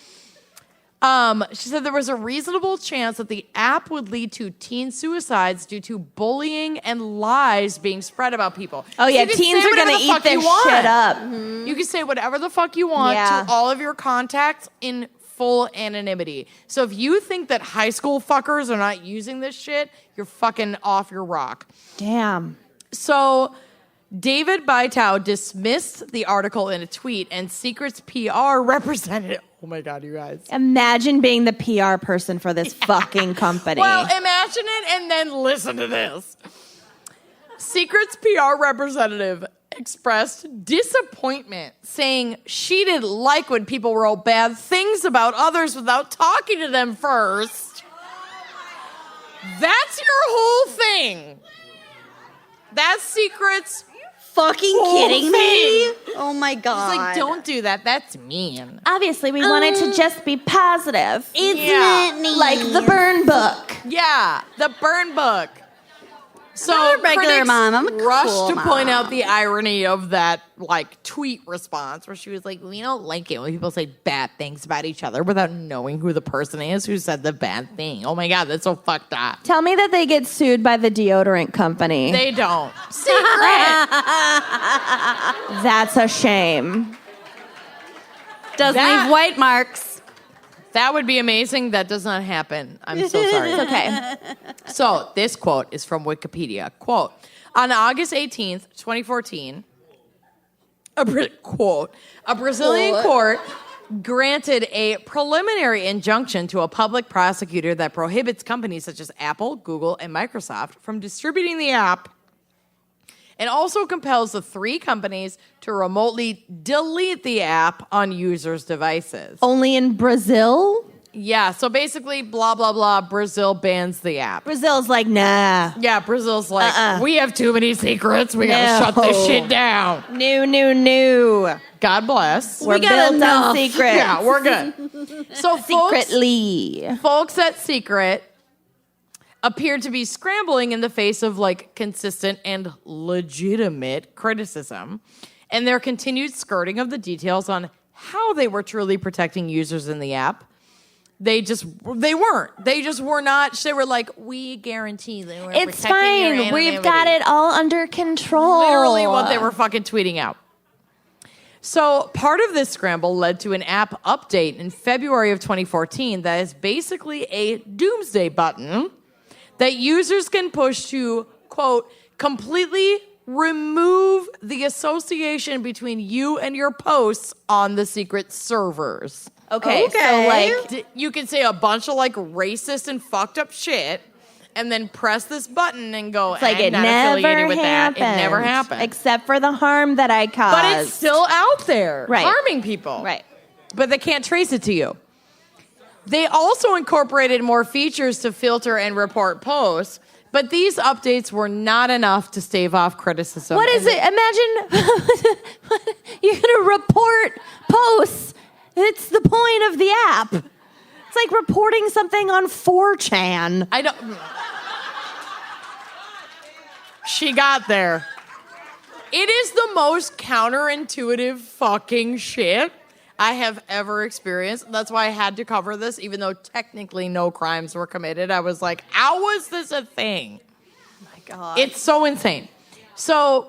She said there was a reasonable chance that the app would lead to teen suicides due to bullying and lies being spread about people. Oh, yeah, teens are going to eat this shit up. You can say whatever the fuck you want to all of your contacts in full anonymity. So if you think that high school fuckers are not using this shit, you're fucking off your rock. Damn. So David Bytow dismissed the article in a tweet, and Secret's PR representative. Oh my God, you guys. Imagine being the PR person for this fucking company. Well, imagine it and then listen to this. Secret's PR representative expressed disappointment, saying she didn't like when people wrote bad things about others without talking to them first. That's your whole thing. That's Secret's Fucking whole kidding thing. me? Oh my God. It's like, don't do that. That's mean. Obviously, we wanted to just be positive. It's not me. Like the burn book. Yeah, the burn book. So I'm a regular critics mom. I'm a rushed cool to point mom. out the irony of that like tweet response where she was like, we don't like it when people say bad things about each other without knowing who the person is who said the bad thing. Oh my God, that's so fucked up. Tell me that they get sued by the deodorant company. They don't. Secret. That's a shame. Doesn't leave white marks. That would be amazing. That does not happen. I'm so sorry. It's okay. So this quote is from Wikipedia. Quote, on August 18th, 2014, a Brazilian court granted a preliminary injunction to a public prosecutor that prohibits companies such as Apple, Google, and Microsoft from distributing the app, and also compels the three companies to remotely delete the app on users' devices. Only in Brazil? Yeah, so basically, blah, blah, blah, Brazil bans the app. Brazil's like, nah. Yeah, Brazil's like, we have too many secrets. We gotta shut this shit down. No. God bless. We're got built enough. on secrets. Yeah, we're good. So Secretly. folks at Secret appeared to be scrambling in the face of like consistent and legitimate criticism, and their continued skirting of the details on how they were truly protecting users in the app. They weren't. They just were not. They were like, we guarantee they were It's protecting your fine. We've anonymity. got it all under control. Literally what they were fucking tweeting out. So part of this scramble led to an app update in February of 2014 that is basically a doomsday button that users can push to, quote, completely remove the association between you and your posts on the Secret servers. Okay, so like, You can say a bunch of like racist and fucked up shit and then press this button and go, it's like I'm it not never affiliated with happened. that. It never happened. Except for the harm that I caused. But it's still out there, Right. harming people. Right. But they can't trace it to you. They also incorporated more features to filter and report posts, but these updates were not enough to stave off criticism. What is it? Imagine you're going to report posts. It's the point of the app. It's like reporting something on 4chan. I don't. She got there. It is the most counterintuitive fucking shit I have ever experienced. That's why I had to cover this, even though technically no crimes were committed. I was like, how was this a thing? Oh my God. It's so insane. So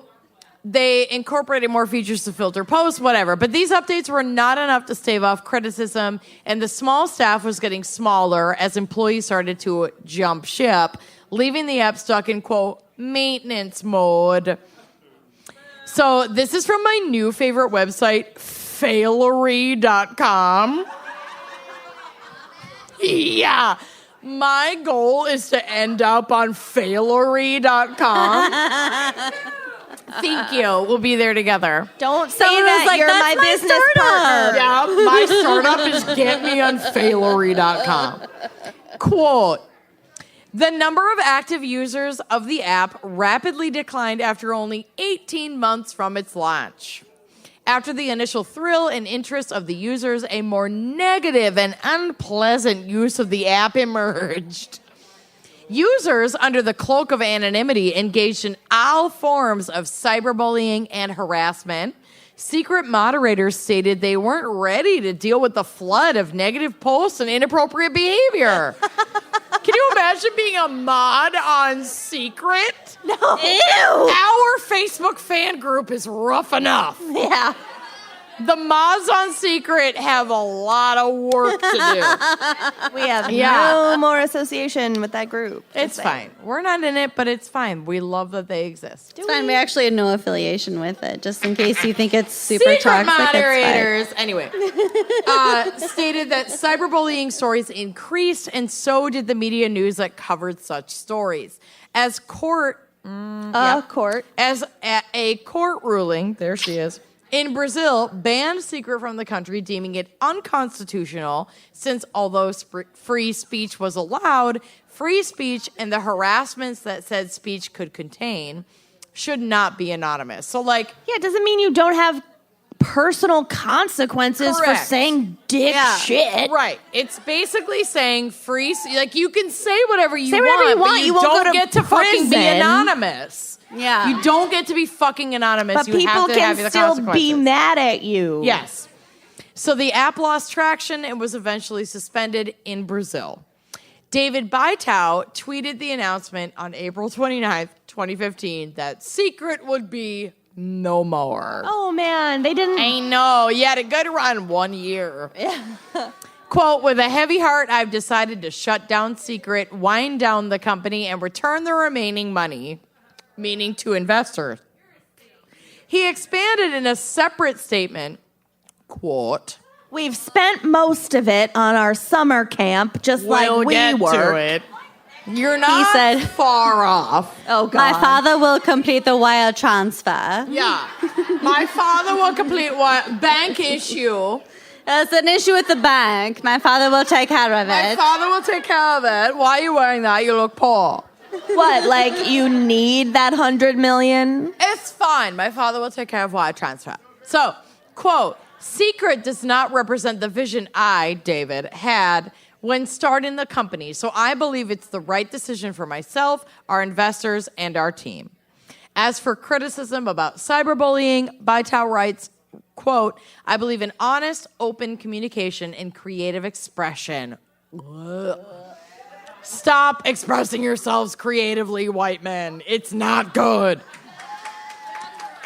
They incorporated more features to filter posts, whatever. But these updates were not enough to stave off criticism, and the small staff was getting smaller as employees started to jump ship, leaving the app stuck in, quote, maintenance mode. So this is from my new favorite website, failery.com. Yeah. My goal is to end up on failery.com. Thank you. We'll be there together. Don't say that you're my business partner. Yeah, my startup is get me on failery.com. Quote, the number of active users of the app rapidly declined after only 18 months from its launch. After the initial thrill and interest of the users, a more negative and unpleasant use of the app emerged. Users, under the cloak of anonymity, engaged in all forms of cyberbullying and harassment. Secret moderators stated they weren't ready to deal with the flood of negative posts and inappropriate behavior. Can you imagine being a mod on Secret? No. Ew. Our Facebook fan group is rough enough. Yeah. The mods on Secret have a lot of work to do. We have no more association with that group. It's fine. We're not in it, but it's fine. We love that they exist. It's fine. We actually have no affiliation with it, just in case you think it's super Secret toxic. moderators, anyway, stated that cyberbullying stories increased, and so did the media news that covered such stories. As a court ruling, there she is, in Brazil, banned Secret from the country, deeming it unconstitutional, since although free speech was allowed, free speech and the harassments that said speech could contain should not be anonymous. So, yeah, it doesn't mean you don't have personal consequences for saying dick shit. Right. It's basically saying you can say whatever you want, but you won't don't go to get to fucking be prison. anonymous. Yeah. You don't get to be fucking anonymous. But you people have to can have the still consequences. be mad at you. Yes. So the app lost traction and was eventually suspended in Brazil. David Bytow tweeted the announcement on April 29th, 2015, that Secret would be no more. Oh, man. They didn't... I know. You had a good run 1 year. Yeah. Quote, with a heavy heart, I've decided to shut down Secret, wind down the company, and return the remaining money, meaning to investors. He expanded in a separate statement, quote, we've spent most of it on our summer camp, just like we were. To it. You're not far off. Oh, God. My father will complete the wire transfer. Yeah. My father will complete bank issue. There's an issue with the bank. My father will take care of it. My father will take care of it. Why are you wearing that? You look poor. What, you need that $100 million? It's fine. My father will take care of wire transfer. So, quote, Secret does not represent the vision I, David, had when starting the company. So I believe it's the right decision for myself, our investors, and our team. As for criticism about cyberbullying, Bytow writes, quote, I believe in honest, open communication and creative expression. Ugh. Stop expressing yourselves creatively, white men. It's not good.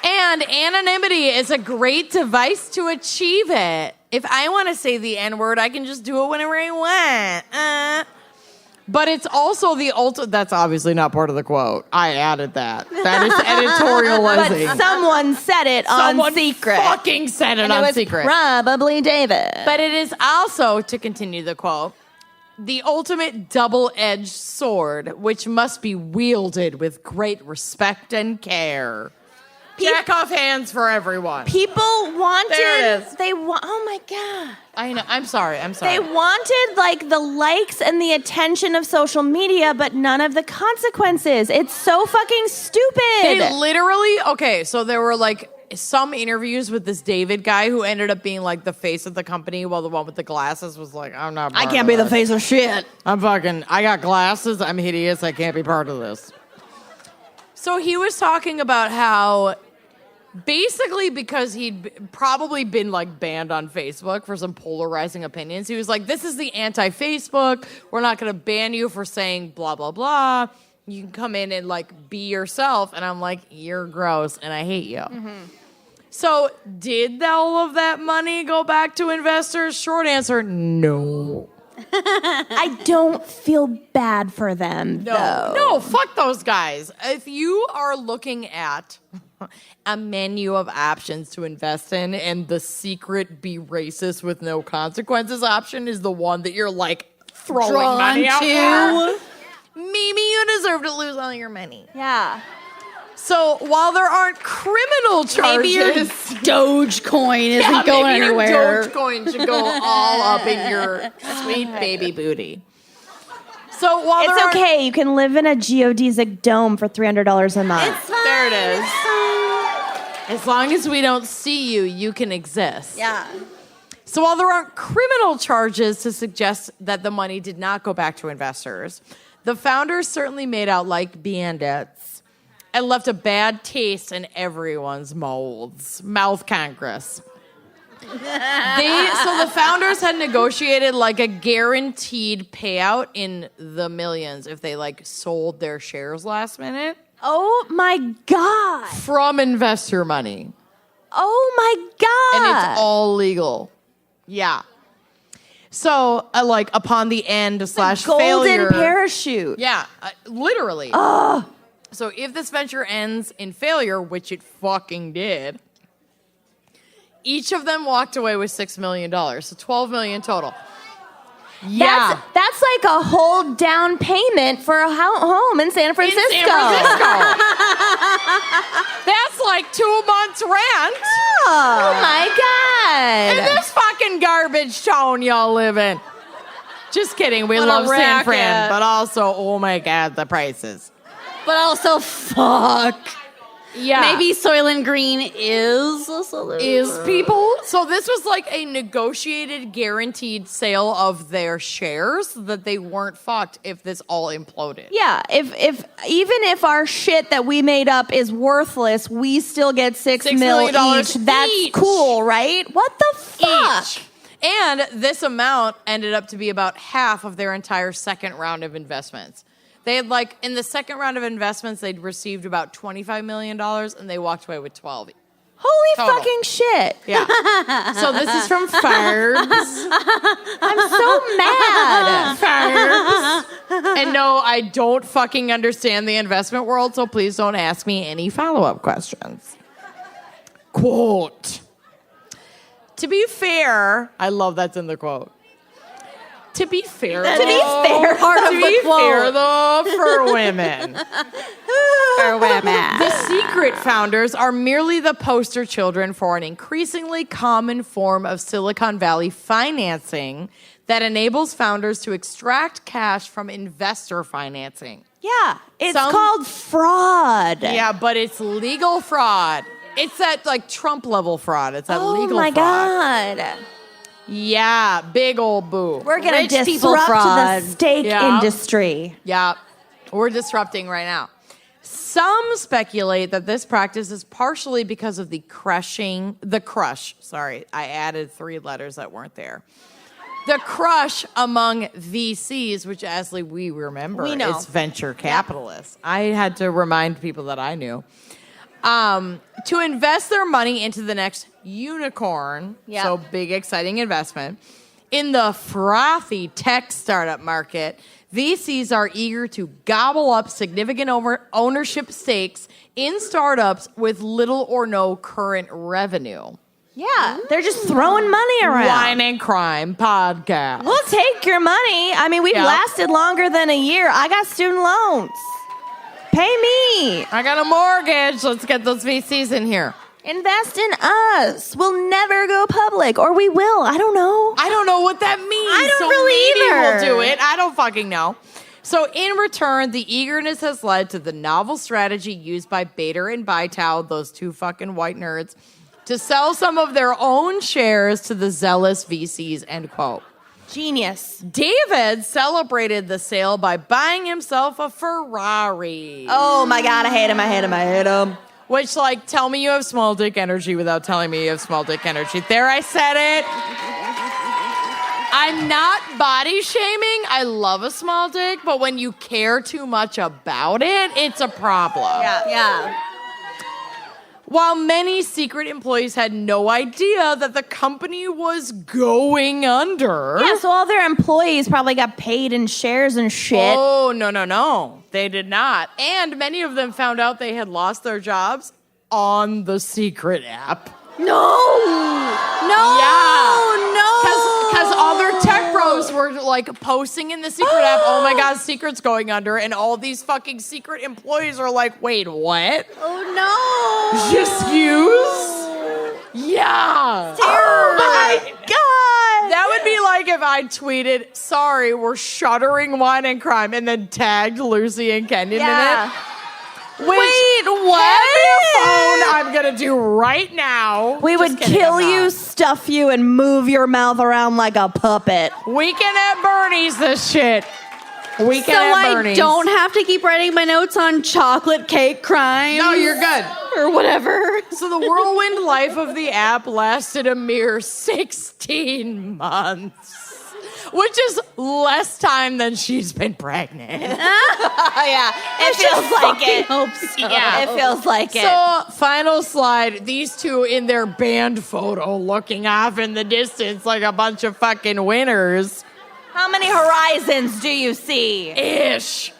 And anonymity is a great device to achieve it. If I want to say the N-word, I can just do it whenever I want. But it's also the ultimate. That's obviously not part of the quote. I added that. That is editorializing. But someone said it on Secret. Fucking said it on Secret. Probably David. But it is also, to continue the quote, the ultimate double-edged sword, which must be wielded with great respect and care. Jack off hands for everyone. People wanted. There it is. Oh my God. I know. I'm sorry. They wanted the likes and the attention of social media, but none of the consequences. It's so fucking stupid. They literally. So there were some interviews with this David guy who ended up being the face of the company, while the one with the glasses was I'm not. I can't be the face of shit. I got glasses. I'm hideous. I can't be part of this. So he was talking about how basically because he'd probably been banned on Facebook for some polarizing opinions, he was like, this is the anti-Facebook. We're not going to ban you for saying blah, blah, blah. You can come in and like be yourself. And I'm like, you're gross and I hate you. So did all of that money go back to investors? Short answer, no. I don't feel bad for them, though. No, fuck those guys. If you are looking at a menu of options to invest in and the secret be racist with no consequences option is the one that you're like throwing money out for, Mimi, you deserve to lose all your money. Yeah. So while there aren't criminal charges, Maybe your Dogecoin isn't going anywhere. Your Dogecoin should go all up in your sweet baby booty. So while It's okay. You can live in a geodesic dome for $300 a month. It's fine. There it is. As long as we don't see you, you can exist. Yeah. So while there aren't criminal charges to suggest that the money did not go back to investors, the founders certainly made out like bandits and left a bad taste in everyone's mouth Congress. So the founders had negotiated like a guaranteed payout in the millions if they like sold their shares last minute. Oh my God. From investor money. Oh my God. And it's all legal. Yeah. So, like, upon the end / failure. Golden parachute. Yeah, literally. So, if this venture ends in failure, which it fucking did, each of them walked away with $6 million. So, $12 million total. Yeah. That's like a whole down payment for a home in San Francisco. That's like 2 months rent. Oh my God. In this fucking garbage town y'all live in. Just kidding. We love San Fran, but also, oh my God, the prices. But also, fuck. Yeah. Maybe Soylent Green is a solution. Is people. So this was like a negotiated, guaranteed sale of their shares that they weren't fucked if this all imploded. Yeah, if even if our shit that we made up is worthless, we still get $6 million each. That's cool, right? What the fuck? Each. And this amount ended up to be about half of their entire second round of investments. They had like, in the second round of investments, they'd received about $25 million and they walked away with 12. Holy Total. fucking shit. Yeah. So this is from Farbs. I'm so mad. Farbs. And no, I don't fucking understand the investment world, so please don't ask me any follow-up questions. Quote. To be fair, I love that's in the quote. To be fair, To be fair, though, for women. For women. The secret founders are merely the poster children for an increasingly common form of Silicon Valley financing that enables founders to extract cash from investor financing. Yeah, it's called fraud. Yeah, but it's legal fraud. It's that like Trump level fraud. It's that legal fraud. Oh my God. Yeah, big old boo. We're going to Rich people disrupt fraud. the steak industry. Yeah, we're disrupting right now. Some speculate that this practice is partially because of the crush. Sorry, I added 3 letters that weren't there. The crush among VCs, which as we remember, We know. is venture capitalists. I had to remind people that I knew. To invest their money into the next unicorn, so big, exciting investment, in the frothy tech startup market, VCs are eager to gobble up significant ownership stakes in startups with little or no current revenue. Yeah, they're just throwing money around. Wine and Crime podcast. We'll take your money. I mean, we've lasted longer than a year. I got student loans. Pay me. I got a mortgage. Let's get those VCs in here. Invest in us. We'll never go public, or we will. I don't know. I don't know what that means. I don't so really maybe either. We'll do it. I don't fucking know. So in return, the eagerness has led to the novel strategy used by Bader and Bytow, those 2 fucking white nerds, to sell some of their own shares to the zealous VCs, end quote. Genius. David celebrated the sale by buying himself a Ferrari. Oh my God, I hate him. I hate him. I hate him. Which, like, tell me you have small dick energy without telling me you have small dick energy. There, I said it. I'm not body shaming. I love a small dick, but when you care too much about it, it's a problem. Yeah. While many secret employees had no idea that the company was going under. Yeah, so all their employees probably got paid in shares and shit. Oh, no. They did not. And many of them found out they had lost their jobs on the secret app. Because other tech bros were like posting in the secret app, oh my God, secret's going under. And all these fucking secret employees are like, wait, what? Oh no. Excuse? Yeah. Oh my God. That would be like if I tweeted, sorry, we're shuttering Wine and Crime, and then tagged Lucy and Kenyon in it. Wait, what? Hand me a phone I'm going to do right now. We would kill you, stuff you, and move your mouth around like a puppet. Weekend at Bernie's this shit. Weekend So at I Bernie's. don't have to keep writing my notes on chocolate cake crimes. No, you're good. Or whatever. So the whirlwind life of the app lasted a mere 16 months. Which is less time than she's been pregnant. Yeah, it feels like it. Hope so. Yeah. It feels like it. So, final slide. These two in their band photo looking off in the distance like a bunch of fucking winners. How many horizons do you see? Ish.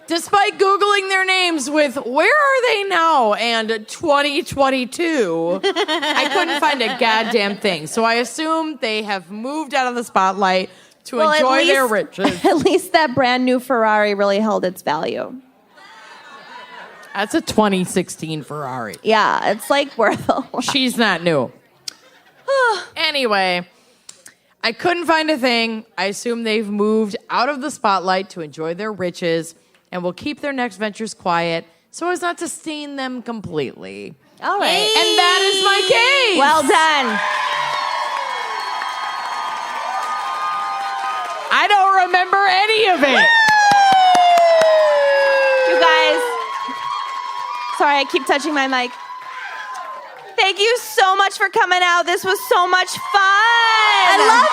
Despite Googling their names with "Where are they now?" and 2022, I couldn't find a goddamn thing. So I assume they have moved out of the spotlight to enjoy their riches. At least that brand new Ferrari really held its value. That's a 2016 Ferrari. Yeah, it's like worth a lot. She's not new. Anyway, I couldn't find a thing. I assume they've moved out of the spotlight to enjoy their riches and will keep their next ventures quiet so as not to stain them completely. All right. And that is my case. Well done. I don't remember any of it. You guys, sorry, I keep touching my mic. Thank you so much for coming out. This was so much fun. I loved it.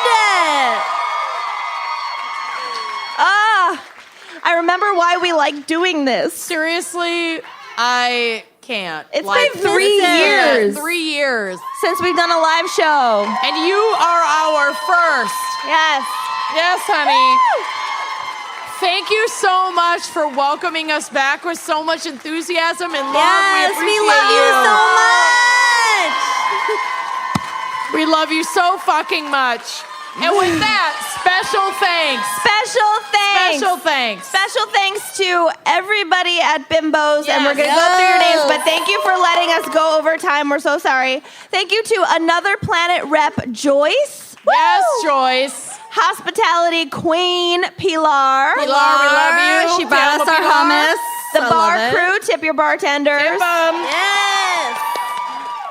I remember why we like doing this. Seriously, I can't. It's been 3 years. 3 years. Since we've done a live show. And you are our first. Yes. Yes, honey. Thank you so much for welcoming us back with so much enthusiasm and love. Yes, we love you so much. We love you so fucking much. And with that, special thanks. Special thanks. Special thanks. Special thanks to everybody at Bimbo's. And Yes. we're going to go through your names, but thank you for letting us go over time. We're so sorry. Thank you to Another Planet rep, Joyce. Yes, Woo! Joyce. Hospitality Queen, Pilar. Pilar, we love you. She brought us our Pilar. hummus. The I bar love it. crew, tip your bartenders. Tip 'em. Yes.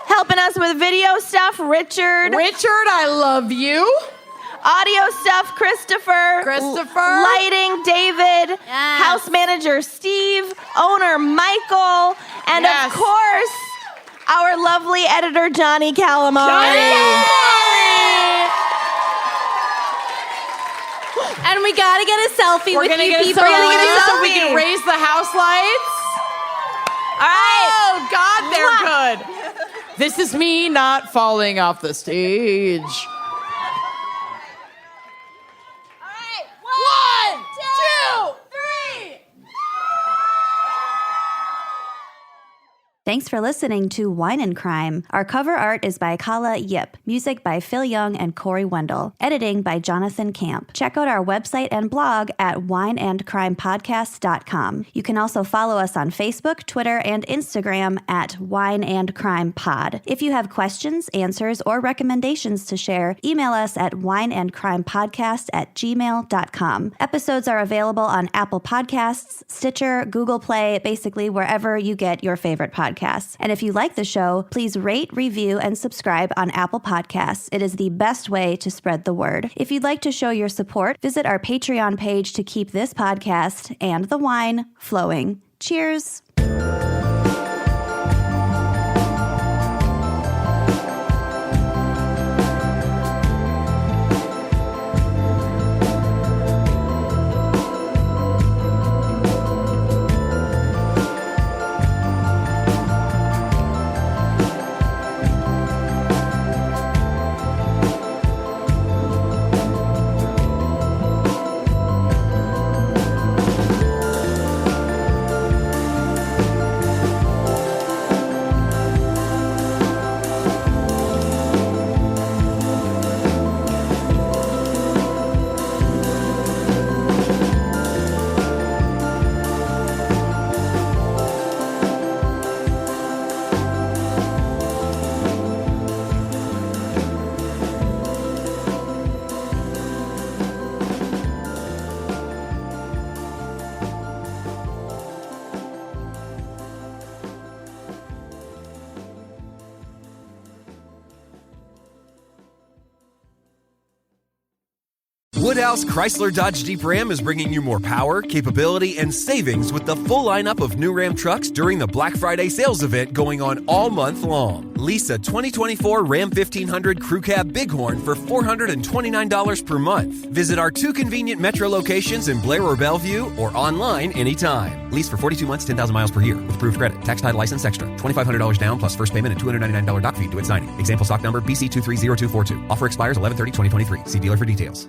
Helping us with video stuff, Richard. Richard, I love you. Audio stuff, Christopher. Christopher. Lighting, David. Yes. House manager, Steve. Owner, Michael. And Yes. of course, our lovely editor, Johnny Calamari. And we gotta get a selfie We're with gonna you get people. a gonna get a selfie so we selfie. can raise the house lights. All right. Oh, God, they're good. This is me not falling off the stage. All right. 1, 2, 3. Thanks for listening to Wine and Crime. Our cover art is by Kala Yip, music by Phil Young and Corey Wendell, editing by Jonathan Camp. Check out our website and blog at wineandcrimepodcast.com. You can also follow us on Facebook, Twitter, and Instagram at Wine and Crime Pod. If you have questions, answers, or recommendations to share, email us at wineandcrimepodcast@gmail.com. Episodes are available on Apple Podcasts, Stitcher, Google Play, basically wherever you get your favorite podcasts. And if you like the show, please rate, review, and subscribe on Apple Podcasts. It is the best way to spread the word. If you'd like to show your support, visit our Patreon page to keep this podcast and the wine flowing. Cheers! House Chrysler Dodge Jeep Ram is bringing you more power, capability, and savings with the full lineup of new Ram trucks during the Black Friday sales event going on all month long. Lease a 2024 Ram 1500 Crew Cab Bighorn for $429 per month. Visit our 2 convenient Metro locations in Blair or Bellevue or online anytime. Lease for 42 months, 10,000 miles per year with approved credit. Tax, title, license extra. $2,500 down plus first payment and $299 doc fee due at signing. Example stock number BC230242. Offer expires 11/30/2023. See dealer for details.